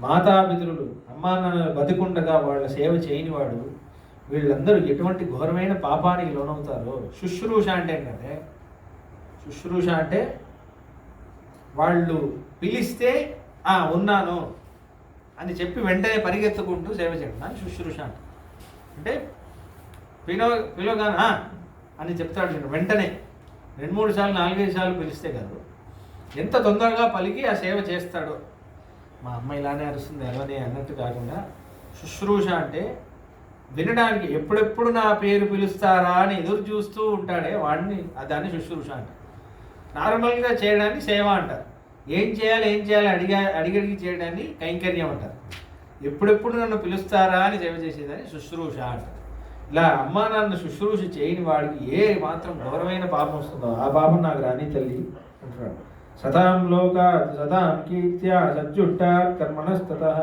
మాతాపితృలు అమ్మా నాన్నలు బతికుండగా వాళ్ళ సేవ చేయనివాడు, వీళ్ళందరూ ఎటువంటి ఘోరమైన పాపానికి లోనవుతారో. శుశ్రూష అంటే ఏంటంటే, శుశ్రూష అంటే వాళ్ళు పిలిస్తే ఉన్నాను అని చెప్పి వెంటనే పరిగెత్తుకుంటూ సేవ చేయడం అని శుశ్రూష అంటే. పిలవగానే అని చెప్తాడు వెంటనే, 2-3 సార్లు 4-5 సార్లు పిలిస్తే కాదు, ఎంత తొందరగా పలికి ఆ సేవ చేస్తాడో. మా అమ్మ ఇలానే అరుస్తుంది ఎలానే అన్నట్టు కాకుండా, శుశ్రూష అంటే వినడానికి ఎప్పుడెప్పుడు నా పేరు పిలుస్తారా అని ఎదురు చూస్తూ ఉంటాడే వాడిని, దాన్ని శుశ్రూష అంటారు. నార్మల్గా చేయడాన్ని సేవ అంటారు. ఏం చేయాలి అడిగడిగి చేయడాన్ని కైంకర్యం అంటారు. ఎప్పుడెప్పుడు నన్ను పిలుస్తారా అని సేవ చేసేదాన్ని శుశ్రూష అంటారు. ఇలా అమ్మా నాన్న శుశ్రూష చేయని వాడికి ఏ మాత్రం ఘోరమైన పాపం వస్తుందో ఆ పాపం నాకు రాని తల్లి అంటున్నాడు. సతాం లోకాత్ సతాం కీర్త్యా సజ్జుట్టాత్ కర్మణస్తతః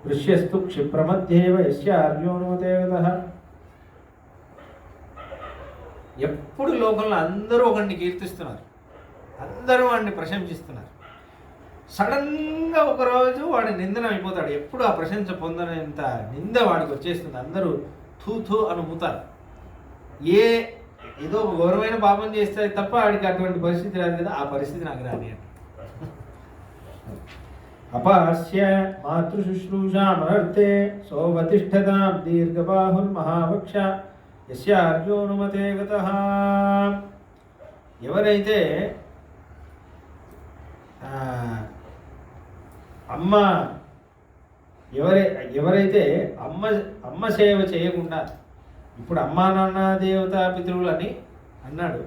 దృశ్యస్తు క్షిప్రమధ్యేవ యస్యార్యోనుమతే గతః. ఎప్పుడు లోకంలో అందరూ ఒకరిని కీర్తిస్తున్నారు, అందరూ వాడిని ప్రశంసిస్తున్నారు. సడన్గా ఒకరోజు వాడి నిందన అయిపోతాడు. ఎప్పుడు ఆ ప్రశంస పొందనంత నింద వాడికి వచ్చేస్తుంది. అందరూ థూ అనుముతారు. ఏదో ఒక ఘోరమైన పాపం చేస్తే తప్ప వాడికి అటువంటి పరిస్థితి రాదు కదా, ఆ పరిస్థితి నాకు రాని అని. అపాస్య మాతృశుశ్రూషామనర్థే సోవతిష్ఠతాం దీర్ఘబాహుర్మహావక్ష యస్యార్యోనుమతే గతః. ఎవరైతే ఎవరైతే అమ్మ సేవ చేయకుండా, ఇప్పుడు అమ్మా నాన్న దేవతా పితృవులు అని అన్నాడు,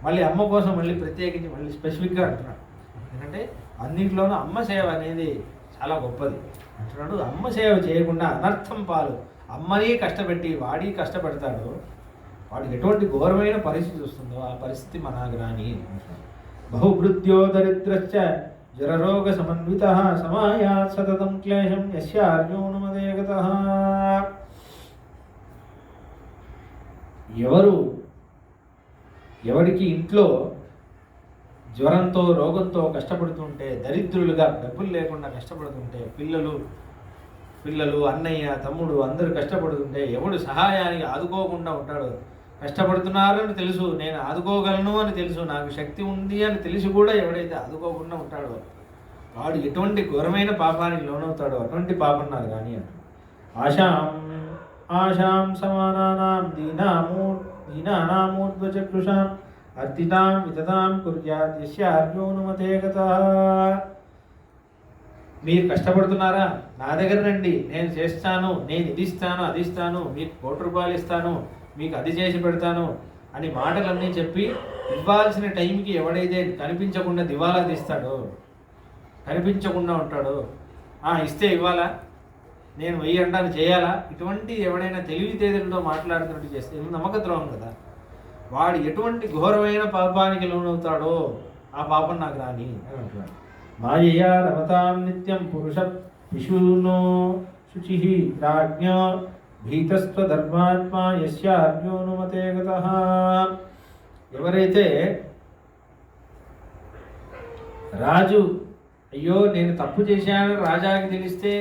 మళ్ళీ అమ్మ కోసం మళ్ళీ ప్రత్యేకించి మళ్ళీ స్పెసిఫిక్గా అంటున్నాడు. ఎందుకంటే అన్నింటిలోనూ అమ్మ సేవ అనేది చాలా గొప్పది అంటున్నాడు. అమ్మ సేవ చేయకుండా అనర్థం పాలు, అమ్మని కష్టపెట్టి వాడి కష్టపెడతాడు, వాడికి ఎటువంటి ఘోరమైన పరిస్థితి వస్తుందో ఆ పరిస్థితి మనకు రాని. బహుభృత్యో దరిద్రశ్చ జరరోగ సమన్వితః సమాయాత్ సతతం క్లేశం యస్యార్యోనుమతే గతః. ఎవరికి ఇంట్లో జ్వరంతో రోగంతో కష్టపడుతుంటే, దరిద్రులుగా డబ్బులు లేకుండా కష్టపడుతుంటే, పిల్లలు అన్నయ్య తమ్ముడు అందరూ కష్టపడుతుంటే, ఎవడు సహాయానికి ఆదుకోకుండా ఉంటాడో, కష్టపడుతున్నారు అని తెలుసు, నేను ఆదుకోగలను అని తెలుసు, నాకు శక్తి ఉంది అని తెలిసి కూడా ఎవడైతే ఆదుకోకుండా ఉంటాడో వాడు ఎటువంటి ఘోరమైన పాపానికి లోనవుతాడో అటువంటి పాపం నాకు కానీ అంట. ఆశాం సమానానాం దీనానామూర్ధ్వచక్షుషాం అర్తితాం వితతాం కుర్యాత్ యస్యార్యోనుమతే గతః. మీరు కష్టపడుతున్నారా, నా దగ్గర రండి, నేను చేస్తాను, నేను ఇది ఇస్తాను అది ఇస్తాను, మీకు 1 కోటి రూపాయలు ఇస్తాను, మీకు అది చేసి పెడతాను అని మాటలన్నీ చెప్పి ఇవ్వాల్సిన టైంకి ఎవడైతే కనిపించకుండా దివాలా తీస్తాడో, కనిపించకుండా ఉంటాడో, ఇస్తే ఇవ్వాలా, నేను 1000 అంటాను చేయాలా, ఇటువంటి ఎవడైనా తెలివితేదలతో మాట్లాడుతున్నట్టు చేస్తే నమ్మక ద్రోహం కదా. వాడు ఎటువంటి ఘోరమైన పాపానికి లోనవుతాడో ఆ పాపం నాకు రాని అని అంటున్నాడు. మాయయా రమతాం నిత్యం పురుష పిశూనో శుచి రాజ్ఞ భీతస్త్వధర్మాత్మా యస్య అర్జునుమతే గతః. ఎవరైతే రాజు అయ్యో నేను తప్పు చేశాను రాజాకి తెలిస్తే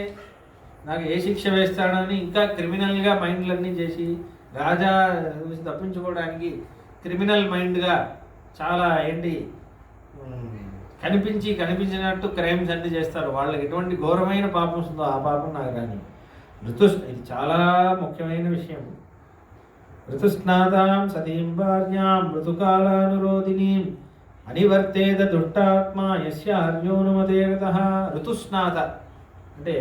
నాకు ఏ శిక్ష వేస్తాడని ఇంకా క్రిమినల్గా మైండ్లన్నీ చేసి రాజా నుంచి తప్పించుకోవడానికి క్రిమినల్ మైండ్గా చాలా కనిపించినట్టు క్రైమ్స్ అన్ని చేస్తారు. వాళ్ళకి ఎటువంటి ఘోరమైన పాపం వస్తుందో ఆ పాపం నాకు రాని. ఇది చాలా ముఖ్యమైన విషయం. ఋతుస్నాతాం సతీం భార్యాం ఋతుకాలానురోధినీం అనివర్తేద దుష్టాత్మా యస్య అర్జునుమతే గతః. ఋతుస్నాత అంటే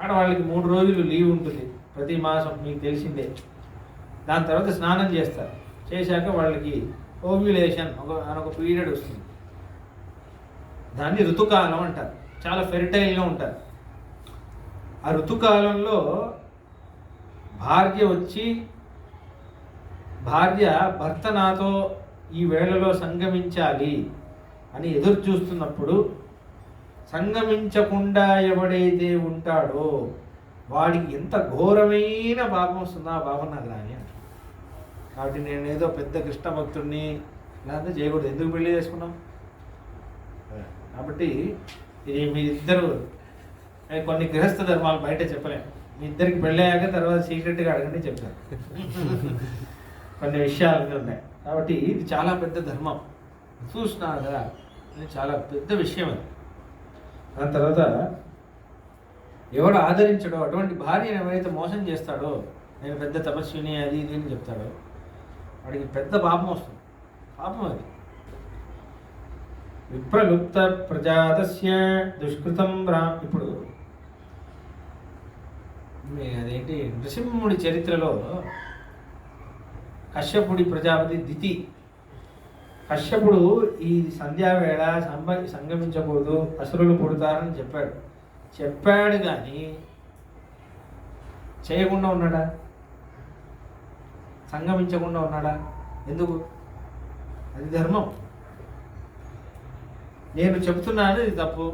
ఆడవాళ్ళకి 3 రోజులు లీవ్ ఉంటుంది ప్రతి మాసం, మీకు తెలిసిందే. దాని తర్వాత స్నానం చేస్తారు. చేశాక వాళ్ళకి ఓవ్యులేషన్ ఒక పీరియడ్ వస్తుంది. దాన్ని ఋతుకాలం అంటారు. చాలా ఫెర్టైల్గా ఉంటారు. ఆ ఋతుకాలంలో భార్య భర్త నాతో ఈ వేళలో సంగమించాలి అని ఎదురు చూస్తున్నప్పుడు సంగమించకుండా ఎవడైతే ఉంటాడో వాడికి ఎంత ఘోరమైన పాపం వస్తుందో ఆ పాపం నాకు రాని అంట. కాబట్టి నేను ఏదో పెద్ద కృష్ణ భక్తుడిని లేదంటే చేయకూడదు. ఎందుకు పెళ్లి చేసుకున్నాం? కాబట్టి ఇది మీ ఇద్దరు కొన్ని గృహస్థ ధర్మాలు బయట చెప్పలేము. మీ ఇద్దరికి పెళ్ళయ్యాక తర్వాత సీక్రెట్గా అడగండి చెప్తాను. కొన్ని విషయాలు ఉన్నాయి. కాబట్టి ఇది చాలా పెద్ద ధర్మం. చూసినారా ఇది చాలా పెద్ద విషయం. అది దాని తర్వాత ఎవడు ఆదరించడో అటువంటి భార్యను ఎవరైతే మోసం చేస్తాడో నేను పెద్ద తపస్విని అది ఇది అని చెప్తాడో వాడికి పెద్ద పాపం వస్తుంది. పాపం అది. విప్రలుప్త ప్రజాతస్య దుష్కృతం ఇప్పుడు అదేంటి నృసింహుడి చరిత్రలో కశ్యపుడి ప్రజాపతి దితి. కశ్యపుడు ఈ సంధ్యావేళ సంగమించకూడదు అసురులు పుడతారని చెప్పాడు కానీ చేయకుండా ఉన్నాడా? సంగమించకుండా ఉన్నాడా? ఎందుకు? అది ధర్మం. నేను చెబుతున్నాను ఇది తప్పు,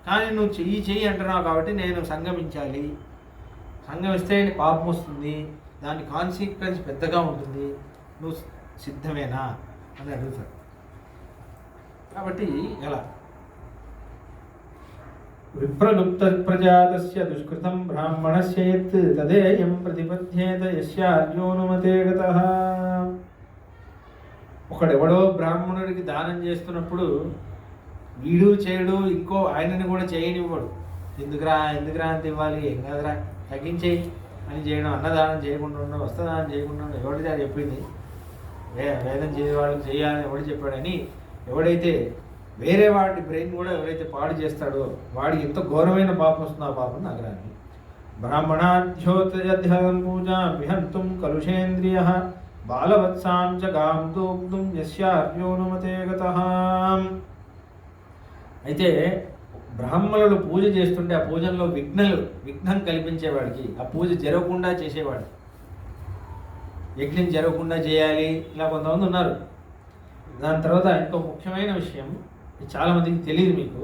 కానీ నువ్వు చెయ్యి అంటున్నావు కాబట్టి నేను సంగమించాలి. సంగమిస్తే పాపం వస్తుంది, దాని కాన్సిక్వెన్స్ పెద్దగా ఉంటుంది, నువ్వు సిద్ధమేనా అని అడుగుతాడు. కాబట్టి ఎలా విప్రలుప్త ప్రజాతస్య దుష్కృతం బ్రాహ్మణస్యేత్ తదేయం ప్రతిపద్యేత యస్య అర్జునుమతే గతః. ఒకడెవడో బ్రాహ్మణుడికి దానం చేస్తున్నప్పుడు వీడు చేయడు, ఇంకో ఆయనని కూడా చేయనివ్వడు. ఎందుకురా అంత ఇవ్వాలి, ఏం కాదురా తగ్గించేయి అని చేయడం, అన్నదానం చేయకుండా ఉండడం, వస్త్రదానం చేయకుండా ఉండడం ఎవరిది అది చెప్పింది? వేదం చేసే వాళ్ళకి చేయాలని ఎవడు చెప్పాడని ఎవడైతే వేరే వాటి బ్రెయిన్ కూడా ఎవరైతే పాడు చేస్తాడో వాడికి ఎంత ఘోరమైన పాపం వస్తుందో ఆ పాపం నాకు రాని. బ్రాహ్మణాధ్యోతయధ్యం పూజా విహంతుం కలుషేంద్రియ బాలవత్సాం చ గాం దోగ్ధుం యస్య అర్జునుమతే గతః. అయితే బ్రాహ్మణులు పూజ చేస్తుంటే ఆ పూజల్లో విఘ్నం కల్పించేవాడికి, ఆ పూజ జరగకుండా చేసేవాడు, యజ్ఞం జరగకుండా చేయాలి, ఇలా కొంతమంది ఉన్నారు. దాని తర్వాత ఇంకో ముఖ్యమైన విషయం, చాలామందికి తెలియదు మీకు,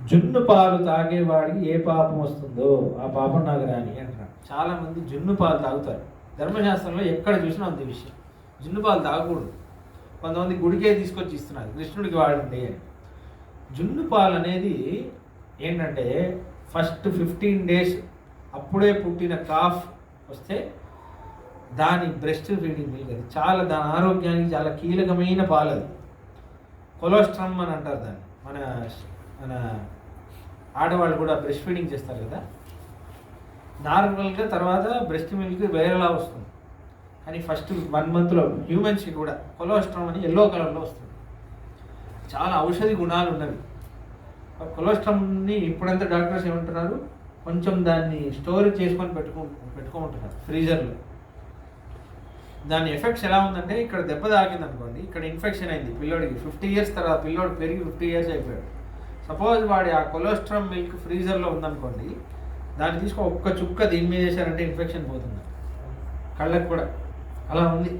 జున్ను పాలు తాగేవాడికి ఏ పాపం వస్తుందో ఆ పాపం నాకు రాని అంటున్నాడు. చాలామంది జున్ను పాలు తాగుతారు. ధర్మశాస్త్రంలో ఎక్కడ చూసినా అంత విషయం, జున్ను పాలు తాగకూడదు. కొంతమంది గుడికే తీసుకొచ్చి ఇస్తున్నారు, కృష్ణుడికి వాడండి అని. జున్ను పాలు అనేది ఏంటంటే ఫస్ట్ 15 days అప్పుడే పుట్టిన కాఫ్ వస్తే దాని బ్రెస్ట్ ఫీడింగ్ మిల్క్, అది చాలా దాని ఆరోగ్యానికి చాలా కీలకమైన పాలు. అది కొలెస్ట్రాల్ అని అంటారు దాన్ని. మన ఆడవాళ్ళు కూడా బ్రెస్ట్ ఫీడింగ్ చేస్తారు కదా, నార్మల్గా తర్వాత బ్రెస్ట్ మిల్క్ వేరేలా వస్తుంది, కానీ ఫస్ట్ 1 monthలో హ్యూమన్స్కి కూడా కొలెస్ట్రాల్ అని ఎల్లో కలర్లో వస్తుంది. చాలా ఔషధి గుణాలు ఉన్నవి. కొలెస్ట్రాల్ని ఇప్పుడంతా డాక్టర్స్ ఏమంటున్నారు, కొంచెం దాన్ని స్టోర్ చేసుకొని పెట్టుకోమంటున్నారు ఫ్రీజర్లో. దాని ఎఫెక్ట్స్ ఎలా ఉందంటే, ఇక్కడ దెబ్బ తాకింది అనుకోండి, ఇక్కడ ఇన్ఫెక్షన్ అయింది పిల్లోడికి, 50 years తర్వాత పిల్లోడు పెరిగి 50 years అయిపోయాడు. సపోజ్ వాడి ఆ కొలెస్ట్రాల్ మిల్క్ ఫ్రీజర్లో ఉందనుకోండి, దాన్ని తీసుకొని ఒక్క చుక్క దీని మీద వేసారంటే ఇన్ఫెక్షన్ పోతుంది. కళ్ళకు కూడా అలా ఉంది.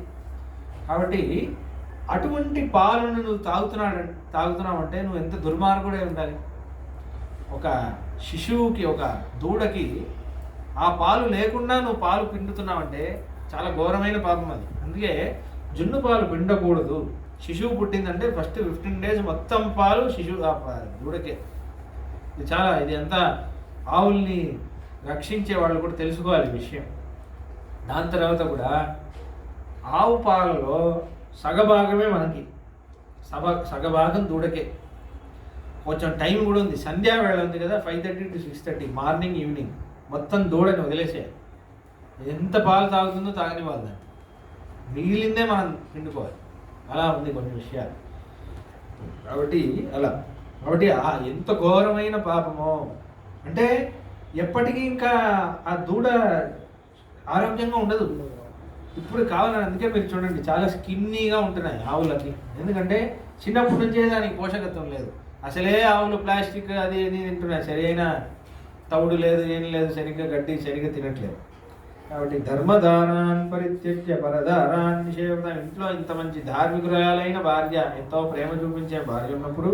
కాబట్టి అటువంటి పాలను నువ్వు తాగుతున్నావు అంటే నువ్వు ఎంత దుర్మార్గుడే ఉండాలి. ఒక శిశువుకి, ఒక దూడకి ఆ పాలు లేకుండా నువ్వు పాలు పిండుతున్నావంటే చాలా ఘోరమైన పాపం అది. అందుకే జున్ను పాలు పిండకూడదు. శిశువు పుట్టిందంటే ఫస్ట్ 15 days మొత్తం పాలు శిశువు దూడకే. ఇది అంతా ఆవుల్ని రక్షించే వాళ్ళు కూడా తెలుసుకోవాలి విషయం. దాని తర్వాత కూడా ఆవు పాలలో సగభాగమే మనకి, సగభాగం దూడకే. కొంచెం టైం కూడా ఉంది, సంధ్యా వేళ ఉంది కదా, 5:30 to 6:30 మార్నింగ్ ఈవినింగ్ మొత్తం దూడని వదిలేసేయాలి. ఎంత పాలు తాగుతుందో తాగని వాళ్ళు, మిగిలిందే మనం పిండుకోవాలి. అలా ఉంది కొన్ని విషయాలు. కాబట్టి ఎంత ఘోరమైన పాపమో అంటే ఎప్పటికీ ఇంకా ఆ దూడ ఆరోగ్యంగా ఉండదు. ఇప్పుడు కావాలని అందుకే మీరు చూడండి చాలా స్కిన్నీగా ఉంటున్నాయి ఆవులకి. ఎందుకంటే చిన్నప్పటి నుంచే దానికి పోషకత్వం లేదు. అసలే ఆవులు ప్లాస్టిక్ అది ఇది తింటున్నాయి, సరైన తవుడు లేదు, ఏం లేదు, సరిగ్గా గడ్డి సరిగ్గా తినట్లేదు. కాబట్టి ధర్మదారాన్ పరిత్యజ్య పరదారాన్ నిషేవతాం. ఇంట్లో ఇంత మంచి ధార్మికురాలైన భార్య, ఎంతో ప్రేమ చూపించే భార్య ఉన్నప్పుడు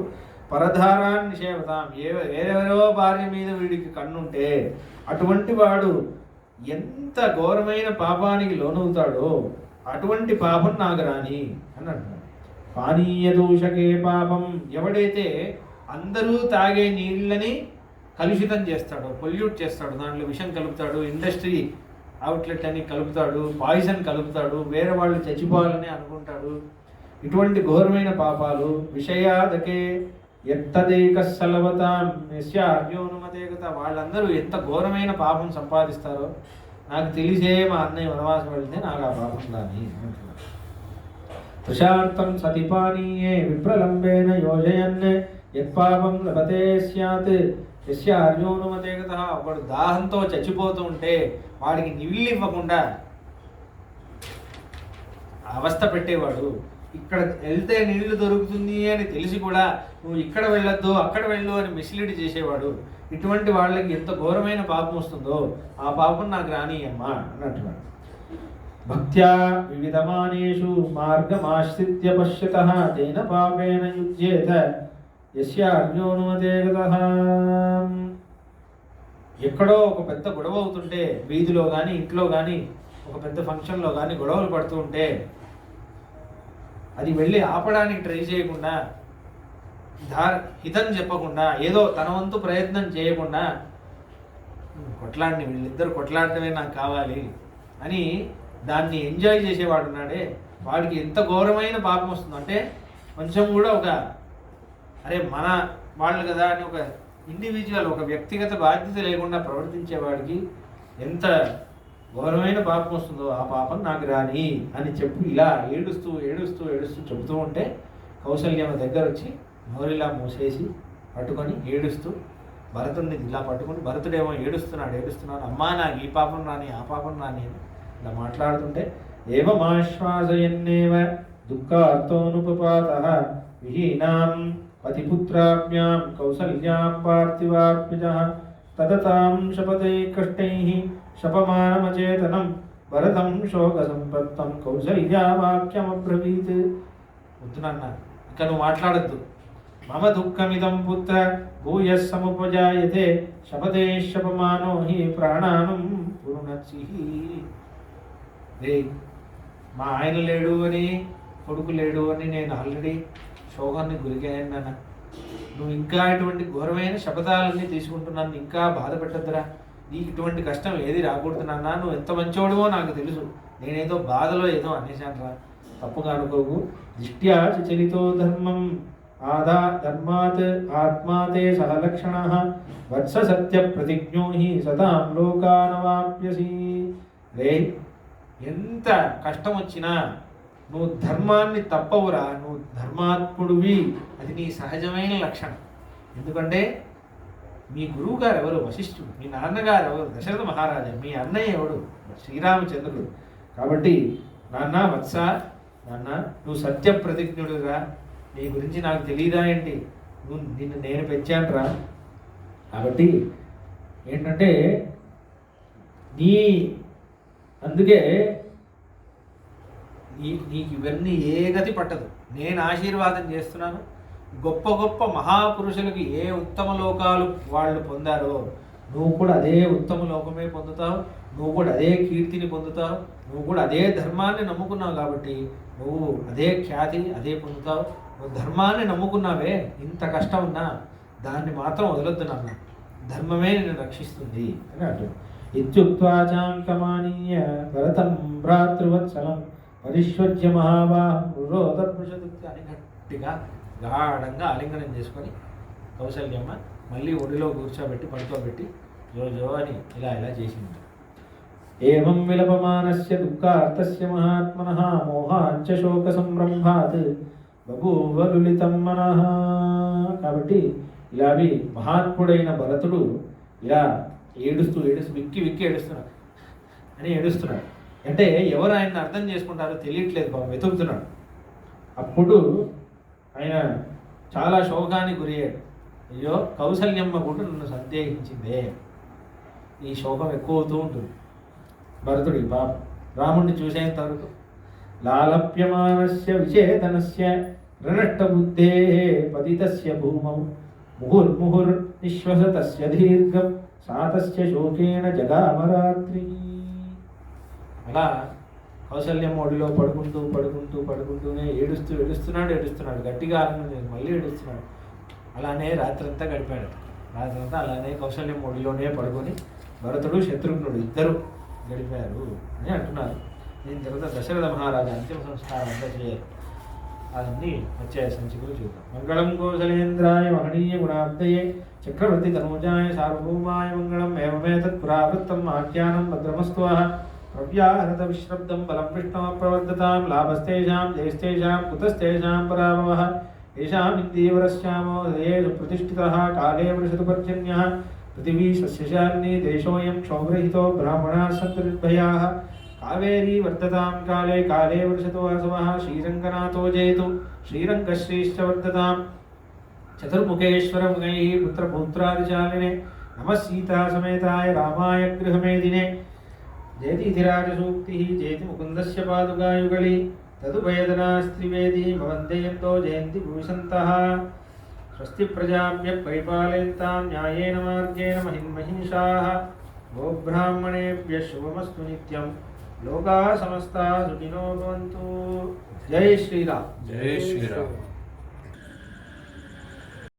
పరధారాన్ నిషేవతాం, వేరెవరో భార్య మీద వీడికి కన్నుంటే అటువంటి వాడు ఎంత ఘోరమైన పాపానికి లోనవుతాడో అటువంటి పాపం నాకు రాని అని అంటున్నాడు. పానీయ దూషకే పాపం, ఎవడైతే అందరూ తాగే నీళ్ళని కలుషితం చేస్తాడో, పొల్యూట్ చేస్తాడు, దాంట్లో విషం కలుపుతాడు, ఇండస్ట్రీ అవుట్లెట్ అని కలుపుతాడు, పాయిజన్ కలుపుతాడు, వేరే వాళ్ళు చచ్చిపోవాలని అనుకుంటాడు, ఇటువంటి ఘోరమైన పాపాలు విషయాదకే ఎత్తదేక సలవతాం యస్యార్యోనుమతేకత, వాళ్ళందరూ ఎంత ఘోరమైన పాపం సంపాదిస్తారో నాకు తెలిసే మా అన్నయ్య వనవాసం వెళ్తే నాకు ఆ పాపం రాని అంటున్నారు. తుషార్థం సతిపానీయే విప్రలంబేన యోజయన్ యత్పాపం లభతే స్యాత్ యస్యార్యోనుమతేకత. ఒకడు దాహంతో చచ్చిపోతూ ఉంటే వాడికి నీళ్ళు ఇవ్వకుండా అవస్థ పెట్టేవాడు, ఇక్కడ వెళ్తే నీళ్లు దొరుకుతుంది అని తెలిసి కూడా నువ్వు ఇక్కడ వెళ్ళొద్దు అక్కడ వెళ్ళు అని మిస్లీడ్ చేసేవాడు, ఇటువంటి వాళ్ళకి ఎంత ఘోరమైన పాపం వస్తుందో ఆ పాపం నాకు రాని అమ్మా అన్నట్టున్నాడు. భక్త్యా వివిధమానేషు మార్గమాశ్రిత్య పశ్యతః తేన పాపేన యుజ్యేత యస్య అర్యోనుమతేగతః. ఎక్కడో ఒక పెద్ద గొడవ అవుతుంటే వీధిలో కానీ ఇంట్లో కానీ ఒక పెద్ద ఫంక్షన్లో కానీ గొడవలు పడుతూ ఉంటే అది వెళ్ళి ఆపడానికి ట్రై చేయకుండా, హితం చెప్పకుండా, ఏదో తన వంతు ప్రయత్నం చేయకుండా కొట్లాడిని వీళ్ళిద్దరు కొట్లాడటమే నాకు కావాలి అని దాన్ని ఎంజాయ్ చేసేవాడు ఉన్నాడే వాడికి ఎంత ఘోరమైన పాపం వస్తుందో. అంటే కొంచెం కూడా ఒక అరే మన వాళ్ళు కదా అని ఒక ఇండివిజువల్, ఒక వ్యక్తిగత బాధ్యత లేకుండా ప్రవర్తించేవాడికి ఎంత ఘోరమైన పాపం వస్తుందో ఆ పాపం నాకు రాని అని చెప్పి ఇలా ఏడుస్తూ ఏడుస్తూ ఏడుస్తూ చెబుతూ ఉంటే కౌసల్యమ్మ దగ్గర వచ్చి నోరిలా మూసేసి పట్టుకొని ఏడుస్తూ భరతుడిని ఇలా పట్టుకొని, భరతుడేమో ఏడుస్తున్నాడు, అమ్మా నాకు ఈ పాపం రాని ఆ పాపం రాని అని ఇలా మాట్లాడుతుంటే ఏవమాశ్వాసయన్నేవ దుఃఖార్తోనుపపాతః విహీనాం పతిపుత్రాభ్యాం కౌసల్యాం పార్థివాత్మజః తదతాం శపథై కష్టైః శపమానమచేతనం భరతం శోక సంపత్తం కౌసల్యా వాక్యమబ్రవీత్. వద్దునన్నా ఇక నువ్వు మాట్లాడద్దు. మమ దుఃఖమిదం పుత్ర భూయః సముపజాయతే శపథే శపమానో హి ప్రాణానం పురునత్సిః. రే మా ఆయన లేడు అని, కొడుకు లేడు అని నేను ఆల్రెడీ శోకాన్ని గురికాను నాన్న. నువ్వు ఇంకా ఇటువంటి ఘోరమైన శపథాలన్నీ తీసుకుంటున్నాను, ఇంకా బాధ పెట్టద్దురా, నీకు ఇటువంటి కష్టం ఏది రాకూడదు నాన్న. నువ్వు ఎంత మంచోడువో నాకు తెలుసు, నేనేదో బాధలో ఏదో అనేశాను రా, తప్పుగా అనుకోకు. దిష్ట్యా చలితో ధర్మం ధర్మాత్ ఆత్మాతే సహలక్షణః వత్స సత్య ప్రతిజ్ఞో హి సదాం లోకానవాప్యసి. రే ఎంత కష్టం వచ్చినా నువ్వు ధర్మాన్ని తప్పవురా, నువ్వు ధర్మాత్ముడివి, అది నీ సహజమైన లక్షణం. ఎందుకంటే మీ గురువు గారు ఎవరు? వశిష్ఠుడు. మీ నాన్నగారు ఎవరు? దశరథ మహారాజా. మీ అన్నయ్య ఎవడు? శ్రీరామచంద్రుడు. కాబట్టి నాన్న వత్స, నాన్న నువ్వు సత్య ప్రతిజ్ఞుడురా, నీ గురించి నాకు తెలియదా ఏంటి? నిన్ను నేను పెంచానురా. కాబట్టి ఏంటంటే అందుకే నీకు ఇవన్నీ ఏ గతి పట్టదు. నేను ఆశీర్వాదం చేస్తున్నాను. గొప్ప గొప్ప మహాపురుషులకి ఏ ఉత్తమ లోకాలు వాళ్ళు పొందారో నువ్వు కూడా అదే ఉత్తమ లోకమే పొందుతావు, నువ్వు కూడా అదే కీర్తిని పొందుతావు, నువ్వు కూడా అదే ధర్మాన్ని నమ్ముకున్నావు కాబట్టి నువ్వు అదే ఖ్యాతి అదే పొందుతావు. నువ్వు ధర్మాన్ని నమ్ముకున్నావే, ఇంత కష్టం ఉన్నా దాన్ని మాత్రం వదలొద్దు నాన్న, ధర్మమే నిన్ను రక్షిస్తుంది అని అంటాడు. ఇత్యుక్త్వాచాంకమానీయ భరతం భ్రాతృవత్సలం పరిష్వజ్య మహాబాహం రురోధర్భుషదుక్తి అని గట్టిగా గాఢంగా ఆలింగనం చేసుకొని కౌసల్యమ్మ మళ్ళీ ఒడిలో కూర్చోబెట్టి పడుకోబెట్టి జో అని ఇలా ఇలా చేసింది. ఏవం విలపమానస్య దుఃఖార్తస్య మహాత్మనః మోహాంచ శోక సంరంభాత్ బభూవ లులితం మనః. కాబట్టి ఇలావి మహాత్ముడైన భరతుడు ఇలా ఏడుస్తూ విక్కి ఏడుస్తున్నాడు అని ఏడుస్తున్నాడు. అంటే ఎవరు ఆయన్ని అర్థం చేసుకుంటారో తెలియట్లేదు, బాబు వెతుకుతున్నాడు. అప్పుడు ఆయన చాలా శోకానికి గురయ్యాడు. అయ్యో కౌసల్యమ్మ కూడా నన్ను సందేహించిందే. ఈ శోకం ఎక్కువ అవుతూ ఉంటుంది భరతుడి పాప. రాముడిని చూసేంత వరకు లాలప్యమానస్య విచేతనస్య రణట్టబుద్ధే పతితస్య భూమౌ ముహుర్ముహుర్ నిశ్వసతస్య దీర్ఘం సాతస్య శోకేన జగామరాత్రి. అలా కౌసల్యమ్మ ఒడిలో పడుకుంటూనే ఏడుస్తున్నాడు. గట్టిగా ఆనందం మళ్ళీ ఏడుస్తున్నాడు. అలానే రాత్రంతా గడిపాడు. రాత్రంతా అలానే కౌసల్యమ్మ ఒడిలోనే పడుకొని భరతుడు శత్రుఘ్నుడు ఇద్దరు గడిపారు అని అంటున్నారు. దీని తర్వాత దశరథ మహారాజు అంతిమ సంస్కారం అంతా చేయాలి. అవన్నీ వచ్చే సంచికలు చూద్దాం. మంగళం కౌసలేంద్రాయ మహనీయ గుణాబ్దయే చక్రవర్తి తనూజాయ సార్వభౌమాయ మంగళం. ఏమేతత్ పురావృత్తం ఆఖ్యానం భద్రమస్తు. ప్రవ్యాహరత విశ్రబ్దం బలం విష్ణవ ప్రవర్ధతాం. లాభస్తేషాం జయస్తేషాం కుతస్తేషాం పరాభవః. ఏషాం ఇందీవరశ్యామో దేషు ప్రతిష్ఠితః కాలే వృషతు పర్జన్యః. పృథివీ సస్యశాలినీ దేశోऽयं క్షోభరహితో బ్రాహ్మణాः సन्तు నిర్భయాः. కావేరీ వర్ధతాం కాలే కాలే వృషతు వాసవః. శ్రీరంగనాథో జయతు శ్రీరంగశ్రీశ్చ వర్ధతాం. చతుర్ముఖేశ్వరముఖైః పుత్రపౌత్రాదిశాలినే నమః సీతా సమేతాయ రామాయ గృహమేదినే. జయతిధిరాజసూక్తిः జయతి ముకుందస్య పాదుకాయుగళి. తదుభయదనాస్త్రివేదీ భవంతయంతో జయంతి భూషంతః. స్వస్తి ప్రజాభ్య పరిపాలయంతాం న్యాయేన మార్గేణ మహిన్మహిషాః. గోబ్రాహ్మణేభ్యः శుభమస్తు నిత్యం. లోకాः సమస్తాः సుఖినో భవంతు. జై శ్రీరామ్. జై శ్రీరామ్.